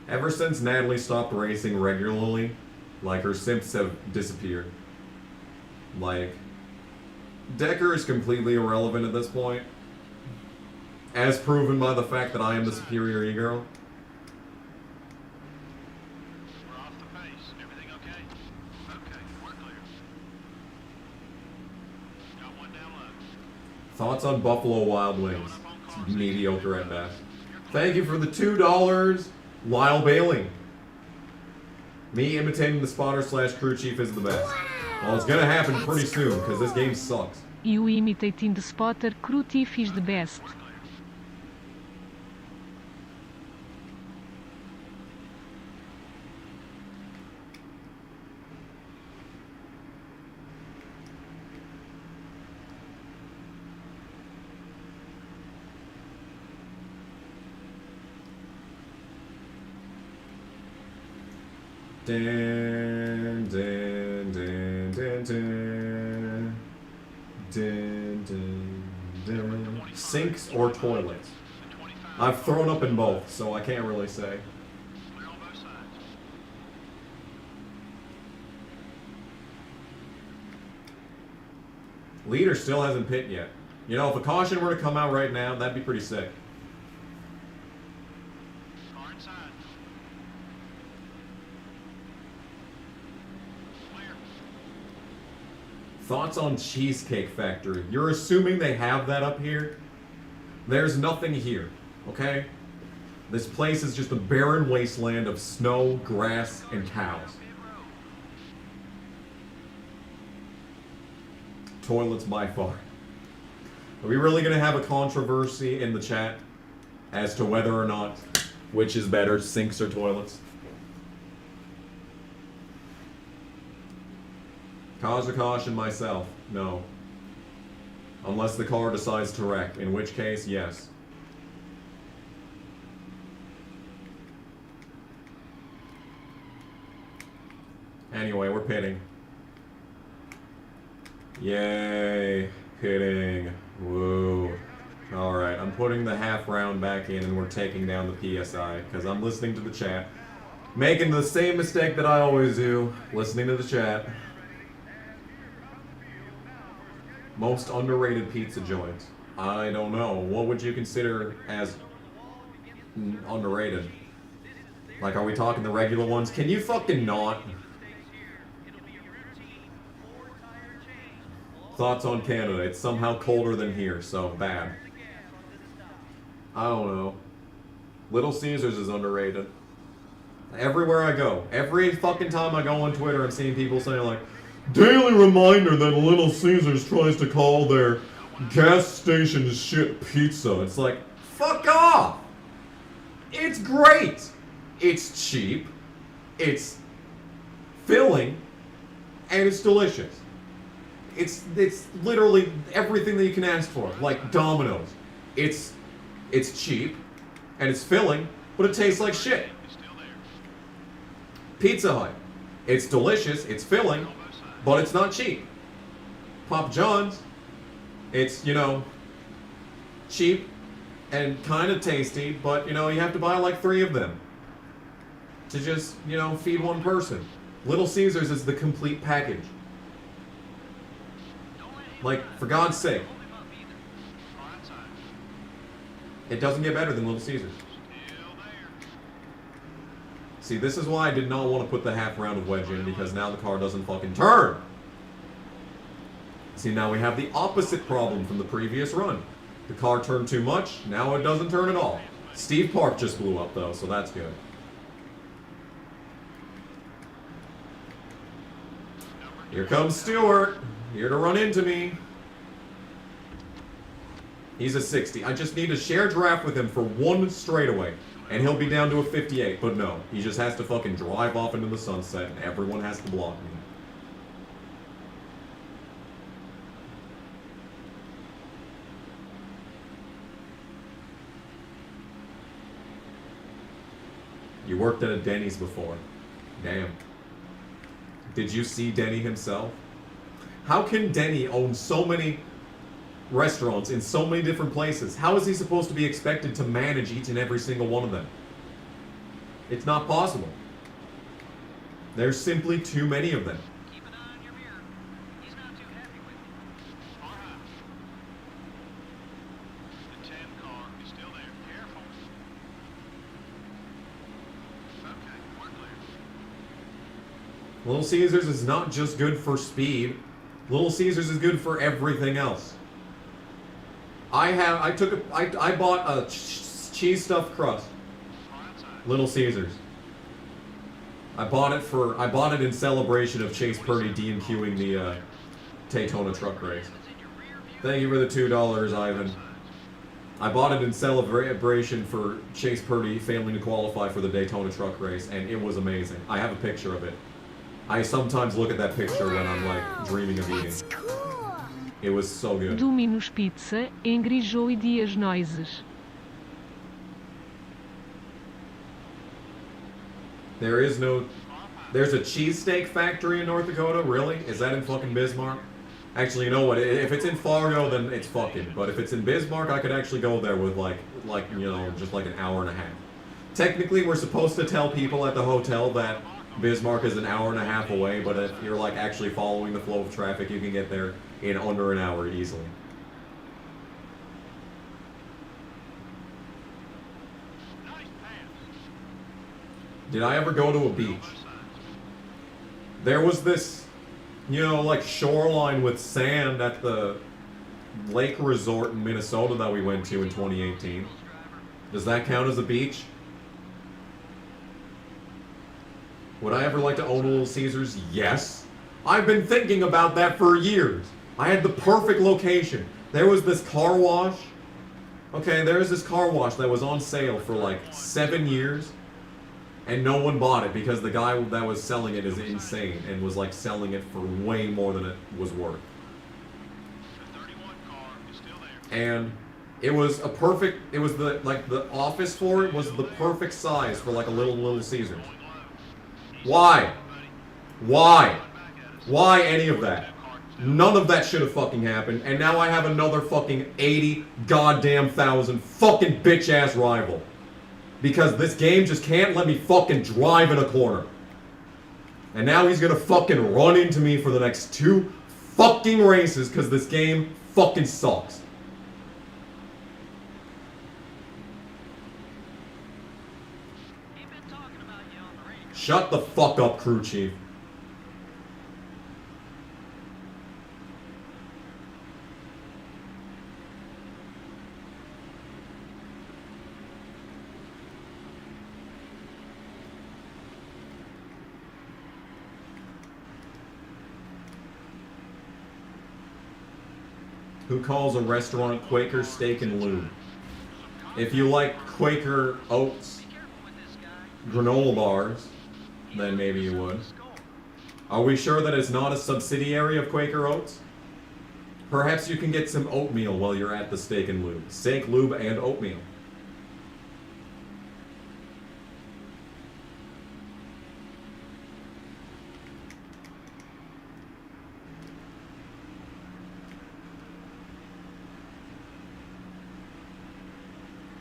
Ever since Natalie stopped racing regularly, like, her simps have disappeared. Like, Decker is completely irrelevant at this point, as proven by the fact that I am the superior e-girl. We're off the pace. Everything okay? Okay, we're clear. Got one down low. Thoughts on Buffalo Wild Wings? It's mediocre at best. Thank you for the $2, Lyle Bailey. Me imitating the spotter / crew chief is the best. Well, it's gonna happen pretty soon, because this game sucks. You imitating the spotter, crew chief is the best. Dun, dun, dun, dun, dun. Dun, dun, dun. Sinks or toilets? I've thrown up in both, so I can't really say. Clear on both sides. Leader still hasn't pit yet. You know, if a caution were to come out right now, that'd be pretty sick. Car inside. Clear. Thoughts on Cheesecake Factory? You're assuming they have that up here? There's nothing here, okay? This place is just a barren wasteland of snow, grass, and cows. Toilets by far. Are we really gonna have a controversy in the chat as to whether or not which is better, sinks or toilets? Cause or caution myself? No. Unless the car decides to wreck, in which case, yes. Anyway, we're pitting. Yay, pitting. Woo. Alright, I'm putting the half round back in and we're taking down the PSI because I'm listening to the chat. Making the same mistake that I always do, listening to the chat. Most underrated pizza joints. I don't know. What would you consider as underrated? Like, are we talking the regular ones? Can you fucking not? Thoughts on Canada? It's somehow colder than here, so bad. I don't know. Little Caesars is underrated. Everywhere I go, every fucking time I go on Twitter, I'm seeing people saying like, daily reminder that Little Caesars tries to call their gas station shit pizza. It's like, fuck off! It's great! It's cheap, it's filling, and it's delicious. It's literally everything that you can ask for, like Domino's. It's cheap, and it's filling, but it tastes like shit. Pizza Hut. It's delicious, it's filling, but it's not cheap. Papa John's. It's, you know, cheap and kind of tasty, but, you know, you have to buy like 3 of them to just, you know, feed one person. Little Caesars is the complete package. Like, for God's sake. It doesn't get better than Little Caesars. See, this is why I did not want to put the half round of wedge in, because now the car doesn't fucking turn. See, now we have the opposite problem from the previous run. The car turned too much, now it doesn't turn at all. Steve Park just blew up though, so that's good. Here comes Stewart, here to run into me. He's a 60. I just need to share draft with him for 1 straightaway. And he'll be down to a 58, but no. He just has to fucking drive off into the sunset, and everyone has to block me. You worked at a Denny's before. Damn. Did you see Denny himself? How can Denny own so many restaurants in so many different places? How is he supposed to be expected to manage each and every single one of them? It's not possible. There's simply too many of them. Keep an eye on your mirror. He's not too happy with you. All right. The 10 car is still there. Careful. Okay, we're clear. Little Caesars is not just good for speed. Little Caesars is good for everything else. I bought a cheese stuffed crust. Little Caesars. I bought it in celebration of Chase Purdy DNQing the Daytona truck race. Thank you for the $2, Ivan. I bought it in celebration for Chase Purdy failing to qualify for the Daytona truck race, and it was amazing. I have a picture of it. I sometimes look at that picture when I'm like dreaming of eating. It was so good. Domino's Pizza, Engrijou e Dias Noises. There's a cheesesteak factory in North Dakota? Really? Is that in fucking Bismarck? Actually, you know what? If it's in Fargo, then it's fucking. But if it's in Bismarck, I could actually go there with like you know, just like an hour and a half. Technically, we're supposed to tell people at the hotel that Bismarck is an hour and a half away, but if you're like actually following the flow of traffic, you can get there in under an hour easily. Did I ever go to a beach? There was this, you know, like shoreline with sand at the lake resort in Minnesota that we went to in 2018. Does that count as a beach? Would I ever like to own a Little Caesars? Yes. I've been thinking about that for years. I had the perfect location. There was this car wash. Okay, there's this car wash that was on sale for like 7 years. And no one bought it because the guy that was selling it is insane and was like selling it for way more than it was worth. And it was a perfect, it was the office for it was the perfect size for like a Little Caesars. Why? Why? Why any of that? None of that should have fucking happened, and now I have another fucking 80 goddamn thousand fucking bitch ass rival. Because this game just can't let me fucking drive in a corner. And now he's gonna fucking run into me for the next 2 fucking races because this game fucking sucks. Shut the fuck up, crew chief. Who calls a restaurant Quaker Steak and Lube? If you like Quaker Oats granola bars, then maybe you would. Are we sure that it's not a subsidiary of Quaker Oats? Perhaps you can get some oatmeal while you're at the Steak and Lube. Steak, lube, and oatmeal.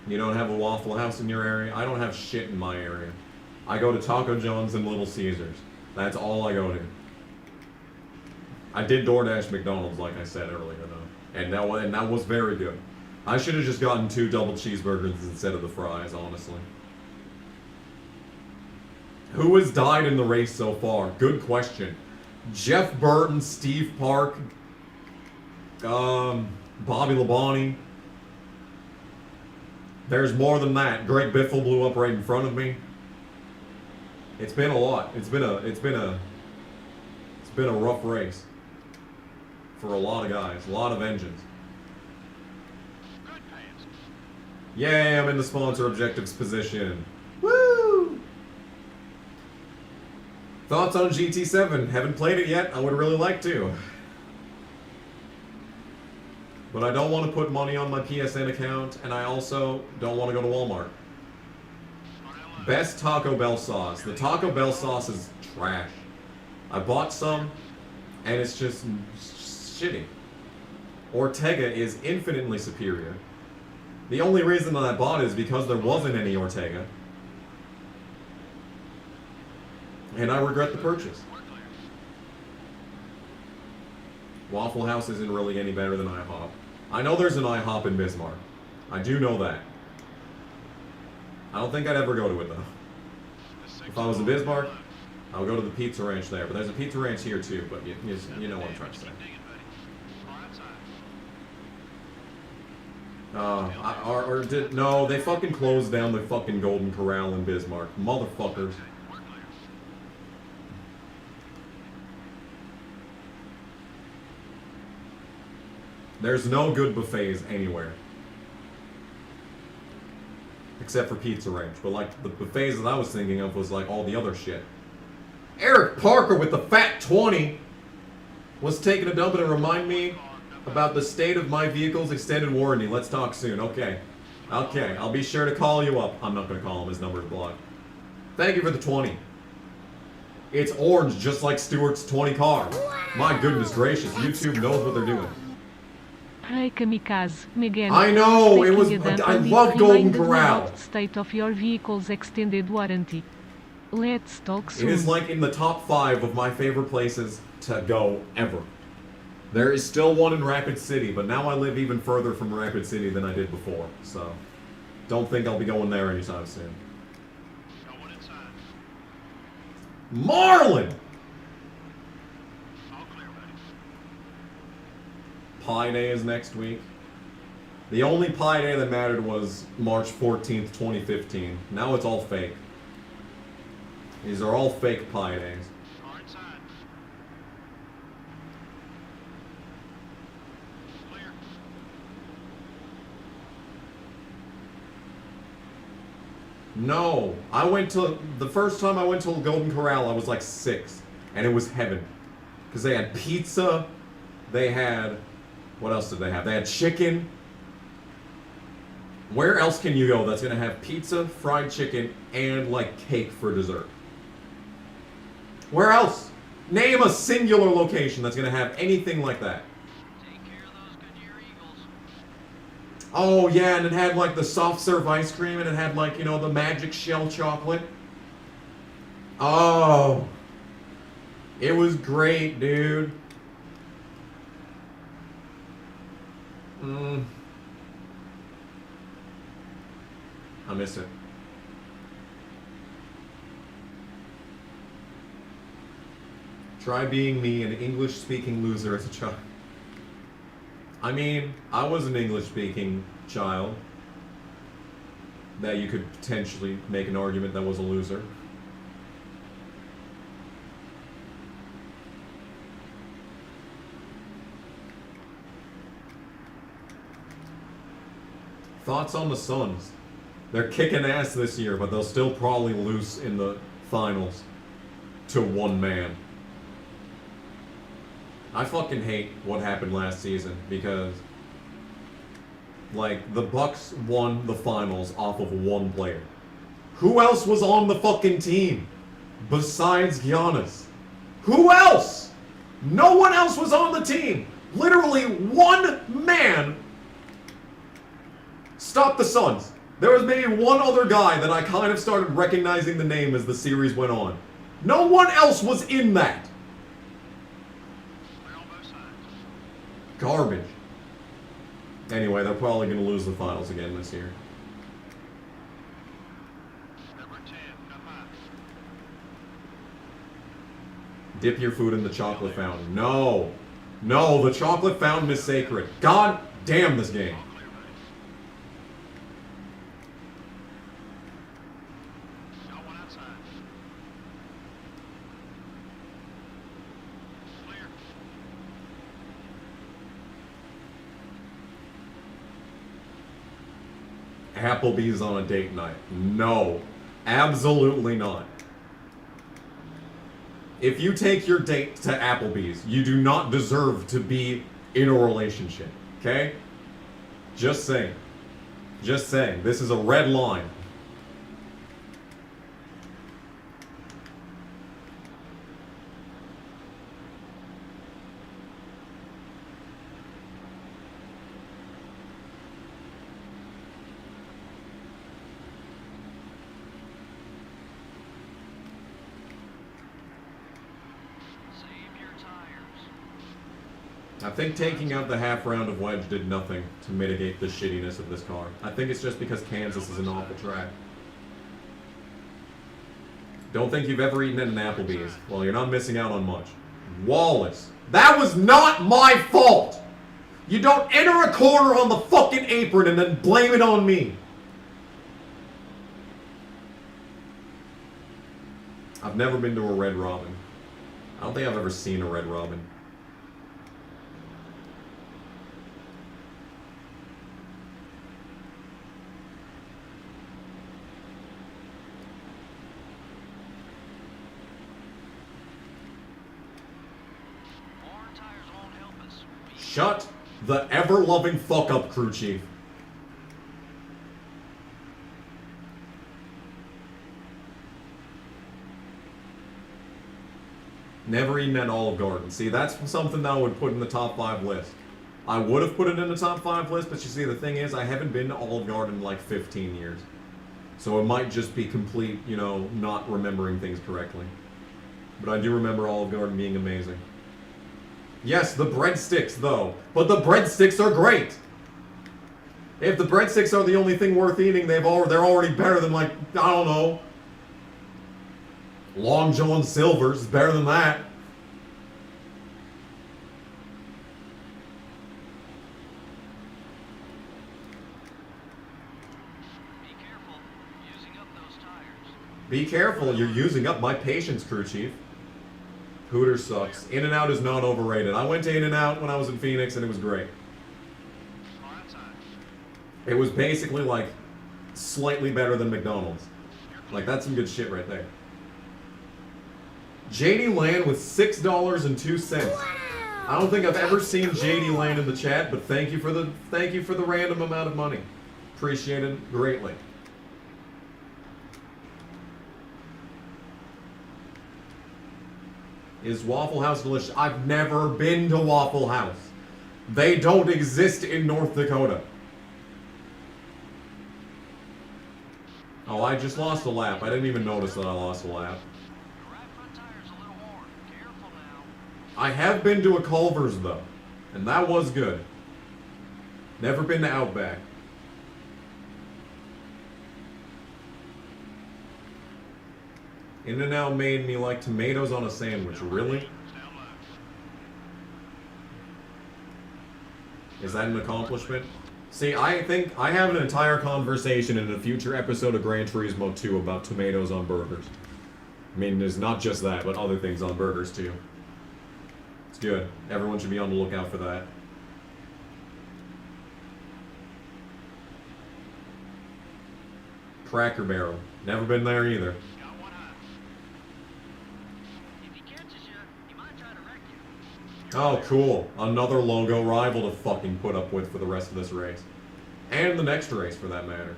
You don't have a Waffle House in your area? I don't have shit in my area. I go to Taco John's and Little Caesars. That's all I go to. I did DoorDash McDonald's, like I said earlier, though. And that was very good. I should have just gotten 2 double cheeseburgers instead of the fries, honestly. Who has died in the race so far? Good question. Jeff Burton, Steve Park, Bobby Labonte. There's more than that. Greg Biffle blew up right in front of me. It's been a lot. It's been a rough race for a lot of guys, a lot of engines. Yay, I'm in the sponsor objectives position. Woo! Thoughts on GT7? Haven't played it yet. I would really like to. But I don't want to put money on my PSN account, and I also don't want to go to Walmart. Best Taco Bell sauce. The Taco Bell sauce is trash. I bought some, and it's just shitty. Ortega is infinitely superior. The only reason that I bought it is because there wasn't any Ortega. And I regret the purchase. Waffle House isn't really any better than IHOP. I know there's an IHOP in Bismarck. I do know that. I don't think I'd ever go to it, though. If I was in Bismarck, I would go to the Pizza Ranch there. But there's a Pizza Ranch here, too. But you know what I'm trying to say. No, they fucking closed down the fucking Golden Corral in Bismarck. Motherfuckers. There's no good buffets anywhere. Except for Pizza Ranch. But like, the buffets that I was thinking of was like all the other shit. Eric Parker with the Fat 20 was taking a dump and remind me about the state of my vehicle's extended warranty. Let's talk soon. Okay. Okay, I'll be sure to call you up. I'm not going to call him. His number's blocked. Thank you for the 20. It's orange, just like Stewart's 20 car. My goodness gracious, YouTube knows what they're doing. Hey kamikaze, Megan. I know, it was. I love Golden Corral. State of your vehicle's extended warranty. Let's talk soon. It is like in the top 5 of my favorite places to go ever. There is still one in Rapid City, but now I live even further from Rapid City than I did before, so don't think I'll be going there anytime soon. Marlin! Pi Day is next week. The only Pi Day that mattered was March 14th, 2015. Now it's all fake. These are all fake Pi Days. No, the first time I went to Golden Corral, I was like 6, and it was heaven. Because they had pizza, they had, what else did they have? They had chicken. Where else can you go that's going to have pizza, fried chicken, and like cake for dessert? Where else? Name a singular location that's going to have anything like that. Oh yeah, and it had like the soft serve ice cream, and it had like, you know, the magic shell chocolate. Oh, it was great, dude. I miss it. Try being me, an English-speaking loser as a child. I mean, I was an English-speaking child that you could potentially make an argument that was a loser. Thoughts on the Suns? They're kicking ass this year, but they'll still probably lose in the finals to one man. I fucking hate what happened last season because, like, the Bucks won the finals off of one player. Who else was on the fucking team besides Giannis? Who else? No one else was on the team. Literally one man stopped the Suns. There was maybe one other guy that I kind of started recognizing the name as the series went on. No one else was in that. Garbage. Anyway, they're probably going to lose the finals again this year. Dip your food in the chocolate fountain. No. No, the chocolate fountain is sacred. God damn this game. Applebee's on a date night. No. Absolutely not. If you take your date to Applebee's, you do not deserve to be in a relationship. Okay? Just saying. Just saying. This is a red line. I think taking out the half round of wedge did nothing to mitigate the shittiness of this car. I think it's just because Kansas is an awful track. Don't think you've ever eaten at an Applebee's. Well, you're not missing out on much. Wallace. That was not my fault! You don't enter a corner on the fucking apron and then blame it on me. I've never been to a Red Robin. I don't think I've ever seen a Red Robin. Shut the ever-loving fuck up, crew chief. Never eaten at Olive Garden. See, that's something that I would put in the top 5 list. I would have put it in the top 5 list, but you see, the thing is, I haven't been to Olive Garden in like 15 years. So it might just be complete, you know, not remembering things correctly. But I do remember Olive Garden being amazing. Yes, the breadsticks, though. But the breadsticks are great! If the breadsticks are the only thing worth eating, they're already better than, like, I don't know. Long John Silver's is better than that. Be careful. Using up those tires. Be careful, you're using up my patience, crew chief. Hooters sucks. In-N-Out is not overrated. I went to In-N-Out when I was in Phoenix and it was great. It was basically like slightly better than McDonald's. Like, that's some good shit right there. JD Land with $6.02. I don't think I've ever seen JD Land in the chat, but thank you for the random amount of money. Appreciate it greatly. Is Waffle House delicious? I've never been to Waffle House. They don't exist in North Dakota. Oh, I just lost a lap. I didn't even notice that I lost a lap. I have been to a Culver's, though. And that was good. Never been to Outback. In-N-Out made me like tomatoes on a sandwich. Really? Is that an accomplishment? See, I think I have an entire conversation in a future episode of Gran Turismo 2 about tomatoes on burgers. I mean, there's not just that, but other things on burgers too. It's good. Everyone should be on the lookout for that. Cracker Barrel. Never been there either. Oh, cool. Another logo rival to fucking put up with for the rest of this race. And the next race, for that matter.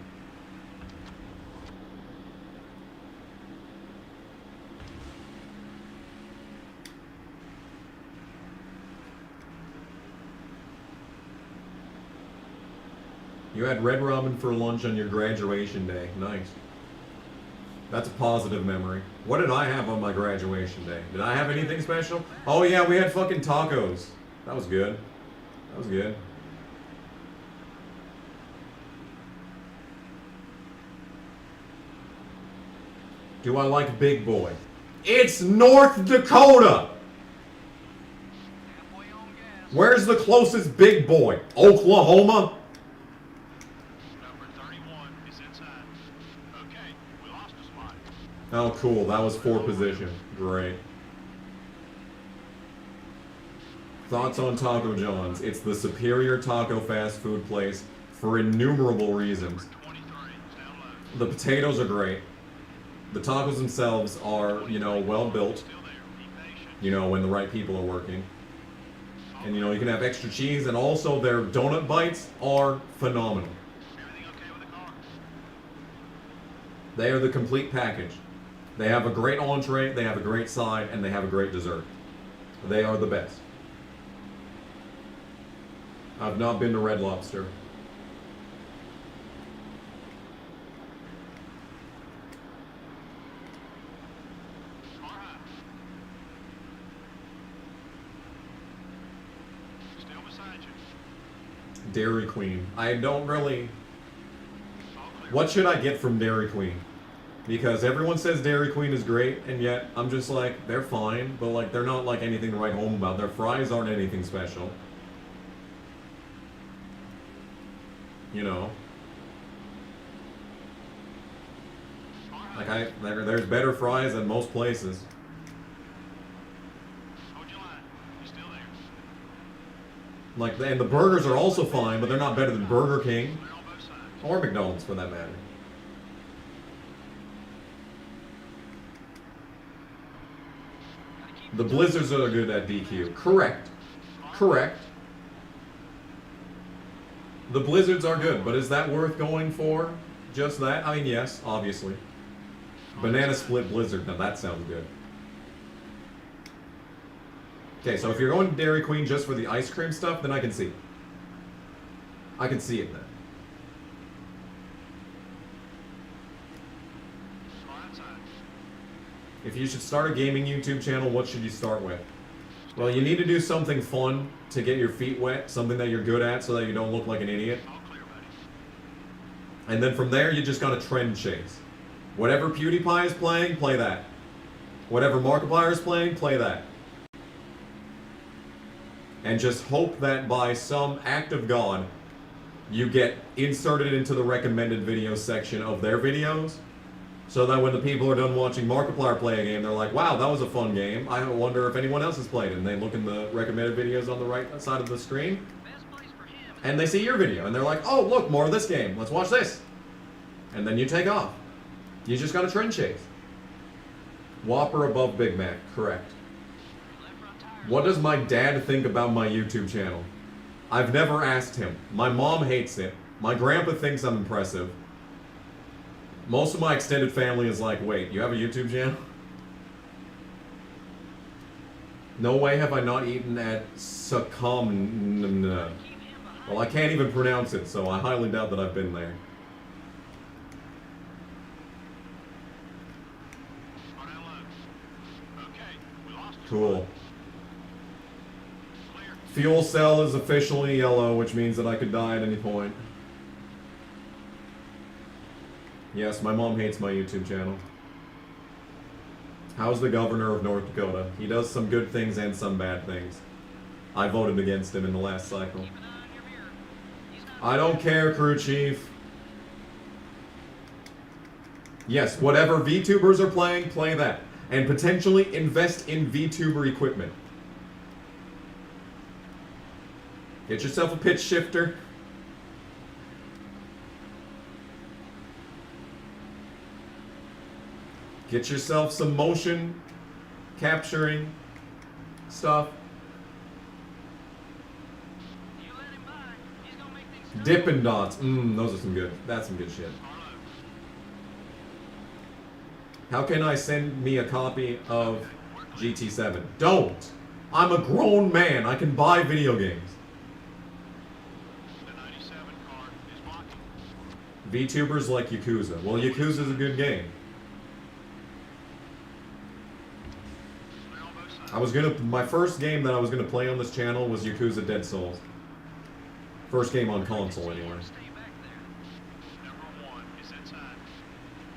You had Red Robin for lunch on your graduation day. Nice. That's a positive memory. What did I have on my graduation day? Did I have anything special? Oh yeah, we had fucking tacos. That was good. That was good. Do I like Big Boy? It's North Dakota! Where's the closest Big Boy? Oklahoma? Oh, cool. That was 4 position. Great. Thoughts on Taco John's? It's the superior taco fast food place for innumerable reasons. The potatoes are great. The tacos themselves are, you know, well built. You know, when the right people are working. And you know, you can have extra cheese, and also their donut bites are phenomenal. They are the complete package. They have a great entree, they have a great side, and they have a great dessert. They are the best. I've not been to Red Lobster. Dairy Queen. I don't really... What should I get from Dairy Queen? Because everyone says Dairy Queen is great, and yet I'm just like, they're fine, but like they're not like anything to write home about. Their fries aren't anything special. You know? Like there's better fries than most places. Like, and the burgers are also fine, but they're not better than Burger King or McDonald's for that matter. The blizzards are good at DQ. Correct. Correct. The blizzards are good, but is that worth going for? Just that? I mean, yes, obviously. Banana split blizzard. Now that sounds good. Okay, so if you're going to Dairy Queen just for the ice cream stuff, then I can see it. I can see it then. If you should start a gaming YouTube channel, what should you start with? Well, you need to do something fun to get your feet wet, something that you're good at so that you don't look like an idiot. And then from there, you just gotta trend chase. Whatever PewDiePie is playing, play that. Whatever Markiplier is playing, play that. And just hope that by some act of God, you get inserted into the recommended videos section of their videos, so that when the people are done watching Markiplier play a game, they're like, wow, that was a fun game. I wonder if anyone else has played it. And they look in the recommended videos on the right side of the screen, and they see your video, and they're like, oh, look, more of this game. Let's watch this. And then you take off. You just got to trend chase. Whopper above Big Mac, correct. What does my dad think about my YouTube channel? I've never asked him. My mom hates it. My grandpa thinks I'm impressive. Most of my extended family is like, wait, you have a YouTube channel? No way have I not eaten at Succum. Well, I can't even pronounce it, so I highly doubt that I've been there. Cool. Fuel cell is officially yellow, which means that I could die at any point. Yes, my mom hates my YouTube channel. How's the governor of North Dakota? He does some good things and some bad things. I voted against him in the last cycle. I don't care, crew chief. Yes, whatever VTubers are playing, play that. And potentially invest in VTuber equipment. Get yourself a pitch shifter. Get yourself some motion capturing stuff. Dippin' Dots. Those are some good. That's some good shit. How can I send me a copy of GT7? Don't! I'm a grown man. I can buy video games. VTubers like Yakuza. Well, Yakuza's a good game. My first game that I was gonna play on this channel was Yakuza Dead Souls. First game on console, anyway.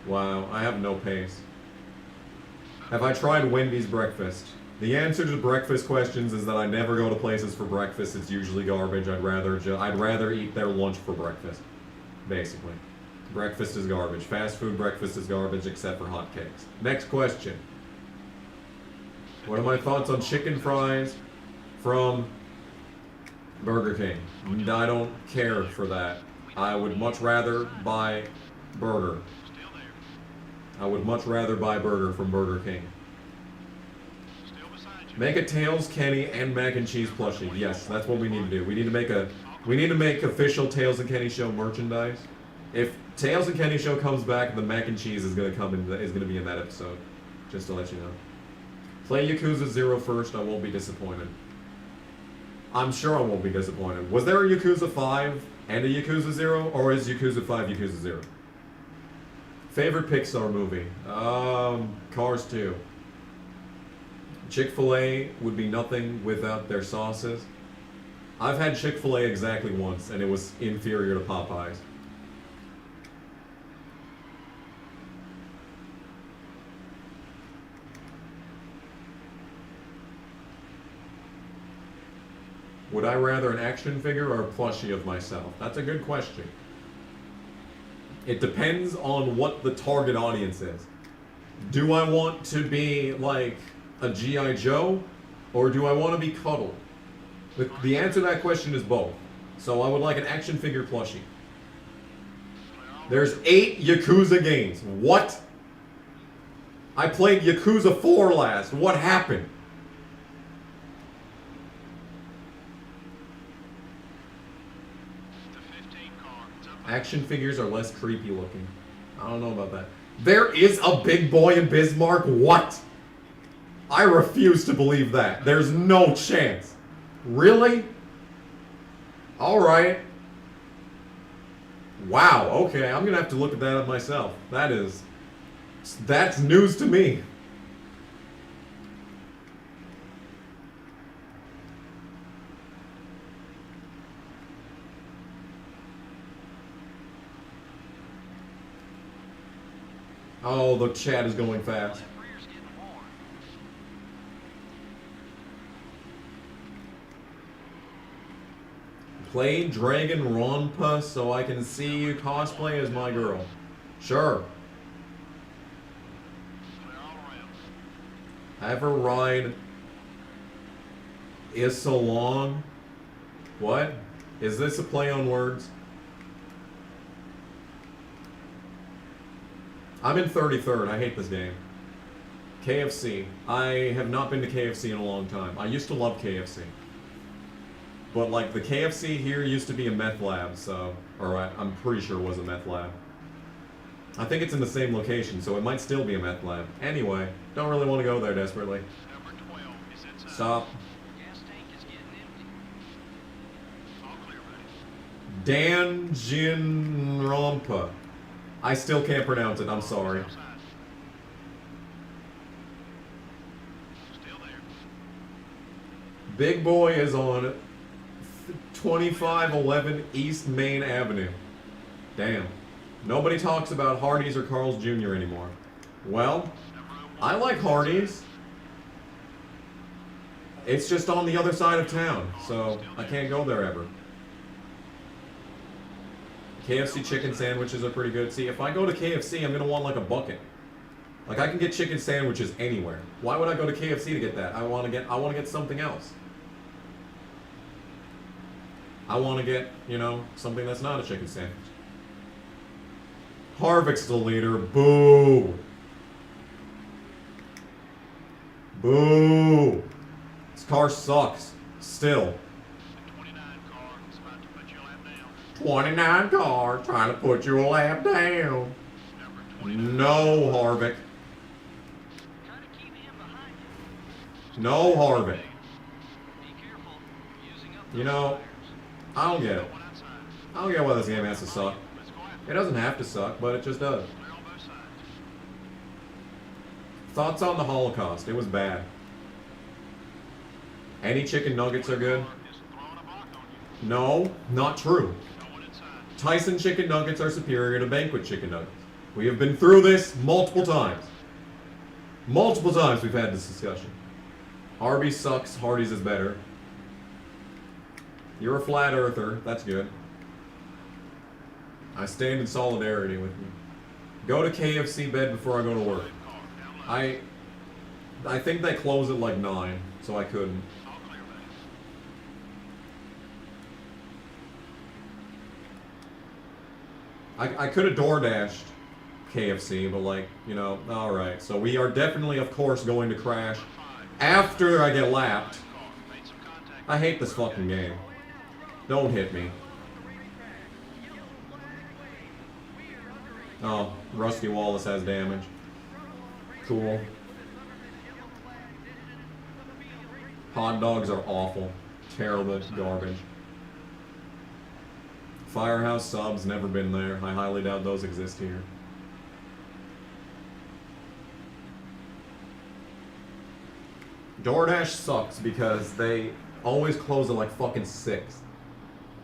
Wow, I have no pace. Have I tried Wendy's breakfast? The answer to breakfast questions is that I never go to places for breakfast. It's usually garbage. I'd rather eat their lunch for breakfast. Basically. Breakfast is garbage. Fast food breakfast is garbage except for hotcakes. Next question. What are my thoughts on chicken fries from Burger King? I don't care for that. I would much rather buy burger. I would much rather buy burger from Burger King. Still beside you. Make a Tails, Kenny, and mac and cheese plushie. Yes, that's what we need to do. We need to make official Tails and Kenny show merchandise. If Tails and Kenny show comes back, the mac and cheese is gonna be in that episode. Just to let you know. Play Yakuza 0 first. I won't be disappointed. I'm sure I won't be disappointed. Was there a Yakuza 5 and a Yakuza 0, or is Yakuza 5 Yakuza 0? Favorite Pixar movie? Cars 2. Chick-fil-A would be nothing without their sauces. I've had Chick-fil-A exactly once, and it was inferior to Popeyes. Would I rather an action figure or a plushie of myself? That's a good question. It depends on what the target audience is. Do I want to be like a G.I. Joe, or do I want to be cuddled? The answer to that question is both. So I would like an action figure plushie. There's 8 Yakuza games. What? I played Yakuza 4 last. What happened? Action figures are less creepy looking. I don't know about that. There is a big boy in Bismarck? What? I refuse to believe that. There's no chance. Really? Alright. Wow, okay, I'm gonna have to look at that up myself. That's news to me. Oh, the chat is going fast. Play Dragon Ronpa so I can see you cosplay as my girl. Sure. Have a ride is so long. What? Is this a play on words? I'm in 33rd. I hate this game. KFC. I have not been to KFC in a long time. I used to love KFC. But like the KFC here used to be a meth lab, so... Or I'm pretty sure it was a meth lab. I think it's in the same location, so it might still be a meth lab. Anyway, don't really want to go there desperately. Number 12 is inside. Stop. Gas tank is getting empty. All clear, buddy. Danganronpa. I still can't pronounce it, I'm sorry. Outside. Still there. Big Boy is on 2511 East Main Avenue. Damn. Nobody talks about Hardee's or Carl's Jr. anymore. Well, I like Hardee's. It's just on the other side of town, so I can't go there ever. KFC chicken sandwiches are pretty good. See, if I go to KFC, I'm gonna want like a bucket. Like I can get chicken sandwiches anywhere. Why would I go to KFC to get that? I want to get something else. I want to get, you know, something that's not a chicken sandwich. Harvick's the leader. Boo. Boo. This car sucks. Still. 29 car trying to put you a lap down. No, Harvick. No, Harvick. You know, I don't get it. I don't get why this game has to suck. It doesn't have to suck, but it just does. Thoughts on the Holocaust? It was bad. Any chicken nuggets are good? No, not true. Tyson chicken nuggets are superior to Banquet chicken nuggets. We have been through this multiple times. Multiple times we've had this discussion. Arby's sucks, Hardee's is better. You're a flat earther, that's good. I stand in solidarity with you. Go to KFC bed before I go to work. I think they close at like 9, so I couldn't. I could have door dashed KFC, but like, you know, alright. So we are definitely, of course, going to crash after I get lapped. I hate this fucking game. Don't hit me. Oh, Rusty Wallace has damage. Cool. Hot dogs are awful. Terrible garbage. Firehouse subs, never been there. I highly doubt those exist here. DoorDash sucks because they always close at like fucking 6.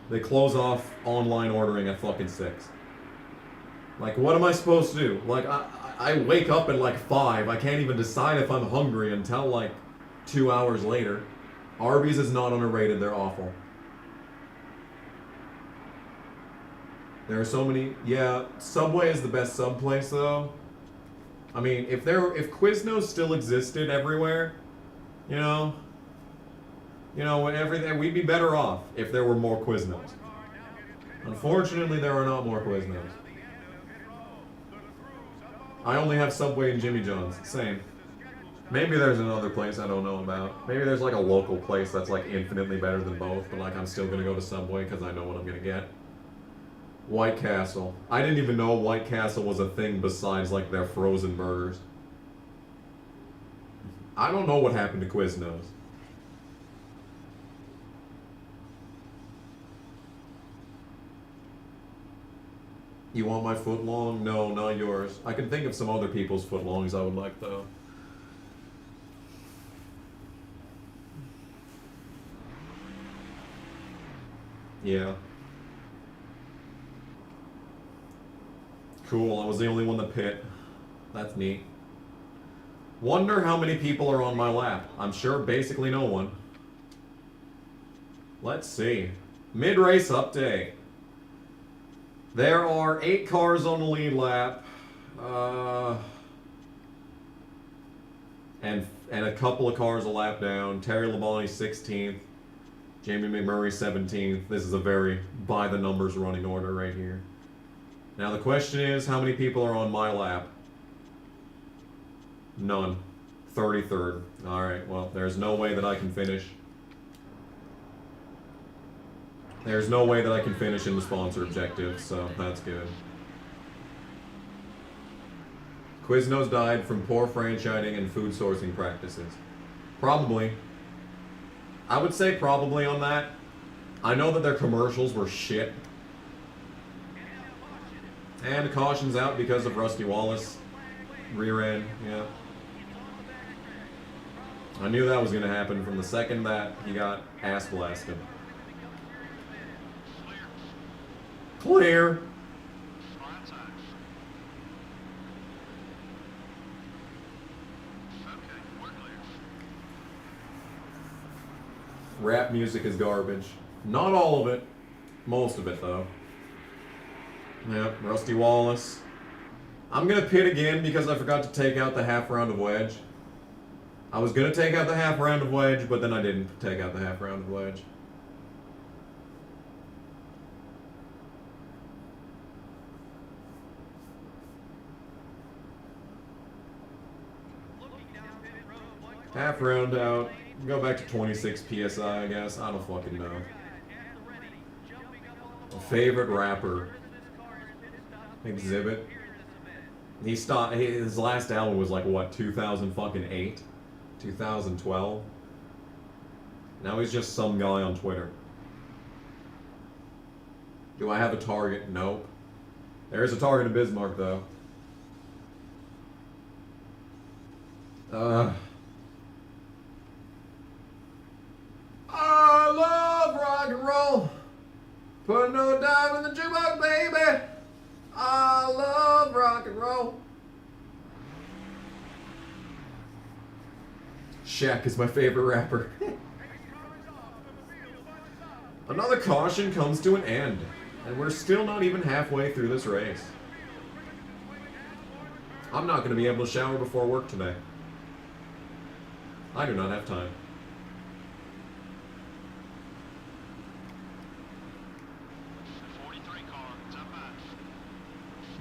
They close off online ordering at fucking 6. Like, what am I supposed to do? Like, I wake up at like 5. I can't even decide if I'm hungry until like 2 hours later. Arby's is not underrated. They're awful. There are so many. Yeah, Subway is the best sub place though. I mean, if Quiznos still existed everywhere, you know, everything, we'd be better off if there were more Quiznos. Unfortunately, there are not more Quiznos. I only have Subway and Jimmy John's. Same. Maybe there's another place I don't know about. Maybe there's like a local place that's like infinitely better than both, but like I'm still gonna go to Subway because I know what I'm gonna get. White Castle. I didn't even know White Castle was a thing besides like their frozen burgers. I don't know what happened to Quiznos. You want my footlong? No, not yours. I can think of some other people's footlongs I would like though. Yeah. Cool, I was the only one to pit. That's neat. Wonder how many people are on my lap. I'm sure basically no one. Let's see. Mid-race update. There are 8 cars on the lead lap. And a couple of cars a lap down. Terry Labonte 16th. Jamie McMurray 17th. This is a very by-the-numbers running order right here. Now the question is, how many people are on my lap? None. 33rd. Alright, well, there's no way that I can finish. There's no way that I can finish in the sponsor objective, so that's good. Quiznos died from poor franchising and food sourcing practices. Probably. I would say probably on that. I know that their commercials were shit. And caution's out because of Rusty Wallace. Rear end, yeah. I knew that was going to happen from the second that he got ass blasted. Clear. Rap music is garbage. Not all of it. Most of it, though. Yep, Rusty Wallace. I'm going to pit again because I forgot to take out the half round of wedge. I was going to take out the half round of wedge, but then I didn't take out the half round of wedge. Half round out. Go back to 26 PSI, I guess. I don't fucking know. Favorite rapper. Exhibit. He stopped. His last album was like what, 2008, 2012. Now he's just some guy on Twitter. Do I have a target? Nope. There is a target in Bismarck though. I love rock and roll. Put no dime in the jukebox, baby. I love rock and roll. Shaq is my favorite rapper. Another caution comes to an end, and we're still not even halfway through this race. I'm not going to be able to shower before work today. I do not have time.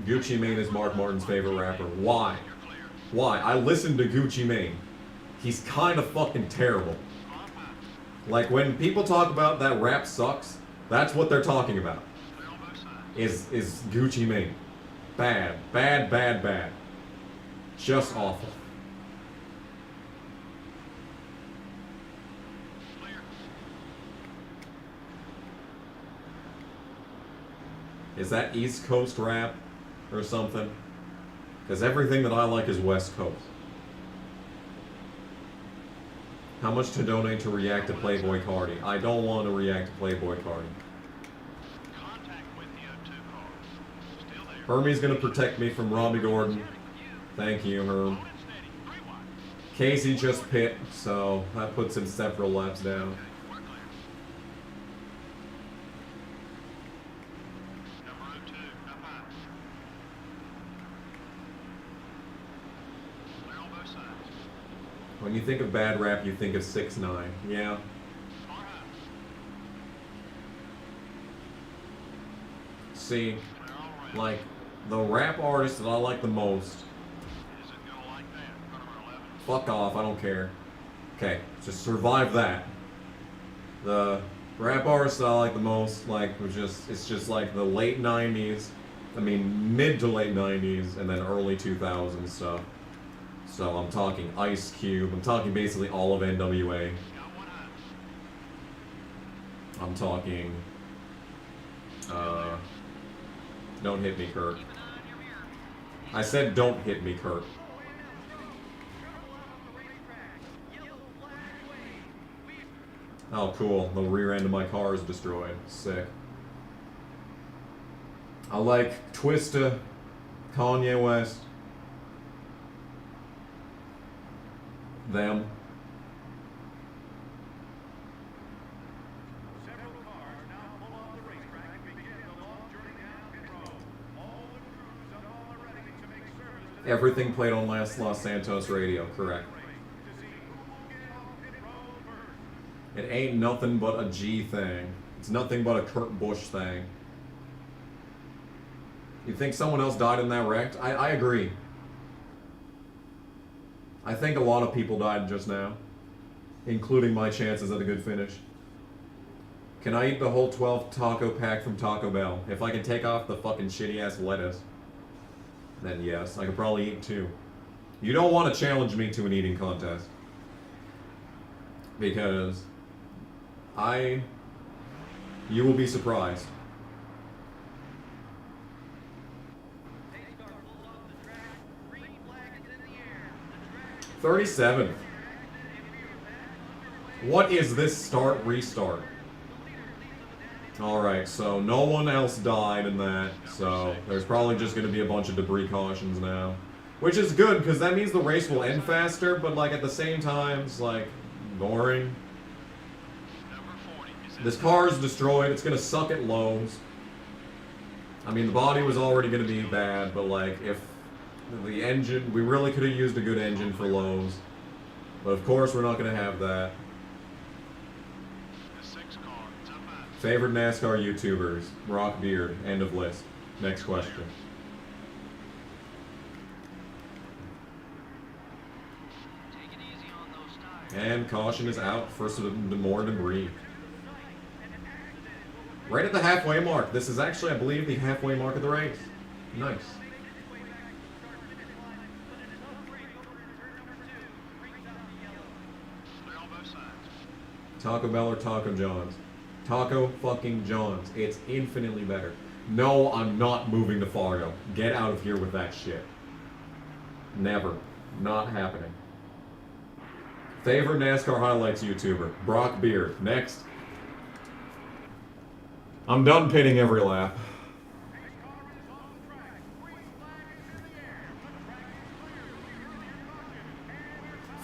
Gucci Mane is Mark Martin's favorite rapper. Why? Why? I listened to Gucci Mane. He's kind of fucking terrible. Like, when people talk about that rap sucks, that's what they're talking about. Is Gucci Mane. Bad. Bad, bad, bad. Just awful. Is that East Coast rap or something? Because everything that I like is West Coast. How much to donate to react to Playboy Cardi? I don't want to react to Playboy Cardi. Hermie's gonna protect me from Robbie Gordon. Thank you, Herm. Casey just pit, so that puts him several laps down. When you think of bad rap, you think of 6ix9ine. Yeah. See, like, the rap artist that I like the most. Fuck off, I don't care. Okay, just survive that. The rap artist that I like the most, like, it's just like the late 90s. I mean, mid to late 90s, and then early 2000s stuff. So I'm talking Ice Cube, I'm talking basically all of NWA. I'm talking, Don't Hit Me, Kurt. I said don't hit me, Kurt. Oh, cool. The rear end of my car is destroyed. Sick. I like Twista, Kanye West. Them. Everything played on Los Santos radio, correct. It ain't nothing but a G thing. It's nothing but a Kurt Busch thing. You think someone else died in that wreck? I agree. I think a lot of people died just now, including my chances at a good finish. Can I eat the whole 12 taco pack from Taco Bell? If I can take off the fucking shitty ass lettuce, then yes, I could probably eat 2. You don't want to challenge me to an eating contest. Because you will be surprised. $37. What is this start restart? Alright, so no one else died in that, so there's probably just going to be a bunch of debris cautions now. Which is good, because that means the race will end faster, but like at the same time, it's like boring. This car is destroyed, it's going to suck at lows. I mean, the body was already going to be bad, but like if the engine, we really could have used a good engine for lows. But of course we're not going to have that. Favorite NASCAR YouTubers? Rock Beard. End of list. Next question. And caution is out for some more debris. Right at the halfway mark. This is actually, I believe, the halfway mark of the race. Nice. Taco Bell or Taco John's? Taco fucking John's. It's infinitely better. No, I'm not moving to Fargo. Get out of here with that shit. Never. Not happening. Favorite NASCAR highlights YouTuber? Brock Beard. Next. I'm done pitting every lap.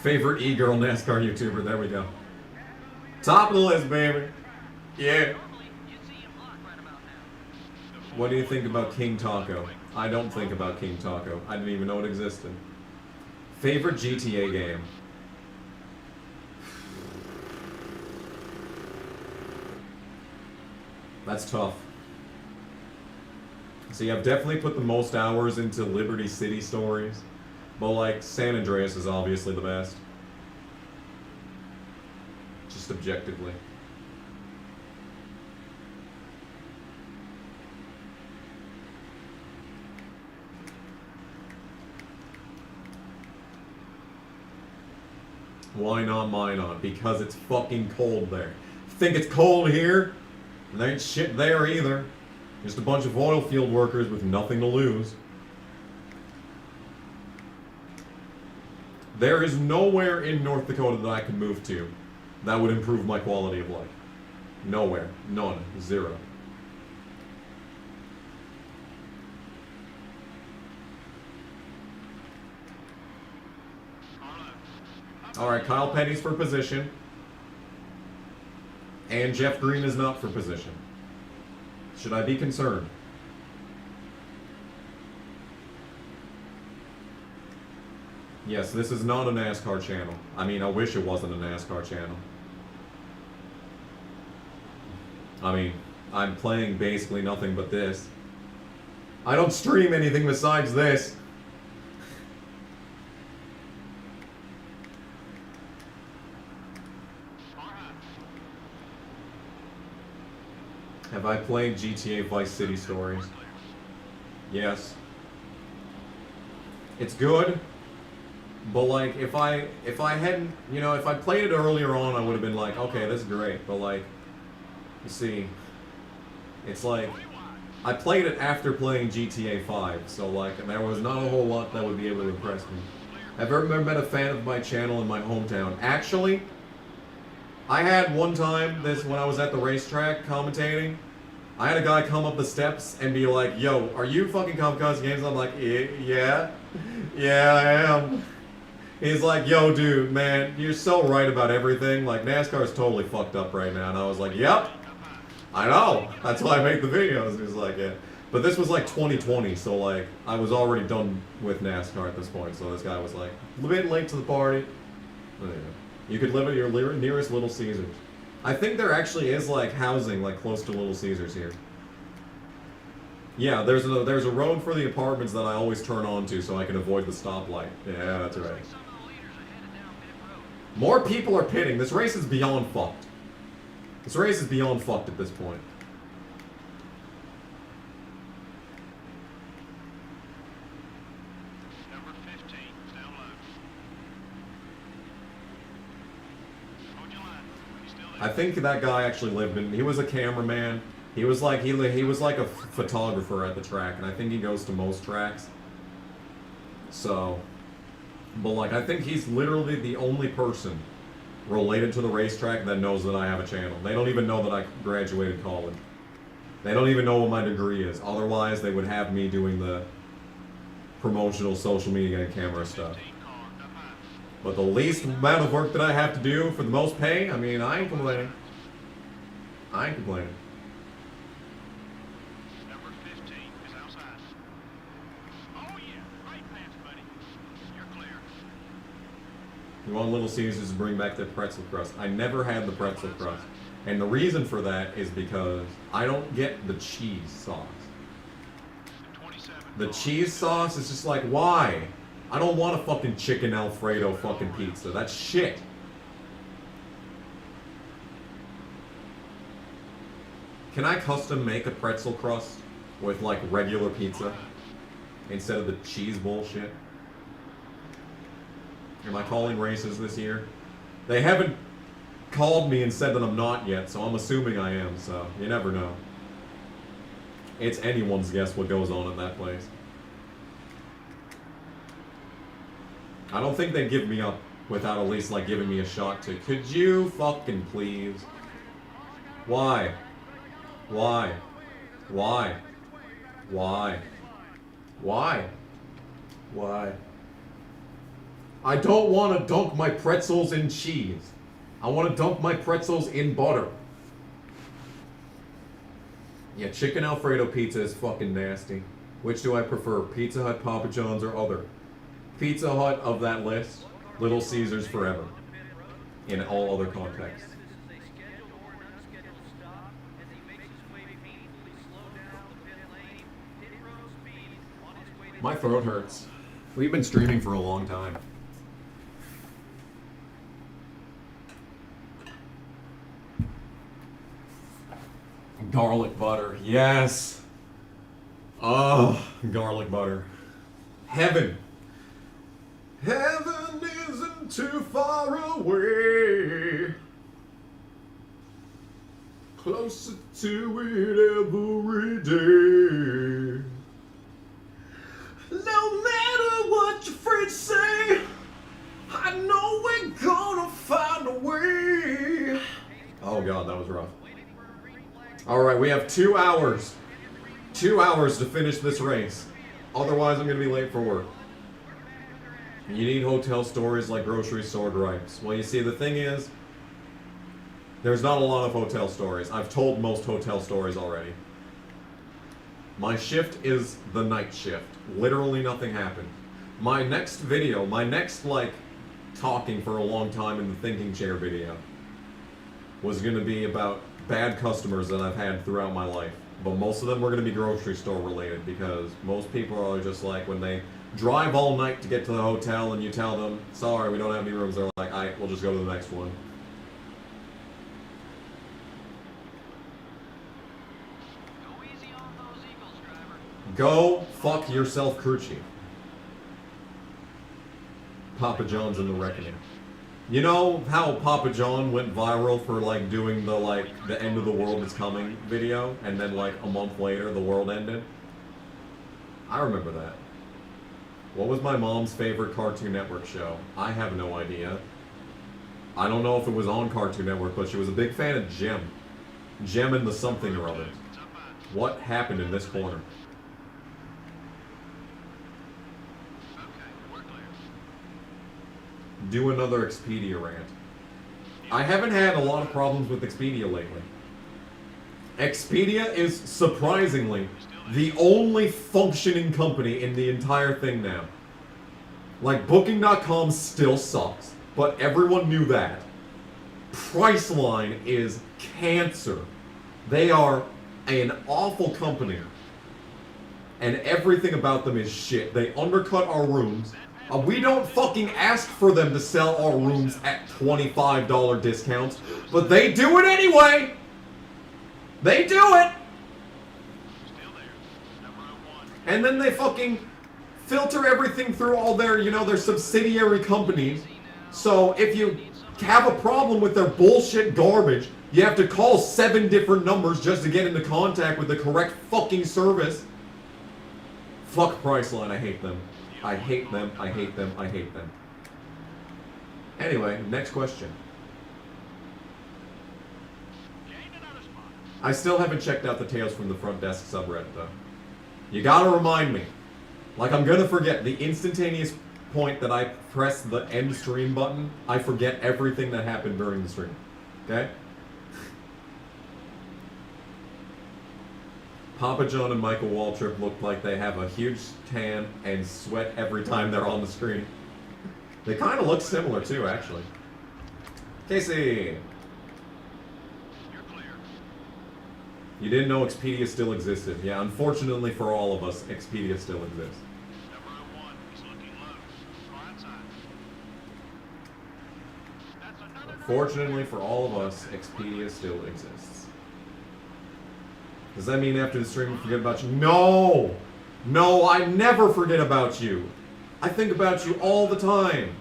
Favorite e-girl NASCAR YouTuber? There we go. Top of the list, baby. Yeah. What do you think about King Taco? I don't think about King Taco. I didn't even know it existed. Favorite GTA game? That's tough. See, I've definitely put the most hours into Liberty City stories, but like San Andreas is obviously the best. Just objectively. Why not Minot? Because it's fucking cold there. Think it's cold here? There ain't shit there either. Just a bunch of oil field workers with nothing to lose. There is nowhere in North Dakota that I can move to that would improve my quality of life. Nowhere. None. Zero. Alright, Kyle Petty's for position. And Jeff Green is not for position. Should I be concerned? Yes, this is not a NASCAR channel. I mean, I wish it wasn't a NASCAR channel. I mean, I'm playing basically nothing but this. I don't stream anything besides this. Have I played GTA Vice City Stories? Yes. It's good, but like if I hadn't, you know, if I played it earlier on, I would have been like, okay, this is great. But like, you see, it's like I played it after playing GTA 5, so like there was not a whole lot that would be able to impress me. I've ever been a fan of my channel in my hometown. Actually, I had one time when I was at the racetrack commentating, I had a guy come up the steps and be like, yo, are you fucking Kamikaze Games? I'm like, yeah, I am. He's like, yo, dude, man, you're so right about everything. Like, NASCAR's totally fucked up right now. And I was like, yep, I know. That's why I make the videos. And he's like, yeah. But this was like 2020, so like, I was already done with NASCAR at this point. So this guy was like, a bit late to the party. Oh, yeah. You could live at your nearest Little Caesars. I think there actually is like housing like close to Little Caesars here. Yeah, there's a road for the apartments that I always turn on to so I can avoid the stoplight. Yeah, that's right. More people are pitting. This race is beyond fucked. This race is beyond fucked at this point. I think that guy actually lived in. He was a cameraman. He was like a photographer at the track, and I think he goes to most tracks. So, but like I think he's literally the only person related to the racetrack that knows that I have a channel. They don't even know that I graduated college. They don't even know what my degree is. Otherwise, they would have me doing the promotional social media and camera stuff. But the least amount of work that I have to do for the most pay, I mean, I ain't complaining. I ain't complaining. Number 15 is outside. Oh yeah, right pass, buddy. You're clear. You want Little Caesars to bring back the pretzel crust. I never had the pretzel crust. And the reason for that is because I don't get the cheese sauce. The cheese sauce is just like, why? I don't want a fucking chicken Alfredo fucking pizza. That's shit. Can I custom make a pretzel crust with like regular pizza instead of the cheese bullshit? Am I calling races this year? They haven't called me and said that I'm not yet, so I'm assuming I am, so you never know. It's anyone's guess what goes on in that place. I don't think they'd give me up without at least like giving me a shot to. Could you fucking please? Why? Why? Why? Why? Why? Why? I don't want to dunk my pretzels in cheese. I want to dunk my pretzels in butter. Yeah, chicken Alfredo pizza is fucking nasty. Which do I prefer? Pizza Hut, Papa John's, or other? Pizza Hut of that list, Little Caesars forever. In all other contexts. My throat hurts. We've been streaming for a long time. Garlic butter, yes. Oh, garlic butter. Heaven. Heaven isn't too far away. Closer to it every day. No matter what your friends say, I know we're gonna find a way. Oh god, that was rough. Alright, we have 2 hours. 2 hours to finish this race. Otherwise, I'm gonna be late for work. You need hotel stories like grocery store gripes. Well, you see, the thing is, there's not a lot of hotel stories. I've told most hotel stories already. My shift is the night shift. Literally nothing happened. My next video, my next, like, talking for a long time in the thinking chair video was going to be about bad customers that I've had throughout my life. But most of them were going to be grocery store related because most people are just like, when they drive all night to get to the hotel and you tell them, sorry, we don't have any rooms, they're like, alright, we'll just go to the next one. Go fuck yourself, crew chief. Papa John's in the reckoning. You know how Papa John went viral for like doing the end of the world is coming video, and then like a month later the world ended? I remember that. What was my mom's favorite Cartoon Network show? I have no idea. I don't know if it was on Cartoon Network, but she was a big fan of Jem. Jem and the something or other. What happened in this corner? Do another Expedia rant. I haven't had a lot of problems with Expedia lately. Expedia is surprisingly the only functioning company in the entire thing now. Like, Booking.com still sucks, but everyone knew that. Priceline is cancer. They are an awful company. And everything about them is shit. They undercut our rooms. We don't fucking ask for them to sell our rooms at $25 discounts, but they do it anyway! They do it! And then they fucking filter everything through all their, you know, their subsidiary companies. So if you have a problem with their bullshit garbage, you have to call 7 different numbers just to get into contact with the correct fucking service. Fuck Priceline, I hate them. I hate them, I hate them, I hate them. Anyway, next question. I still haven't checked out the Tales from the Front Desk subreddit, though. You gotta remind me. Like, I'm gonna forget. The instantaneous point that I press the end stream button, I forget everything that happened during the stream. Okay? Papa John and Michael Waltrip look like they have a huge tan and sweat every time they're on the screen. They kind of look similar too, actually. Casey! You didn't know Expedia still existed. Yeah, unfortunately for all of us, Expedia still exists. Unfortunately for all of us, Expedia still exists. Does that mean after the stream we forget about you? No! No, I never forget about you. I think about you all the time.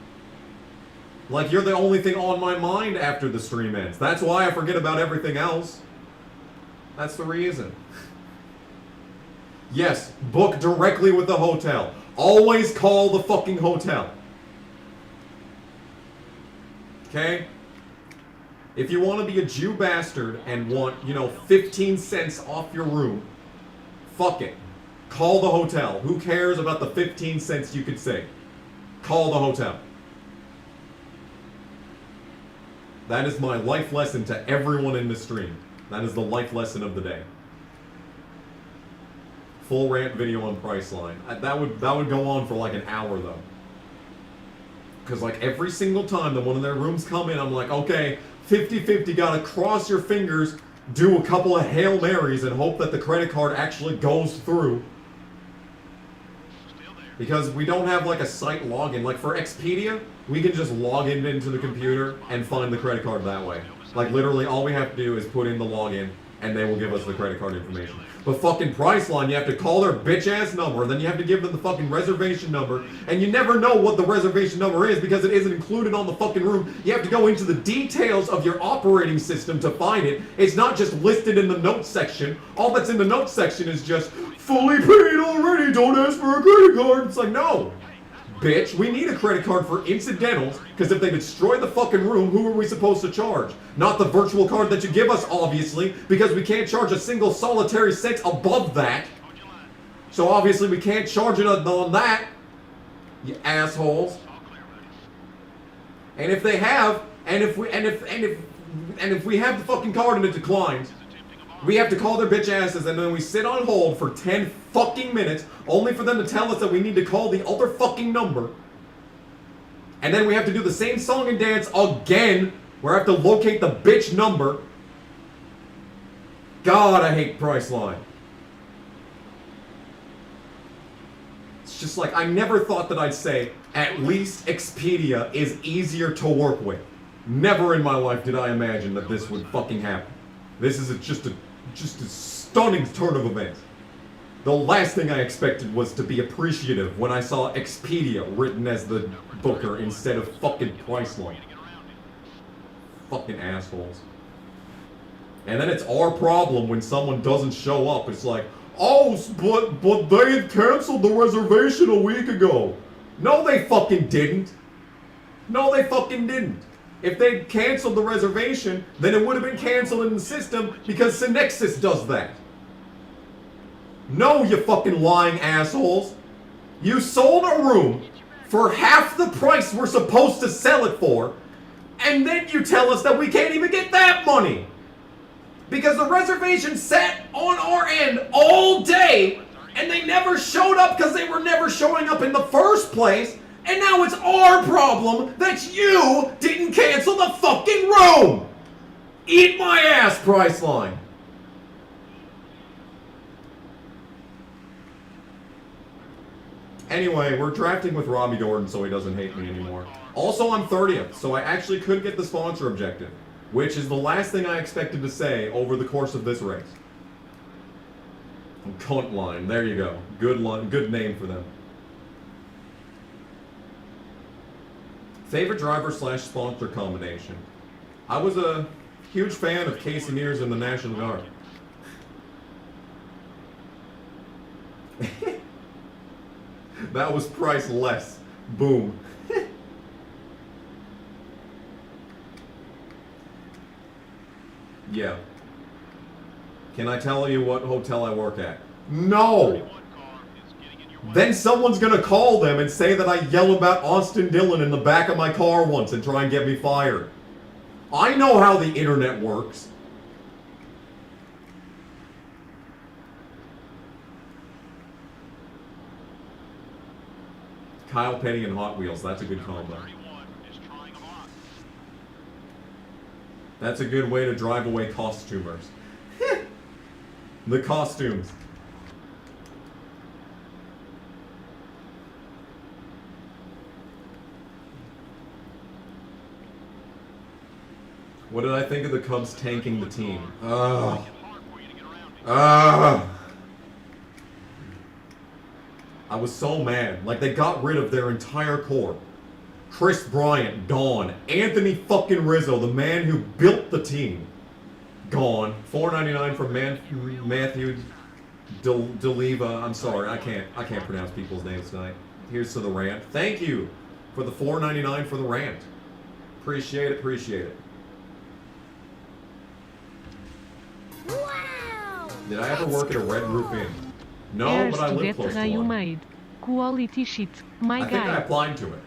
Like, you're the only thing on my mind after the stream ends. That's why I forget about everything else. That's the reason. Yes, book directly with the hotel. Always call the fucking hotel. Okay? If you want to be a Jew bastard and want, you know, 15 cents off your room, fuck it. Call the hotel. Who cares about the 15 cents you could save? Call the hotel. That is my life lesson to everyone in the stream. That is the life lesson of the day. Full rant video on Priceline. That would go on for like an hour though. Because like every single time that one of their rooms come in, I'm like, okay, 50-50, gotta cross your fingers, do a couple of Hail Marys, and hope that the credit card actually goes through. Because we don't have like a site login. Like for Expedia, we can just log in into the computer and find the credit card that way. Like literally all we have to do is put in the login and they will give us the credit card information. But fucking Priceline, you have to call their bitch ass number, then you have to give them the fucking reservation number, and you never know what the reservation number is because it isn't included on the fucking room. You have to go into the details of your operating system to find it. It's not just listed in the notes section. All that's in the notes section is just fully paid already, don't ask for a credit card. It's like, no. Bitch, we need a credit card for incidentals, because if they destroy the fucking room, who are we supposed to charge? Not the virtual card that you give us, obviously, because we can't charge a single solitary cent above that. So obviously we can't charge it on that, you assholes. And if they have, and if we have the fucking card and it declines, we have to call their bitch asses, and then we sit on hold for 10 fucking minutes, only for them to tell us that we need to call the other fucking number. And then we have to do the same song and dance again, where I have to locate the bitch number. God, I hate Priceline. It's just like, I never thought that I'd say, at least Expedia is easier to work with. Never in my life did I imagine that this would fucking happen. This is just a stunning turn of events. The last thing I expected was to be appreciative when I saw Expedia written as the booker instead of fucking Priceline. Fucking assholes. And then it's our problem when someone doesn't show up. It's like, oh, but they had canceled the reservation a week ago. No, they fucking didn't. No, they fucking didn't. If they'd canceled the reservation, then it would have been canceled in the system because Synexis does that. No, you fucking lying assholes. You sold a room for half the price we're supposed to sell it for, and then you tell us that we can't even get that money. Because the reservation sat on our end all day, and they never showed up because they were never showing up in the first place. And now it's our problem that you didn't cancel the fucking room! Eat my ass, Priceline! Anyway, we're drafting with Robbie Gordon so he doesn't hate me anymore. Also, I'm 30th, so I actually could get the sponsor objective, which is the last thing I expected to say over the course of this race. Cunt line, there you go. Good line, good name for them. Favorite driver / sponsor combination. I was a huge fan of Casey Mears in the National Guard. That was priceless. Boom. Yeah. Can I tell you what hotel I work at? No! Then someone's gonna call them and say that I yell about Austin Dillon in the back of my car once and try and get me fired. I know how the internet works. Kyle Petty and Hot Wheels, that's a good combo. That's a good way to drive away costumers. The costumes. What did I think of the Cubs tanking the team? I was so mad. Like, they got rid of their entire core. Chris Bryant, gone. Anthony fucking Rizzo, the man who built the team, gone. $4.99 from Matthew Deliva. I'm sorry, I can't pronounce people's names tonight. Here's to the rant. Thank you for the $4.99 for the rant. Appreciate it, appreciate it. Wow! Did I ever work at a Red Roof Inn? No, but I live close to one. Quality shit, my I think I guy. applied to it.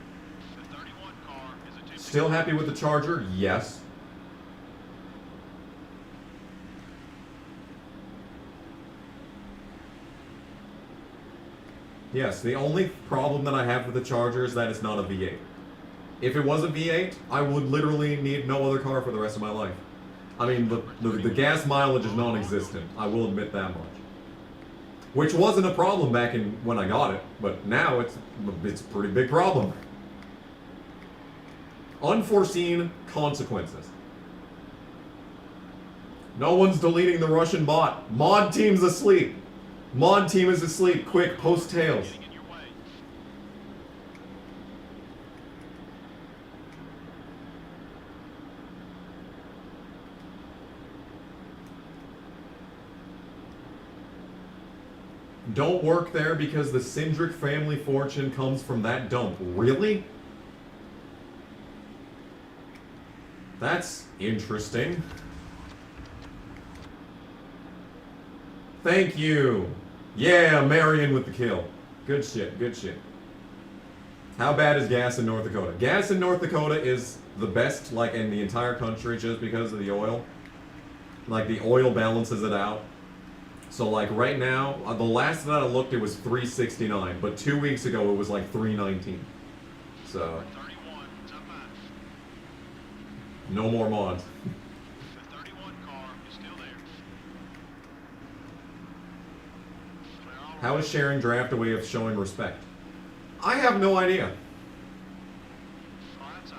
Still happy with the Charger? Yes. Yes, the only problem that I have with the Charger is that it's not a V8. If it was a V8, I would literally need no other car for the rest of my life. I mean, the gas mileage is non-existent. I will admit that much. which wasn't a problem back in when I got it, but now it's a pretty big problem. Unforeseen consequences. No one's deleting the Russian bot. Mod team's asleep. Mod team is asleep. Quick, post tails. Getting in your way. Don't work there because the Cindric family fortune comes from that dump. Really? That's interesting. Thank you. Yeah, Marion with the kill. Good shit, good shit. How bad is gas in North Dakota? Gas in North Dakota is the best, like, in the entire country just because of the oil. Like, the oil balances it out. So, like, right now, the last that I looked, it was $3.69, but 2 weeks ago, it was like $3.19. So, 31, it's up high. no more mods. The 31 car is still there. Clear all How right. is sharing draft a way of showing respect? I have no idea. Car outside.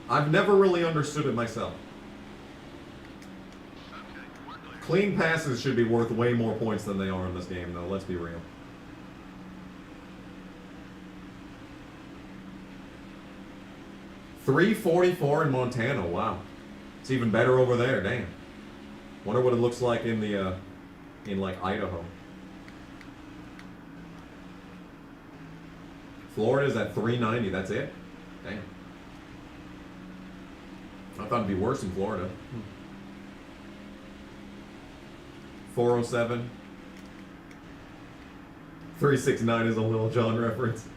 I've never really understood it myself. Okay, we're clear. Clean passes should be worth way more points than they are in this game, though. Let's be real. $3.44 in Montana. Wow, it's even better over there. Damn. Wonder what it looks like in the in like Idaho. Florida's at $3.90. That's it. Damn. I thought it'd be worse in Florida. 407. 369 is a Little John reference.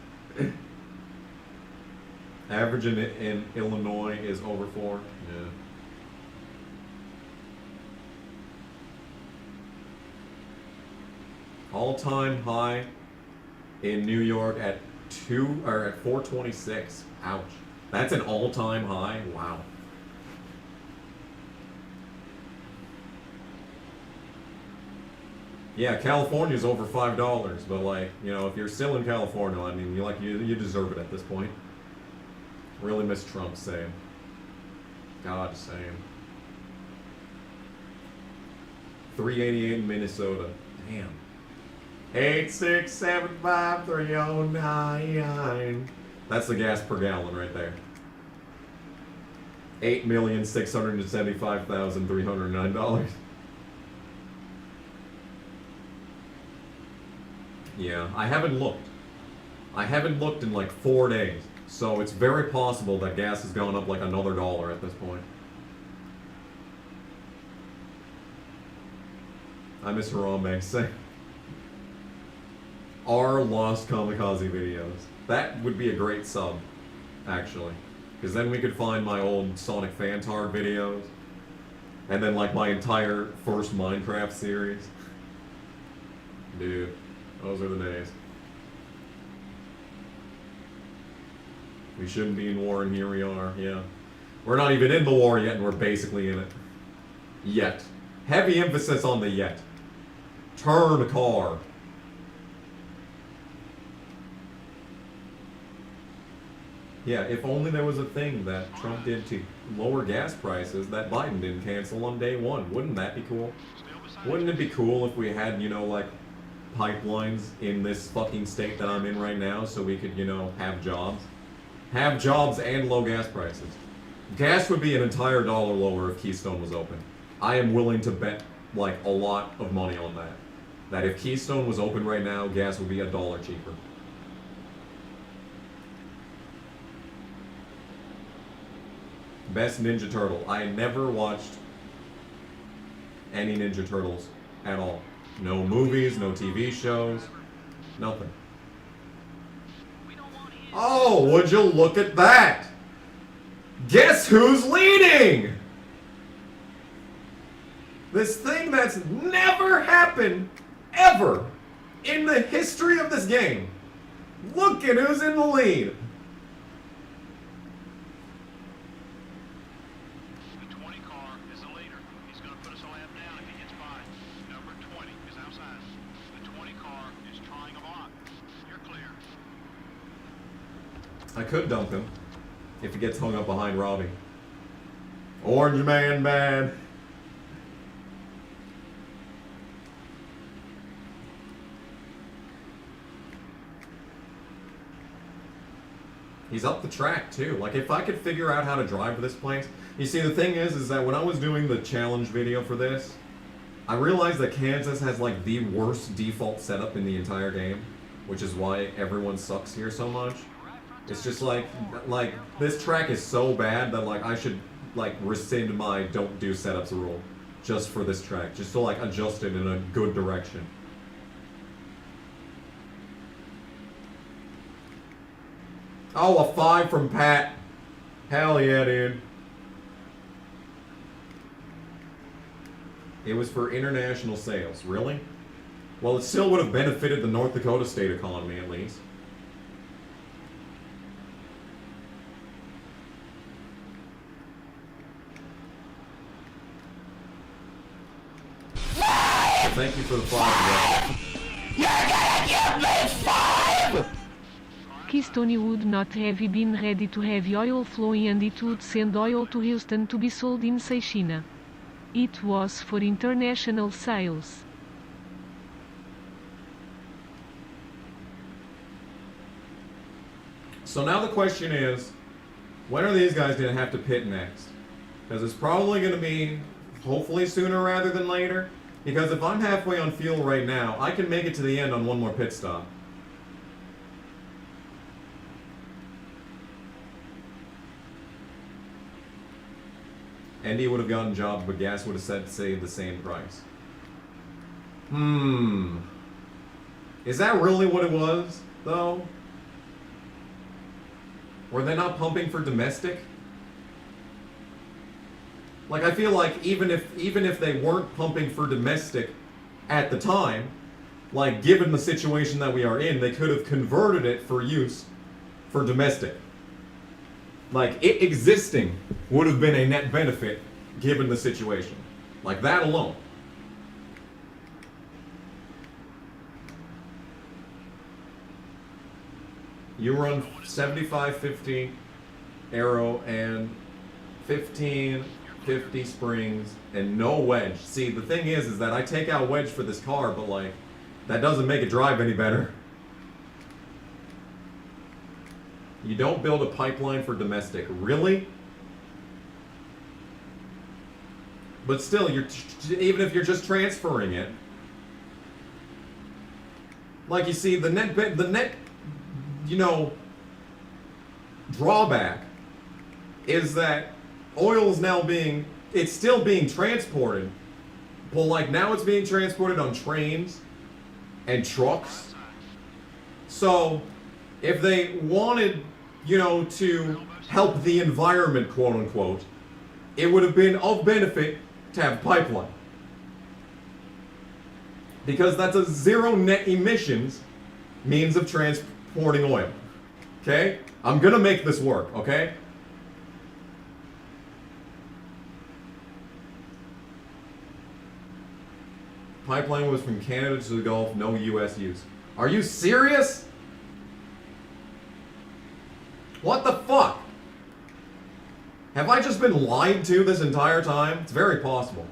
Average in Illinois is over 4. Yeah. All-time high in New York at 426. Ouch. That's an all-time high. Wow. Yeah, California's over $5, but like, you know, if you're still in California, I mean, you deserve it at this point. Really miss Trump saying. God saying. 388 in Minnesota. Damn. 8675309. That's the gas per gallon right there. 8,675,309. Yeah, I haven't looked. I haven't looked in like 4 days. So it's very possible that gas has gone up like another $1 at this point. I miss Harambe saying. Our lost kamikaze videos. That would be a great sub, actually. Because then we could find my old Sonic Fantard videos. And then like my entire first Minecraft series. Dude, those are the days. We shouldn't be in war, and here we are, yeah. We're not even in the war yet, and we're basically in it. Yet. Heavy emphasis on the yet. Turn car. Yeah, if only there was a thing that Trump did to lower gas prices that Biden didn't cancel on day one. Wouldn't that be cool? Still beside Wouldn't it be cool if we had, you know, like, pipelines in this fucking state that I'm in right now so we could, you know, have jobs? Have jobs and low gas prices. Gas would be an entire $1 lower if Keystone was open. I am willing to bet, like, a lot of money on that. That if Keystone was open right now, gas would be $1 cheaper. Best Ninja Turtle. I never watched any Ninja Turtles at all. No movies, no TV shows, nothing. Oh, would you look at that? Guess who's leading? This thing that's never happened, ever, in the history of this game. Look at who's in the lead. the 20 car is the leader. He's going to put us a lap down if he gets by. Number 20 is outside. The 20 I could dump him if he gets hung up behind Robbie. Orange man bad. He's up the track too. Like, if I could figure out how to drive this place. You see, the thing is that when I was doing the challenge video for this, I realized that Kansas has like the worst default setup in the entire game, which is why everyone sucks here so much. It's just like this track is so bad that like I should like rescind my don't do setups rule just for this track, just to like adjust it in a good direction. Oh, a 5 from Pat. Hell yeah, dude. It was for international sales. Really? Well, it still would have benefited the North Dakota state economy, at least. Thank you for the 5. You're gonna give me 5! Keystone would not have been ready to have oil flowing and it would send oil to Houston to be sold in China. It was for international sales. So now the question is, when are these guys going to have to pit next? Because it's probably going to be, hopefully sooner rather than later. Because if I'm halfway on fuel right now, I can make it to the end on one more pit stop. Andy would have gotten jobs, but gas would have said say the same price. Is that really what it was, though? Were they not pumping for domestic? Like, I feel like even if they weren't pumping for domestic at the time, like, given the situation that we are in, they could have converted it for use for domestic. Like, it existing would have been a net benefit given the situation. Like, that alone. You run 75-50 aero and 15-50 springs and no wedge. See, the thing is that I take out wedge for this car, but like, that doesn't make it drive any better. You don't build a pipeline for domestic. Really? But still, even if you're just transferring it, like, you see, the net, you know, drawback is that oil is now it's still being transported, but like now it's being transported on trains and trucks. So if they wanted, you know, to help the environment, quote unquote, it would have been of benefit to have a pipeline. Because that's a zero net emissions means of transporting oil. Okay? I'm gonna make this work, okay? Pipeline was from Canada to the Gulf, no US use. Are you serious? What the fuck? Have I just been lied to this entire time? It's very possible.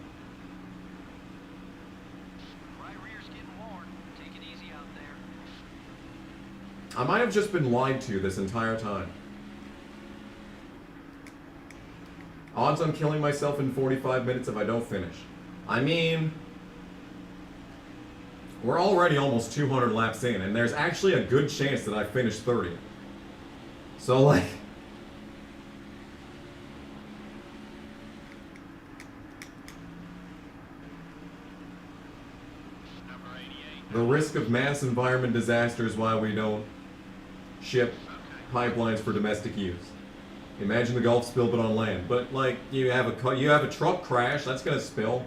Right rear's getting worn. Take it easy out there. I might have just been lied to this entire time. Odds on killing myself in 45 minutes if I don't finish. I mean, we're already almost 200 laps in, and there's actually a good chance that I finish 30. So, like, the risk of mass environment disaster is why we don't ship pipelines for domestic use. Imagine the Gulf spill, but on land. But like, you have a truck crash, that's gonna spill.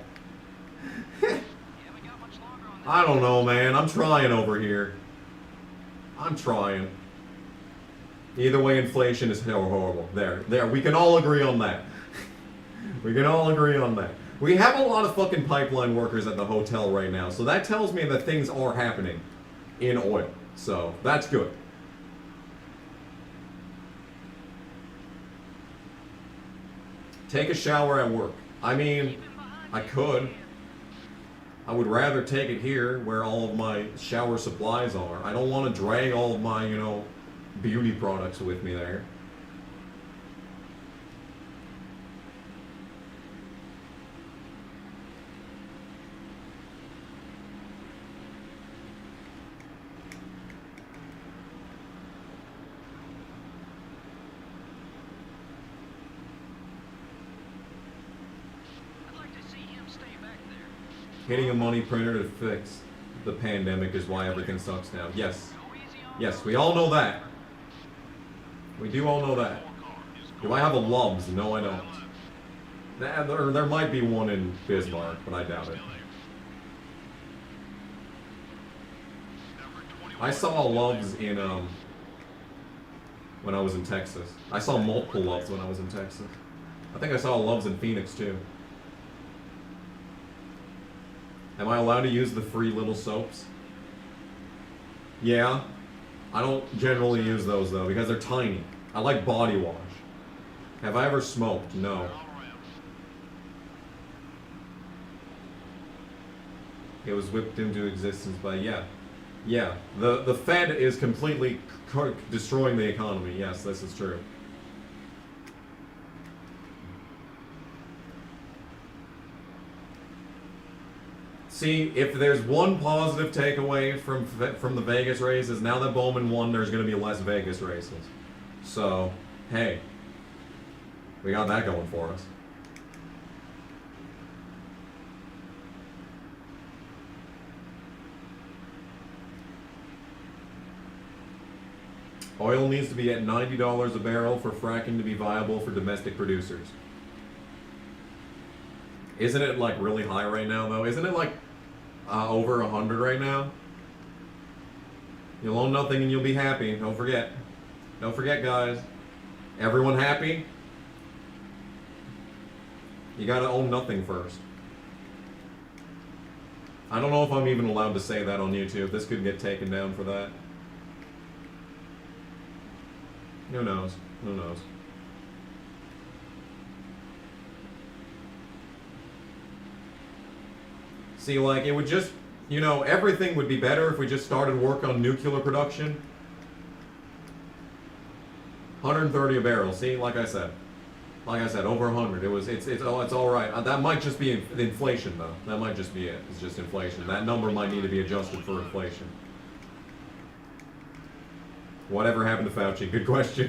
I don't know, man. I'm trying over here. I'm trying. Either way, inflation is horrible. There. We can all agree on that. We can all agree on that. We have a lot of fucking pipeline workers at the hotel right now, so that tells me that things are happening in oil. So, that's good. Take a shower at work. I mean, I could. I would rather take it here where all of my shower supplies are. I don't want to drag all of my, you know, beauty products with me there. Hitting a money printer to fix the pandemic is why everything sucks now. Yes. Yes, we all know that. We do all know that. Do I have a Loves? No, I don't. There might be one in Bismarck, but I doubt it. I saw a Loves in, when I was in Texas. I saw multiple Loves when I was in Texas. I think I saw a Loves in Phoenix, too. Am I allowed to use the free little soaps? Yeah. I don't generally use those though because they're tiny. I like body wash. Have I ever smoked? No. It was whipped into existence by, yeah. Yeah. The Fed is completely destroying the economy. Yes, this is true. See, if there's one positive takeaway from the Vegas races, now that Bowman won, there's going to be less Vegas races. So, hey, we got that going for us. Oil needs to be at $90 a barrel for fracking to be viable for domestic producers. Isn't it like really high right now though? Isn't it like over 100 right now? You'll own nothing and you'll be happy. Don't forget. Don't forget, guys. Everyone happy? You gotta own nothing first. I don't know if I'm even allowed to say that on YouTube. This could get taken down for that. Who knows? Who knows? See, like, it would just, you know, everything would be better if we just started work on nuclear production. 130 a barrel. See, like I said, over 100. It's all right. That might just be inflation, though. That might just be it. It's just inflation. That number might need to be adjusted for inflation. Whatever happened to Fauci? Good question.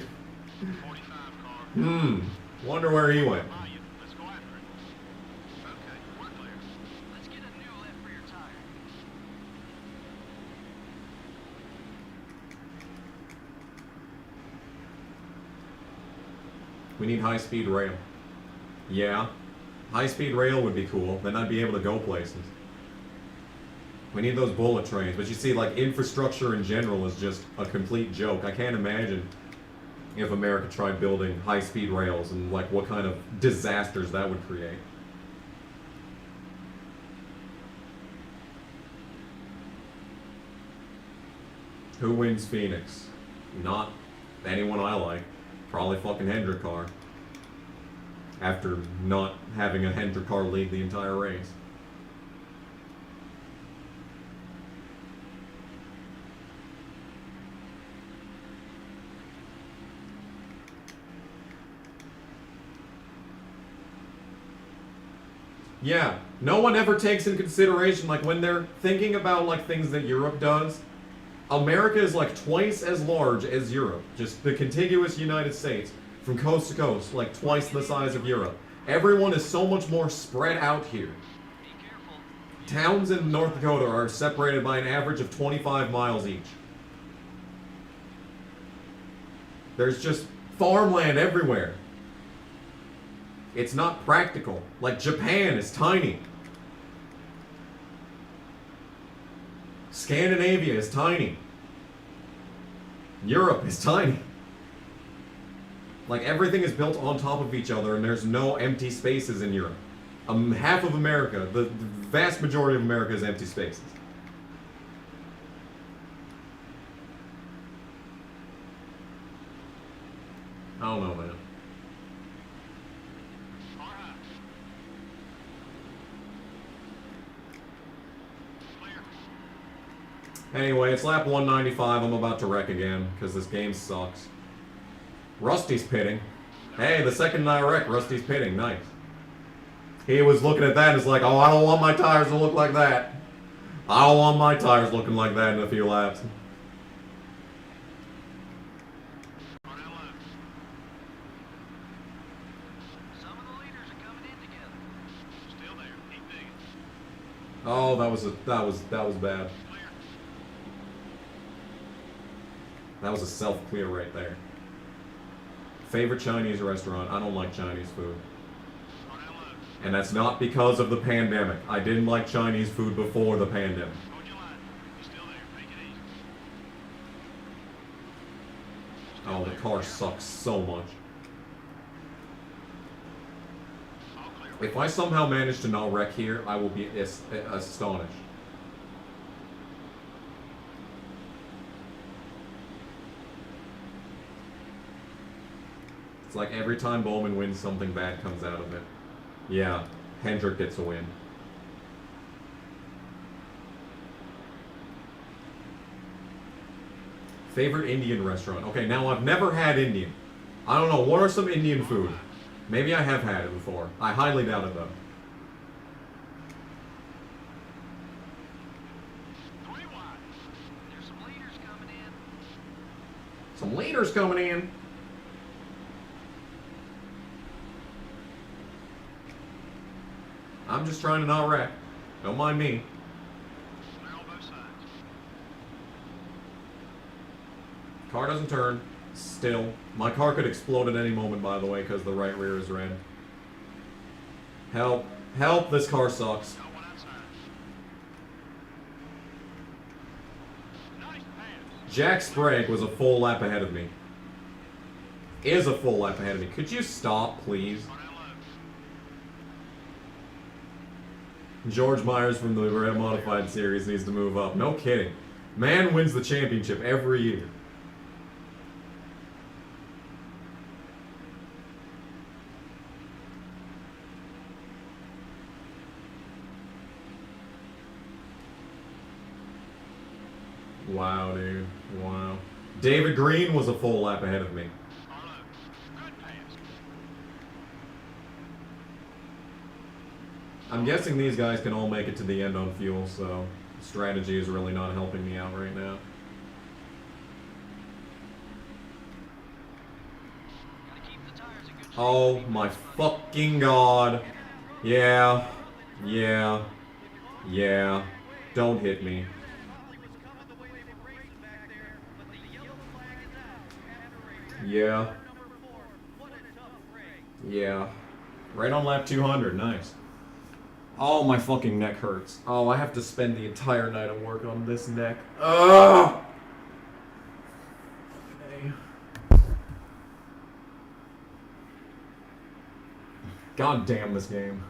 Wonder where he went. We need high-speed rail. Yeah. High-speed rail would be cool. Then I'd be able to go places. We need those bullet trains. But you see, like, infrastructure in general is just a complete joke. I can't imagine if America tried building high-speed rails and, like, what kind of disasters that would create. Who wins Phoenix? Not anyone I like. Probably fucking Hendrick car. After not having a Hendrick car lead the entire race. Yeah, no one ever takes in consideration, like when they're thinking about like things that Europe does, America is like twice as large as Europe. Just the contiguous United States, from coast to coast, like twice the size of Europe. Everyone is so much more spread out here. Towns in North Dakota are separated by an average of 25 miles each. There's just farmland everywhere. It's not practical. Like Japan is tiny. Scandinavia is tiny. Europe is tiny. Like everything is built on top of each other and there's no empty spaces in Europe. Half of America, the vast majority of America is empty spaces. I don't know, man. Anyway, it's lap 195. I'm about to wreck again because this game sucks. Rusty's pitting. Hey, the second I wreck, Rusty's pitting. Nice. He was looking at that and is like, oh, I don't want my tires to look like that. I don't want my tires looking like that in a few laps. Oh, that was bad. That was a self-clear right there. Favorite Chinese restaurant? I don't like Chinese food. And that's not because of the pandemic. I didn't like Chinese food before the pandemic. Oh, the car sucks so much. If I somehow manage to not wreck here, I will be astonished. It's like every time Bowman wins, something bad comes out of it. Yeah, Hendrick gets a win. Favorite Indian restaurant? Okay, now I've never had Indian. I don't know, what are some Indian food? Maybe I have had it before. I highly doubt it though. Some leaders coming in. I'm just trying to not wreck. Don't mind me. Car doesn't turn. Still. My car could explode at any moment, by the way, because the right rear is red. Help. Help, this car sucks. Jack Sprague was a full lap ahead of me. Is a full lap ahead of me. Could you stop, please? George Myers from the Red Modified Series needs to move up. No kidding. Man wins the championship every year. Wow, dude. Wow. David Green was a full lap ahead of me. I'm guessing these guys can all make it to the end on fuel, so strategy is really not helping me out right now. Oh my fucking god. Yeah. Yeah. Yeah. Don't hit me. Yeah. Yeah. Right on lap 200. Nice. Oh, my fucking neck hurts. Oh, I have to spend the entire night of work on this neck. Ugh! Okay. God damn this game.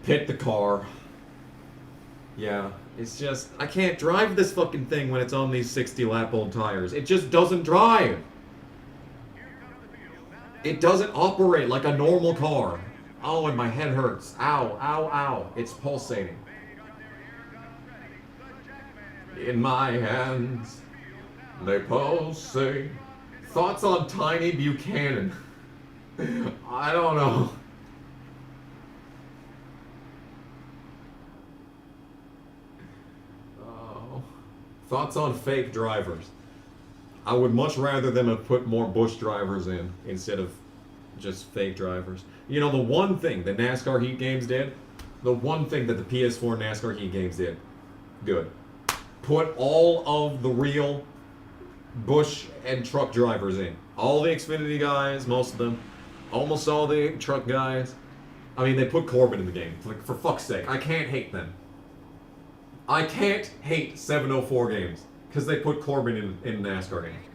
Pit the car. Yeah, it's just, I can't drive this fucking thing when it's on these 60 lap old tires. It just doesn't drive. It doesn't operate like a normal car. Oh, and my head hurts. Ow, ow, ow. It's pulsating. In my hands, they pulsate. Thoughts on Tiny Buchanan? I don't know. Oh. Thoughts on fake drivers? I would much rather them have put more Bush drivers in instead of just fake drivers. You know, the one thing the NASCAR Heat Games did, the one thing that the PS4 NASCAR Heat Games did, good. Put all of the real Bush and truck drivers in. All the Xfinity guys, most of them. Almost all the truck guys. I mean, they put Corbin in the game. Like, for fuck's sake, I can't hate them. I can't hate 704 games because they put Corbin in NASCAR games.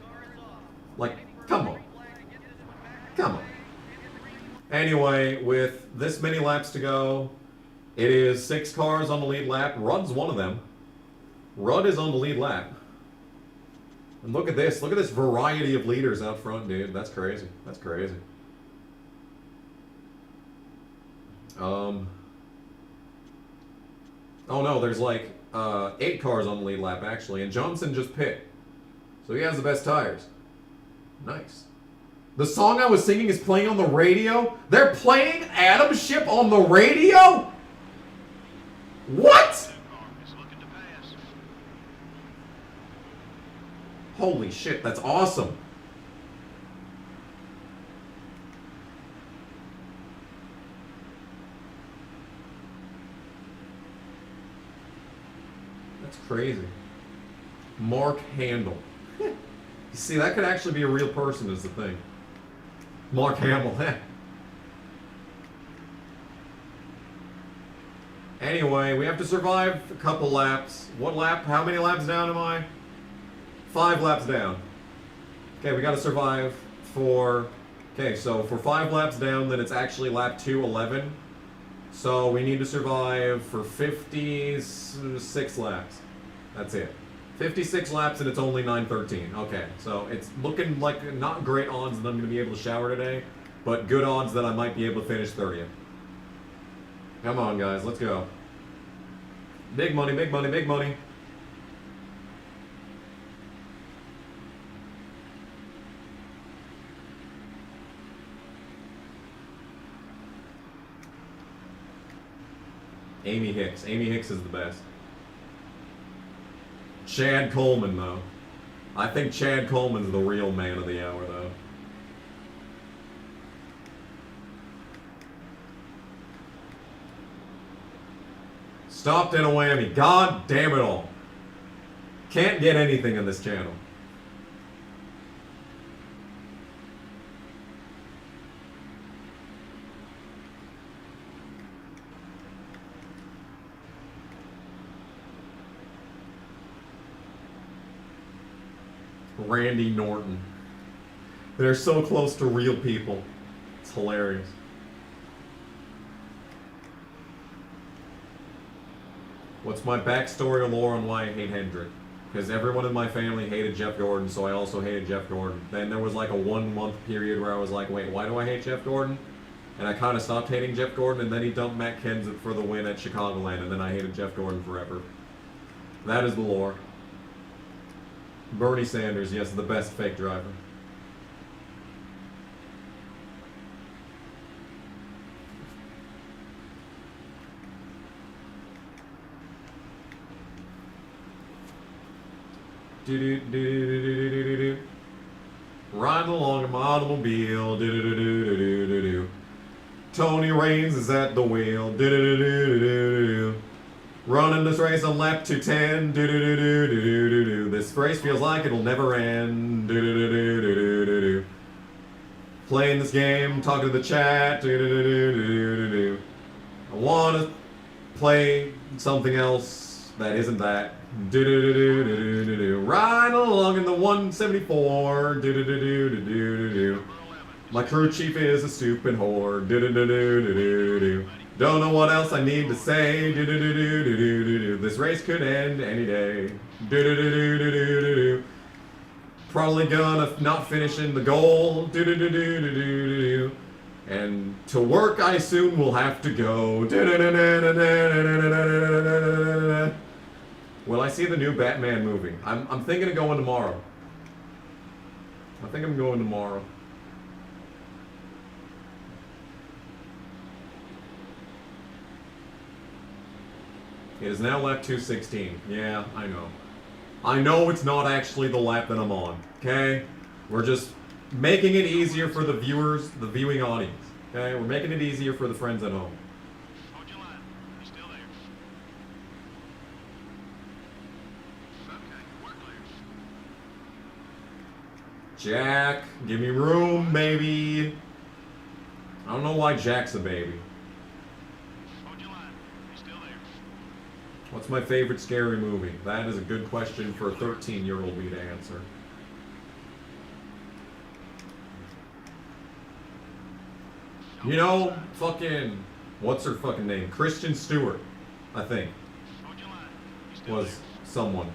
Like, come on. Come on. Anyway, with this many laps to go, it is 6 cars on the lead lap. Rudd's one of them. Rudd is on the lead lap. And look at this. Look at this variety of leaders out front, dude. That's crazy. That's crazy. Oh no, there's like 8 cars on the lead lap, actually, and Johnson just pit. So he has the best tires. Nice. The song I was singing is playing on the radio? They're playing Adam's Ship on the radio? What? It's looking to pass. Holy shit, that's awesome. That's crazy. Mark Handel. You see, that could actually be a real person is the thing. Mark Hamill. Anyway, we have to survive a couple laps. What lap? How many laps down am I? 5 laps down. Okay, we gotta survive for... Okay, so for 5 laps down, then it's actually lap 211. So we need to survive for 56 laps. That's it. 56 laps and it's only 9:13. Okay, so it's looking like not great odds that I'm going to be able to shower today, but good odds that I might be able to finish 30th. Come on, guys, let's go. Big money, big money, big money. Amy Hicks. Amy Hicks is the best. Chad Coleman, though. I think Chad Coleman's the real man of the hour, though. Stopped in a whammy. God damn it all. Can't get anything in this channel. Randy Norton. They're so close to real people. It's hilarious. What's my backstory or lore on why I hate Hendrick? Because everyone in my family hated Jeff Gordon, so I also hated Jeff Gordon. Then there was like a 1 month period where I was like, wait, why do I hate Jeff Gordon? And I kind of stopped hating Jeff Gordon, and then he dumped Matt Kenseth for the win at Chicagoland, and then I hated Jeff Gordon forever. That is the lore. Bernie Sanders, yes, the best fake driver. Do-do-do-do-do-do-do-do. Riding along in my automobile. Do-do-do-do-do-do-do. Tony Raines is at the wheel. Do-do-do-do-do-do-do. Running this race on lap 210. Do-do-do-do-do-do-do. This race feels like it'll never end. Do-do-do-do-do-do-do. Playing this game, talking to the chat. Do-do-do-do-do-do-do. I want to play something else that isn't that. Do-do-do-do-do-do-do. Riding along in the 174. Do-do-do-do-do-do-do. My crew chief is a stupid whore. Do-do-do-do-do-do-do. Don't know what else I need to say. Do-do-do-do-do-do-do. This race could end any day. Do-do-do-do-do-do-do. Probably gonna not finish in the goal. Do-do-do-do-do-do-do. And to work I soon will have to go. Do-do-do-do-do-do-do-do-do-do-do. Will I see the new Batman movie? I'm thinking of going tomorrow. I think I'm going tomorrow. It is now lap 216. Yeah, I know. I know it's not actually the lap that I'm on, okay? We're just making it easier for the viewers, the viewing audience, okay? We're making it easier for the friends at home. Hold your line. He's still there. Okay, we're clear. Jack, give me room, baby. I don't know why Jack's a baby. Hold your line. He's still there. What's my favorite scary movie? That is a good question for a 13-year-old me to answer. You know, fucking, what's her fucking name? Kristen Stewart, I think, Hold your line. He's still was someone.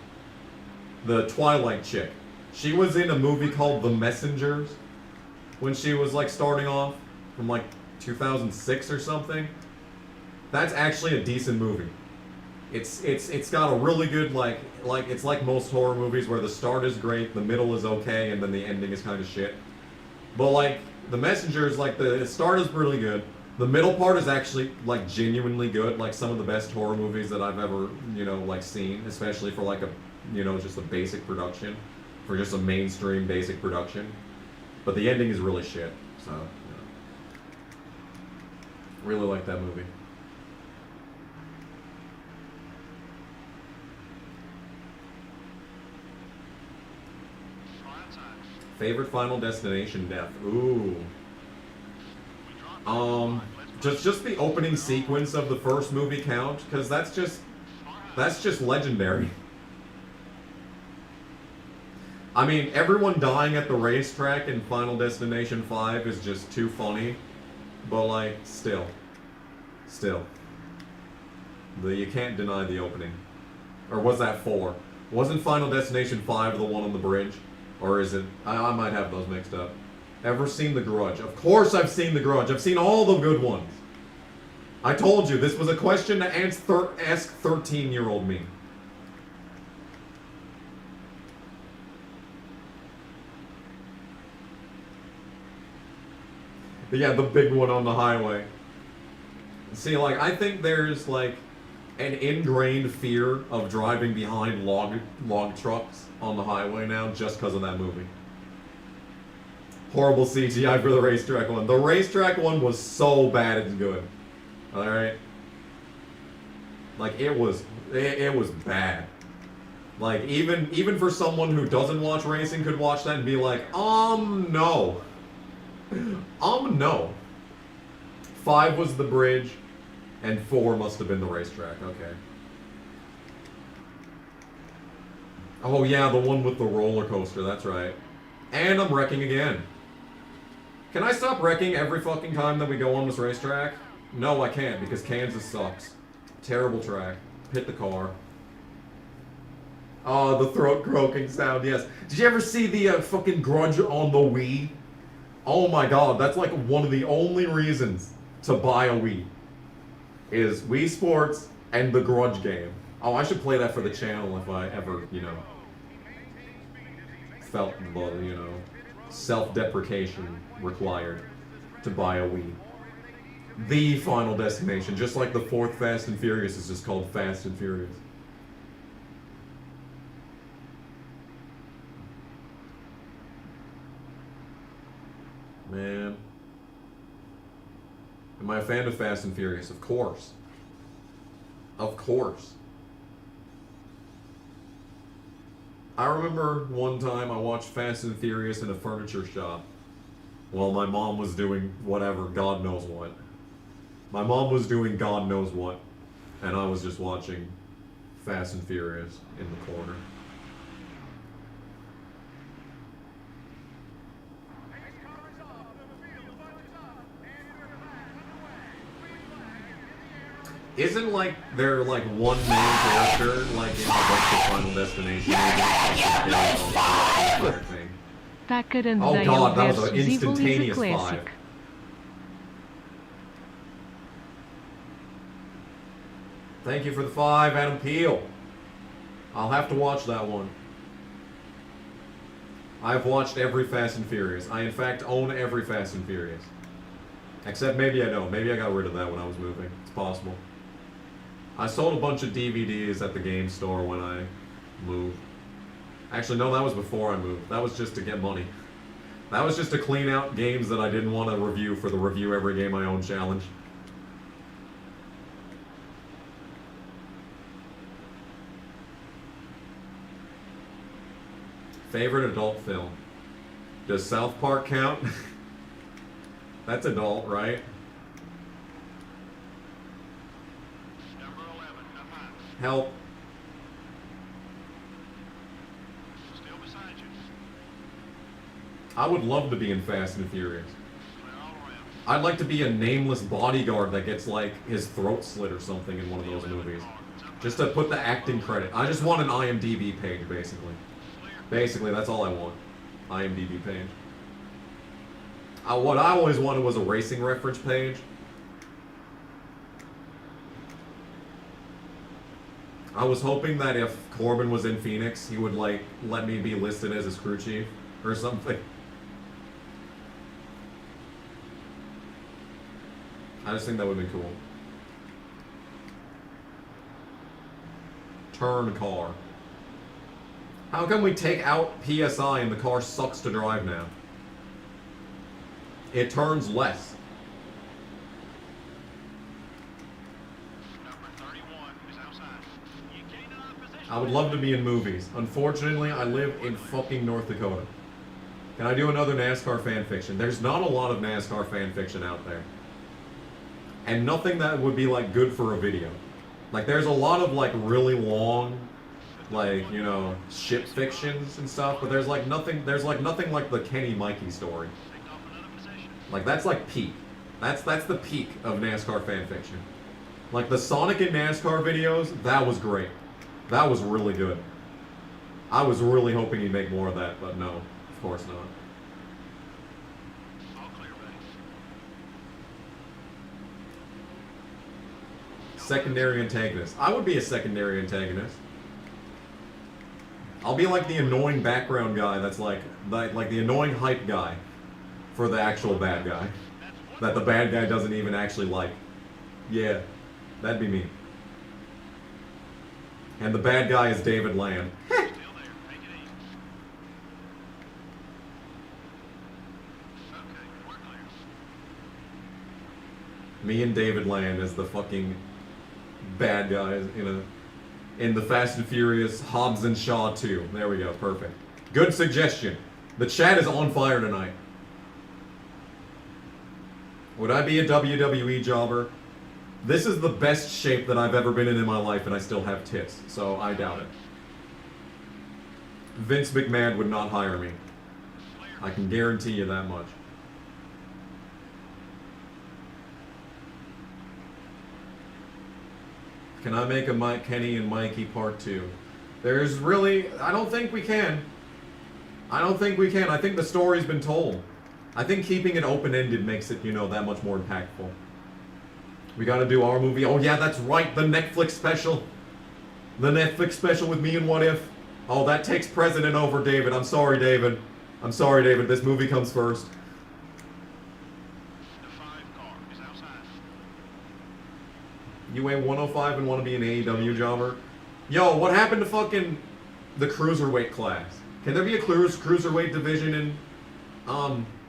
The Twilight chick. She was in a movie called The Messengers when she was like starting off from like 2006 or something. That's actually a decent movie. It's got a really good like it's like most horror movies where the start is great, the middle is okay, and then the ending is kind of shit. But like The Messenger is like the start is really good. The middle part is actually like genuinely good, like some of the best horror movies that I've ever, like seen, especially for like a, just a basic production, for just a mainstream basic production. But the ending is really shit. So, really like that movie. Favorite Final Destination death? Ooh. Just the opening sequence of the first movie count? Because that's just legendary. I mean, everyone dying at the racetrack in Final Destination 5 is just too funny. But, like, still. You can't deny the opening. Or was that 4? Wasn't Final Destination 5 the one on the bridge? Or is it? I might have those mixed up. Ever seen The Grudge? Of course I've seen The Grudge. I've seen all the good ones. I told you, this was a question to ask 13-year-old me. Yeah, the big one on the highway. See, like, I think there's, like, an ingrained fear of driving behind log trucks on the highway now just because of that movie. Horrible CGI for the racetrack one. The racetrack one was so bad it's good. Alright? Like, it was bad. Like, even for someone who doesn't watch racing could watch that and be like, no. No. 5 was the bridge, and 4 must have been the racetrack. Okay. Oh yeah, the one with the roller coaster, that's right. And I'm wrecking again. Can I stop wrecking every fucking time that we go on this racetrack? No, I can't, because Kansas sucks. Terrible track. Hit the car. Oh, the throat croaking sound, yes. Did you ever see the fucking Grudge on the Wii? Oh my god, that's like one of the only reasons to buy a Wii. Is Wii Sports and the Grudge game. Oh, I should play that for the channel if I ever, felt the, self-deprecation required to buy a Wii. The Final Destination, just like the 4th Fast and Furious is just called Fast and Furious. Man. Am I a fan of Fast and Furious? Of course. Of course. I remember one time I watched Fast and Furious in a furniture shop while my mom was doing whatever, God knows what. My mom was doing God knows what, and I was just watching Fast and Furious in the corner. Isn't like there like one main character like in a bunch of Final Destination movies? Tacarandale Oh god, that was versus an Evil is a instantaneous classic. 5. Thank you for the 5, Adam Peel. I'll have to watch that one. I've watched every Fast and Furious. I in fact own every Fast and Furious. Except maybe I don't. Maybe I got rid of that when I was moving. It's possible. I sold a bunch of DVDs at the game store when I moved. Actually, no, that was before I moved. That was just to get money. That was just to clean out games that I didn't want to review for the Review Every Game I Own challenge. Favorite adult film? Does South Park count? That's adult, right? Number 11, up high. Help. Still beside you. I would love to be in Fast and Furious. Clear all around. I'd like to be a nameless bodyguard that gets, like, his throat slit or something in one of those movies. Just to put the acting credit. I just want an IMDb page, basically. Basically, that's all I want. IMDb page. What I always wanted was a racing reference page. I was hoping that if Corbin was in Phoenix, he would like let me be listed as his crew chief or something. I just think that would be cool. Turn car. How come we take out PSI and the car sucks to drive now? It turns less. Number 31 is outside. You gain another position. I would love to be in movies. Unfortunately, I live in fucking North Dakota. Can I do another NASCAR fan fiction? There's not a lot of NASCAR fan fiction out there. And nothing that would be like good for a video. Like there's a lot of like really long, like, you know, ship fictions and stuff, but there's like nothing like the Kenny Mikey story. Take off another position. Like that's like peak. That's the peak of NASCAR fan fiction. Like the Sonic and NASCAR videos, that was great. That was really good. I was really hoping he'd make more of that, but no, of course not. All clear, buddy. Secondary antagonist. I would be a secondary antagonist. I'll be like the annoying background guy that's like the annoying hype guy for the actual bad guy. That the bad guy doesn't even actually like. Yeah, that'd be me. And the bad guy is David Land. Still there. Take it easy. Okay, we're clear. Me and David Land as the fucking bad guys in the Fast and Furious Hobbs and Shaw 2. There we go, perfect. Good suggestion. The chat is on fire tonight. Would I be a WWE jobber? This is the best shape that I've ever been in my life, and I still have tits, so I doubt it. Vince McMahon would not hire me. I can guarantee you that much. Can I make a Mike, Kenny and Mikey part 2? There's really... I don't think we can. I don't think we can. I think the story's been told. I think keeping it open-ended makes it, you know, that much more impactful. We gotta do our movie. Oh yeah, that's right, the Netflix special. The Netflix special with me and What If. Oh, that takes precedent over David. I'm sorry, David. I'm sorry, David. This movie comes first. The 5 car is outside. You weigh 105 and want to be an AEW jobber? Yo, what happened to fucking the cruiserweight class? Can there be a cruiserweight division in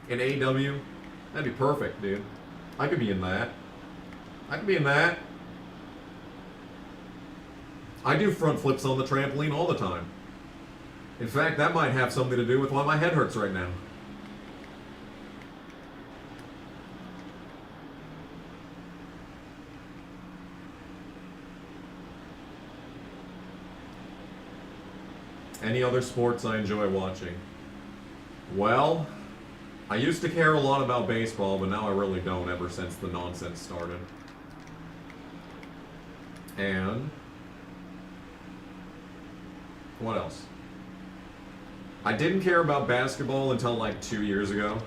AEW? That'd be perfect, dude. I could be in that. I could be in that. I do front flips on the trampoline all the time. In fact, that might have something to do with why my head hurts right now. Any other sports I enjoy watching? Well, I used to care a lot about baseball, but now I really don't ever since the nonsense started. And what else? I didn't care about basketball until like 2 years ago.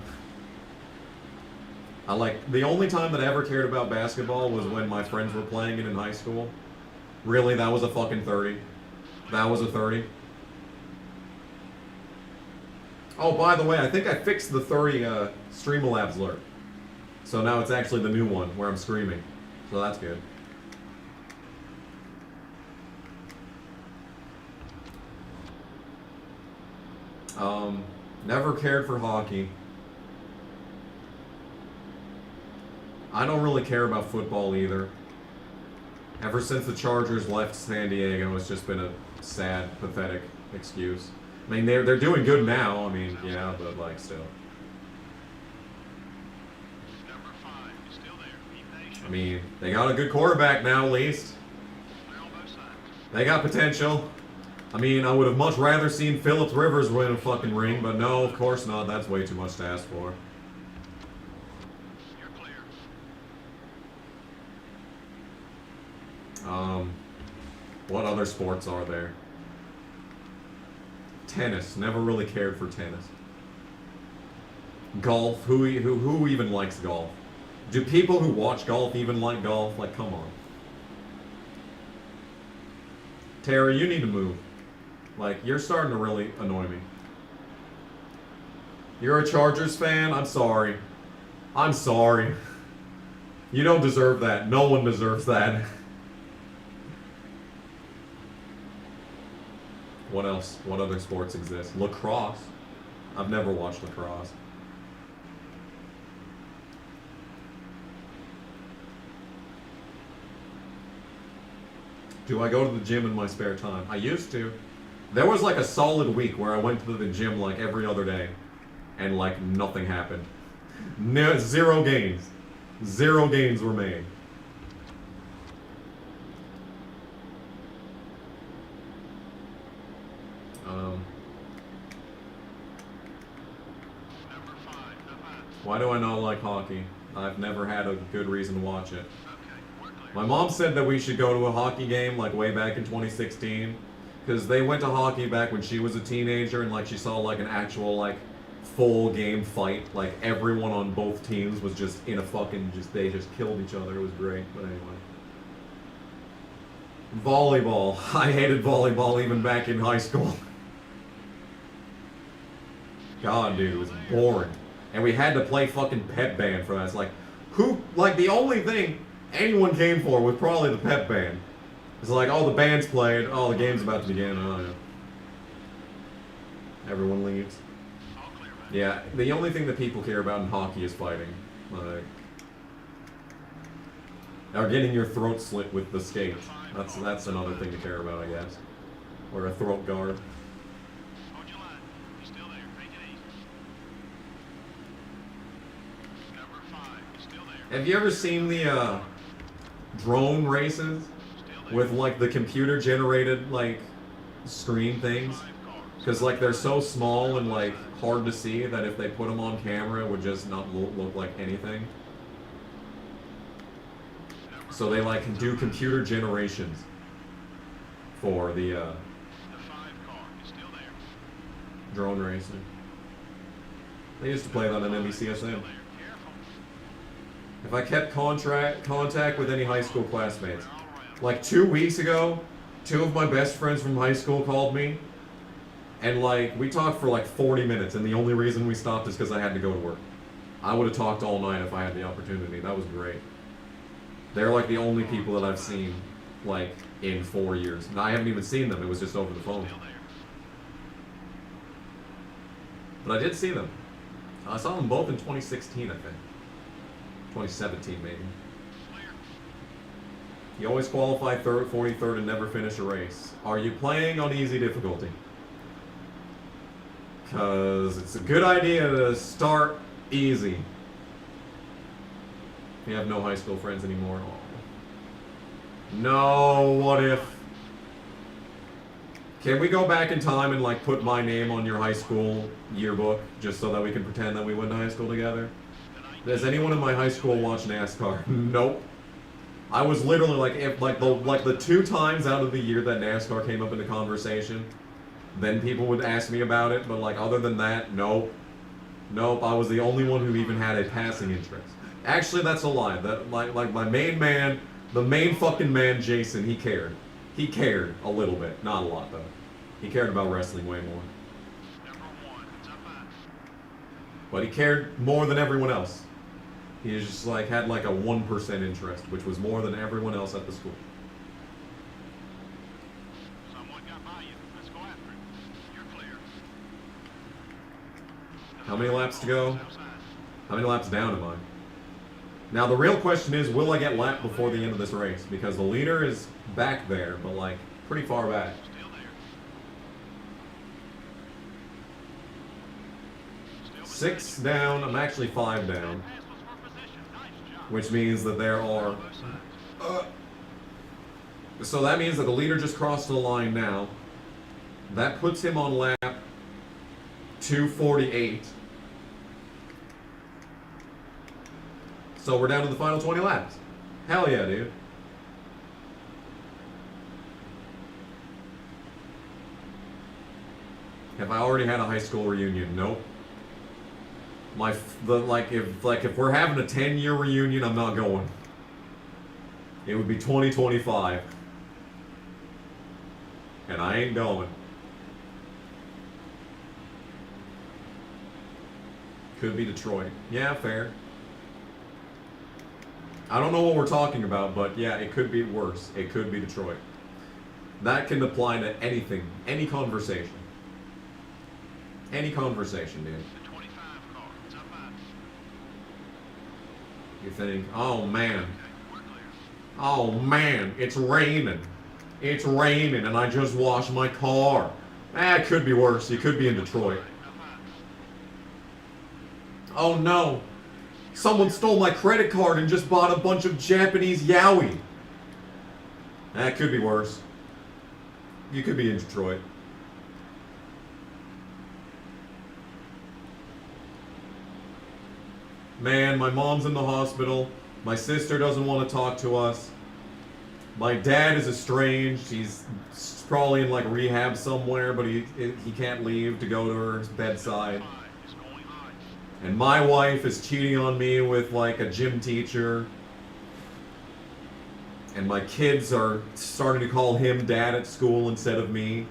The only time that I ever cared about basketball was when my friends were playing it in high school. Really, that was a fucking 30. That was a 30. Oh, by the way, I think I fixed the 30 Streamlabs alert. So now it's actually the new one where I'm screaming. So that's good. Never cared for hockey. I don't really care about football either. Ever since the Chargers left San Diego, it's just been a sad, pathetic excuse. I mean, they're doing good now. I mean, yeah, but like still. Number 5 is still there. Be patient. I mean, they got a good quarterback now, at least. Clear on both sides. They got potential. I mean, I would have much rather seen Phillips Rivers win a fucking ring, but no, of course not. That's way too much to ask for. You're clear. What other sports are there? Tennis. Never really cared for tennis. Golf. Who even likes golf? Do people who watch golf even like golf? Like, come on. Tara, you need to move. Like, you're starting to really annoy me. You're a Chargers fan? I'm sorry. I'm sorry. You don't deserve that. No one deserves that. What else? What other sports exist? Lacrosse. I've never watched lacrosse. Do I go to the gym in my spare time? I used to. There was like a solid week where I went to the gym like every other day, and like nothing happened. No, zero gains. Zero gains were made. Why do I not like hockey? I've never had a good reason to watch it. My mom said that we should go to a hockey game like way back in 2016, because they went to hockey back when she was a teenager, and like she saw like an actual like full game fight. Like everyone on both teams was just in a fucking they just killed each other. It was great. But anyway. Volleyball. I hated volleyball even back in high school. God, dude, it was boring. And we had to play fucking pep band for that. It's like, who, like the only thing anyone came for was probably the pep band. It's like, oh, the band's played, oh, the game's about to begin, oh, yeah. Everyone leaves. Yeah, the only thing that people care about in hockey is fighting. Like, or getting your throat slit with the skate. That's another thing to care about, I guess. Or a throat guard. Have you ever seen the drone races with like the computer generated like screen things? Because like they're so small and like hard to see that if they put them on camera it would just not look like anything. So they like do computer generations for the drone racing. They used to play that on NBCSN. If I kept contact with any high school classmates. Like 2 weeks ago, 2 of my best friends from high school called me. And like, we talked for like 40 minutes, and the only reason we stopped is because I had to go to work. I would have talked all night if I had the opportunity. That was great. They're like the only people that I've seen like in 4 years. And I haven't even seen them, it was just over the phone. But I did see them. I saw them both in 2016, I think. 2017 maybe. You always qualify 3rd, 43rd, and never finish a race. Are you playing on easy difficulty? Because it's a good idea to start easy. You have no high school friends anymore. No, what if? Can we go back in time and like put my name on your high school yearbook just so that we can pretend that we went to high school together? Does anyone in my high school watch NASCAR? Nope. I was literally like, if like the 2 times out of the year that NASCAR came up in the conversation, then people would ask me about it. But like other than that, nope. Nope. I was the only one who even had a passing interest. Actually, that's a lie. That like my main man, the main fucking man, Jason, he cared. He cared a little bit, not a lot though. He cared about wrestling way more. But he cared more than everyone else. He just like had like a 1% interest, which was more than everyone else at the school. Someone got by you. Let's go after it. You're clear. How many laps to go? How many laps down am I? Now the real question is, will I get lapped before the end of this race? Because the leader is back there, but like pretty far back. Still there. 6 down. I'm actually 5 down. Which means that there are... so that means that the leader just crossed the line now. That puts him on lap 248. So we're down to the final 20 laps. Hell yeah, dude. Have I already had a high school reunion? Nope. If we're having a 10-year reunion, I'm not going. It would be 2025. and I ain't going. Could be Detroit. Yeah, fair. I don't know what we're talking about, but yeah, it could be worse. It could be Detroit. That can apply to anything, any conversation. Any conversation, dude. The 25 car. It's up high. You think, oh man, We're clear. oh man, it's raining. It's raining and I just washed my car. It could be worse. You could be in Detroit. Up high. Oh no, someone stole my credit card and just bought a bunch of Japanese yaoi. That could be worse. You could be in Detroit. Man, my mom's in the hospital. My sister doesn't want to talk to us. My dad is estranged. He's probably in like rehab somewhere, but he can't leave to go to her bedside. It's going high. And my wife is cheating on me with like a gym teacher. And my kids are starting to call him dad at school instead of me.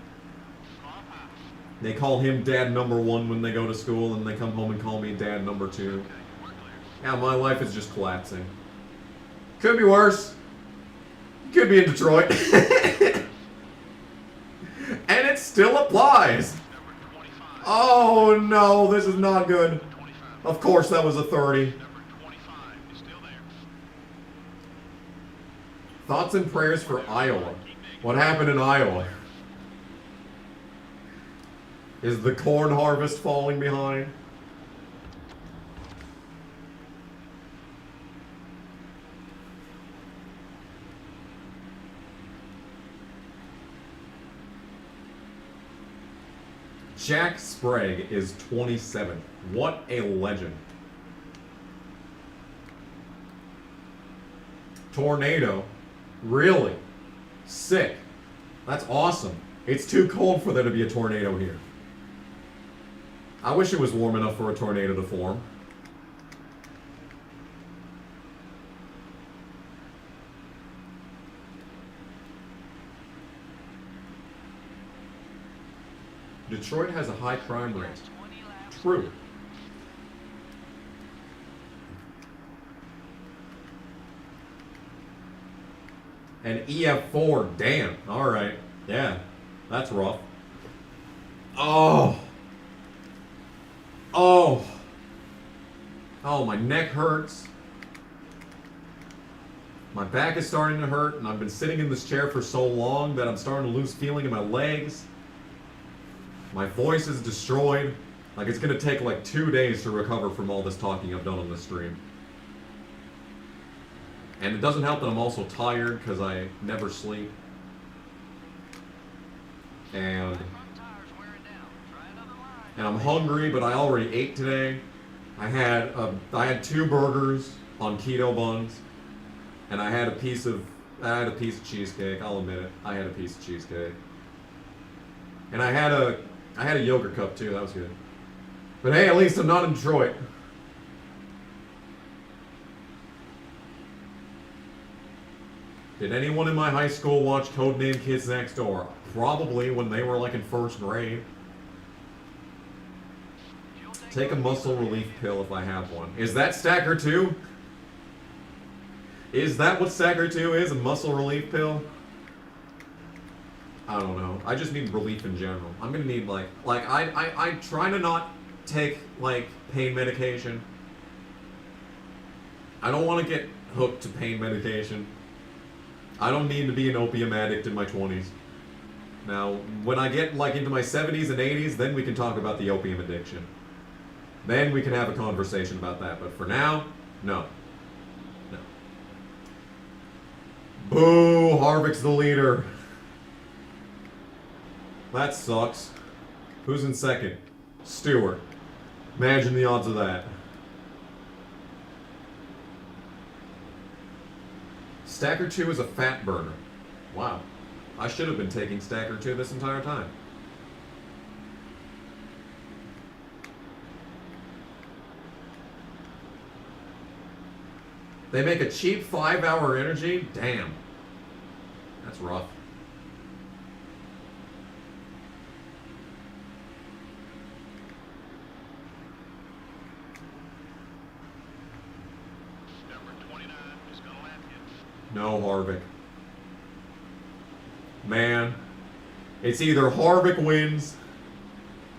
They call him dad number 1 when they go to school, and they come home and call me dad number 2. Yeah, my life is just collapsing. Could be worse. Could be in Detroit. And it still applies. Oh no, this is not good. Of course that was a 30. Number 25 is still there. Thoughts and prayers for Iowa. What happened in Iowa? Is the corn harvest falling behind? Jack Sprague is 27. What a legend. Tornado. Really? Sick. That's awesome. It's too cold for there to be a tornado here. I wish it was warm enough for a tornado to form. Detroit has a high crime rate. True. An EF4, damn. Alright. Yeah. That's rough. Oh. Oh. Oh, my neck hurts. My back is starting to hurt, and I've been sitting in this chair for so long that I'm starting to lose feeling in my legs. My voice is destroyed. Like, it's gonna take like 2 days to recover from all this talking I've done on this stream. And it doesn't help that I'm also tired because I never sleep. And I'm hungry, but I already ate today. I had 2 burgers on keto buns, and I had a piece of cheesecake. I'll admit it. I had a piece of cheesecake, and I had a yogurt cup too. That was good. But hey, at least I'm not in Detroit. Did anyone in my high school watch Codename Kids Next Door? Probably when they were like in 1st grade. Take a muscle relief pill if I have one. Is that Stacker 2? Is that what Stacker 2 is? A muscle relief pill? I don't know. I just need relief in general. I'm gonna need like I try to not take like pain medication. I don't want to get hooked to pain medication. I don't need to be an opium addict in my 20s. Now, when I get like into my 70s and 80s, then we can talk about the opium addiction. Then we can have a conversation about that. But for now, no. No. Boo! Harvick's the leader. That sucks. Who's in 2nd? Stewart. Imagine the odds of that. Stacker 2 is a fat burner. Wow. I should have been taking Stacker 2 this entire time. They make a cheap 5-hour energy? Damn. That's rough. No Harvick. Man, it's either Harvick wins,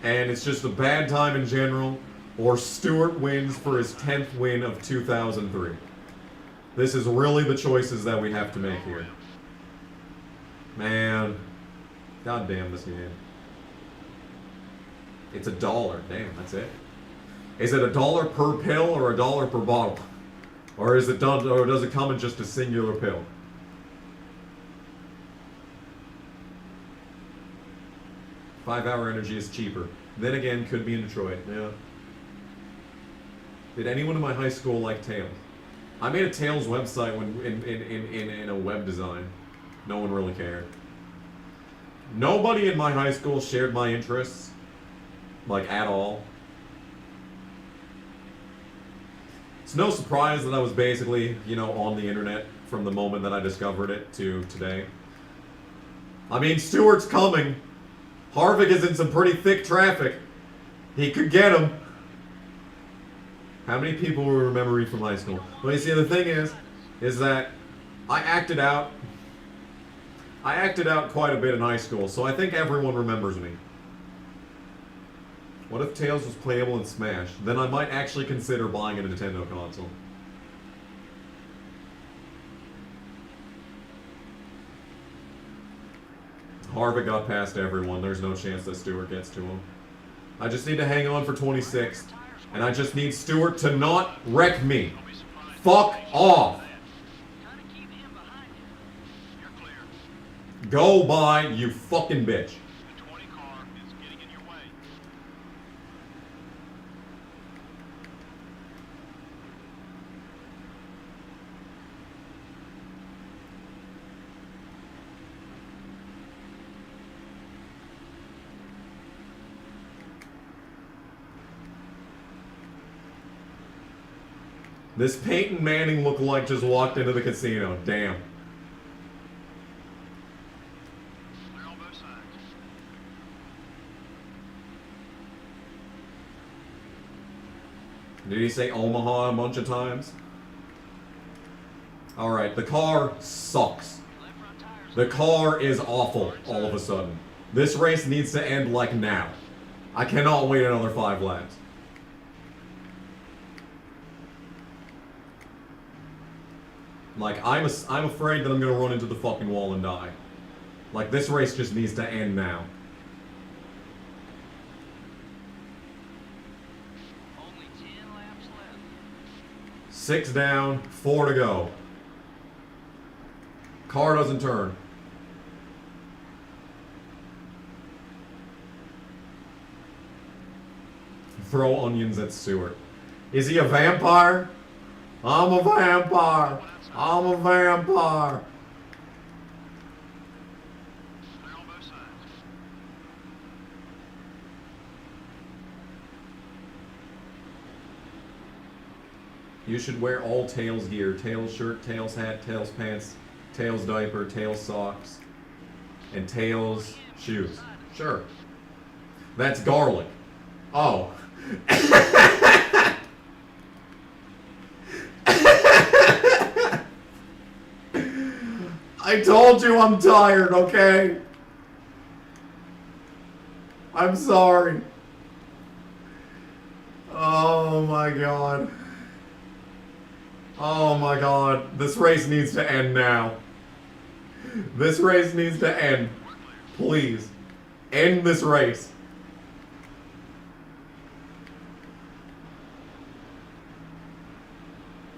and it's just a bad time in general, or Stewart wins for his 10th win of 2003. This is really the choices that we have to make here. Man, god damn this game. It's $1. Damn, that's it. Is it $1 per pill or $1 per bottle? Or is it done, or does it come in just a singular pill? Five-hour energy is cheaper. Then again, could be in Detroit. Yeah. Did anyone in my high school like Tails? I made a Tails website when in a web design. No one really cared. Nobody in my high school shared my interests, like at all. It's no surprise that I was basically, you know, on the internet from the moment that I discovered it to today. I mean, Stewart's coming. Harvick is in some pretty thick traffic. He could get him. How many people will remember me from high school? Well, you see, the thing is that I acted out quite a bit in high school, so I think everyone remembers me. What if Tails was playable in Smash? Then I might actually consider buying a Nintendo console. Harvick got past everyone. There's no chance that Stewart gets to him. I just need to hang on for 26th. And I just need Stewart to not wreck me. Fuck off. Go by, you fucking bitch. This Peyton Manning lookalike just walked into the casino. Damn. Did he say Omaha a bunch of times? Alright, the car sucks. The car is awful all of a sudden. This race needs to end like now. I cannot wait another 5 laps. Like, I'm afraid that I'm gonna run into the fucking wall and die. Like, this race just needs to end now. Only 10 laps left. 6 down, 4 to go. Car doesn't turn. Throw onions at Stewart. Is he a vampire? I'm a vampire. I'm a vampire. They're on both sides. You should wear all Tails gear. Tails shirt, Tails hat, Tails pants, Tails diaper, Tails socks, and Tails shoes. Sure. That's garlic. Oh. I told you I'm tired, okay? I'm sorry. Oh my god. Oh my god. This race needs to end now. This race needs to end. Please. End this race.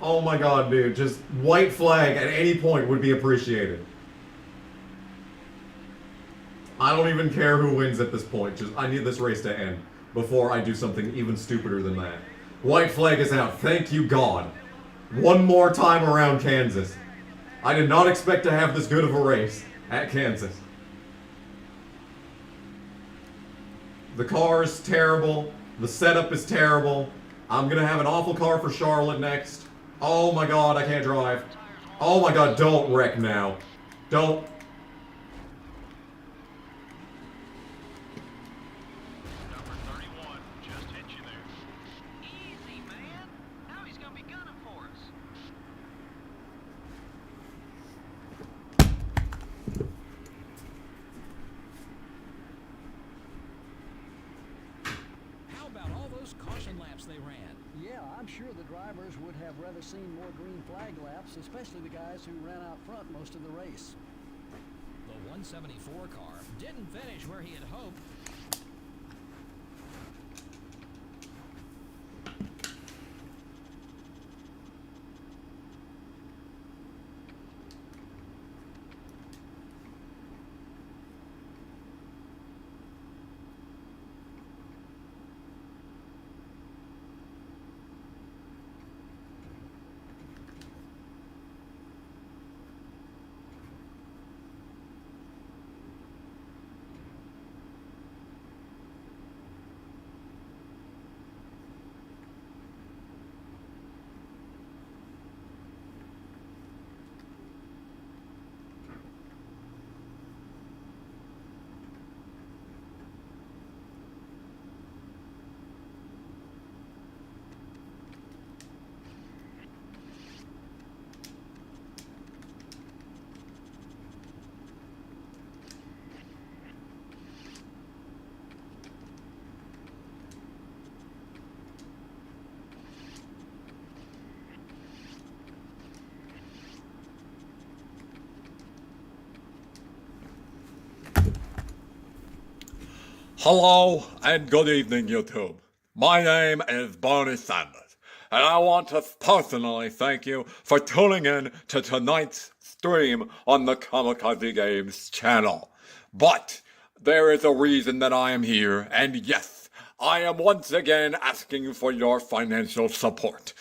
Oh my god, dude. Just white flag at any point would be appreciated. I don't even care who wins at this point. Just, I need this race to end before I do something even stupider than that. White flag is out. Thank you, God. One more time around Kansas. I did not expect to have this good of a race at Kansas. The car is terrible. The setup is terrible. I'm gonna have an awful car for Charlotte next. Oh my god, I can't drive. Oh my god, don't wreck now. Don't. Number 31 just hit you there. Easy, man. Now he's gonna be gunning for us. they ran. Yeah, I'm sure the drivers would have rather seen more green flag laps, especially the guys who ran out front most of the race. The 174 car didn't finish where he had hoped. Hello and good evening, YouTube. My name is Barney Sanders, and I want to personally thank you for tuning in to tonight's stream on the Kamikaze Games channel. But there is a reason that I am here, and yes, I am once again asking for your financial support.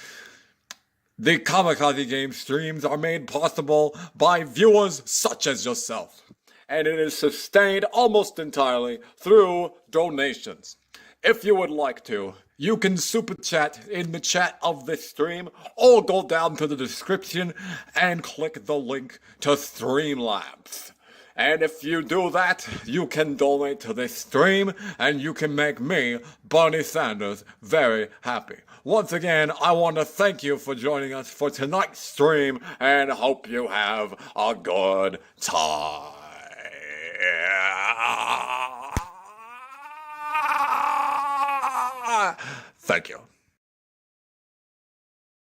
The Kamikaze Games streams are made possible by viewers such as yourself, and it is sustained almost entirely through donations. If you would like to, you can super chat in the chat of this stream, or go down to the description and click the link to Streamlabs. And if you do that, you can donate to this stream, and you can make me, Barney Sanders, very happy. Once again, I want to thank you for joining us for tonight's stream, and hope you have a good time. Thank you.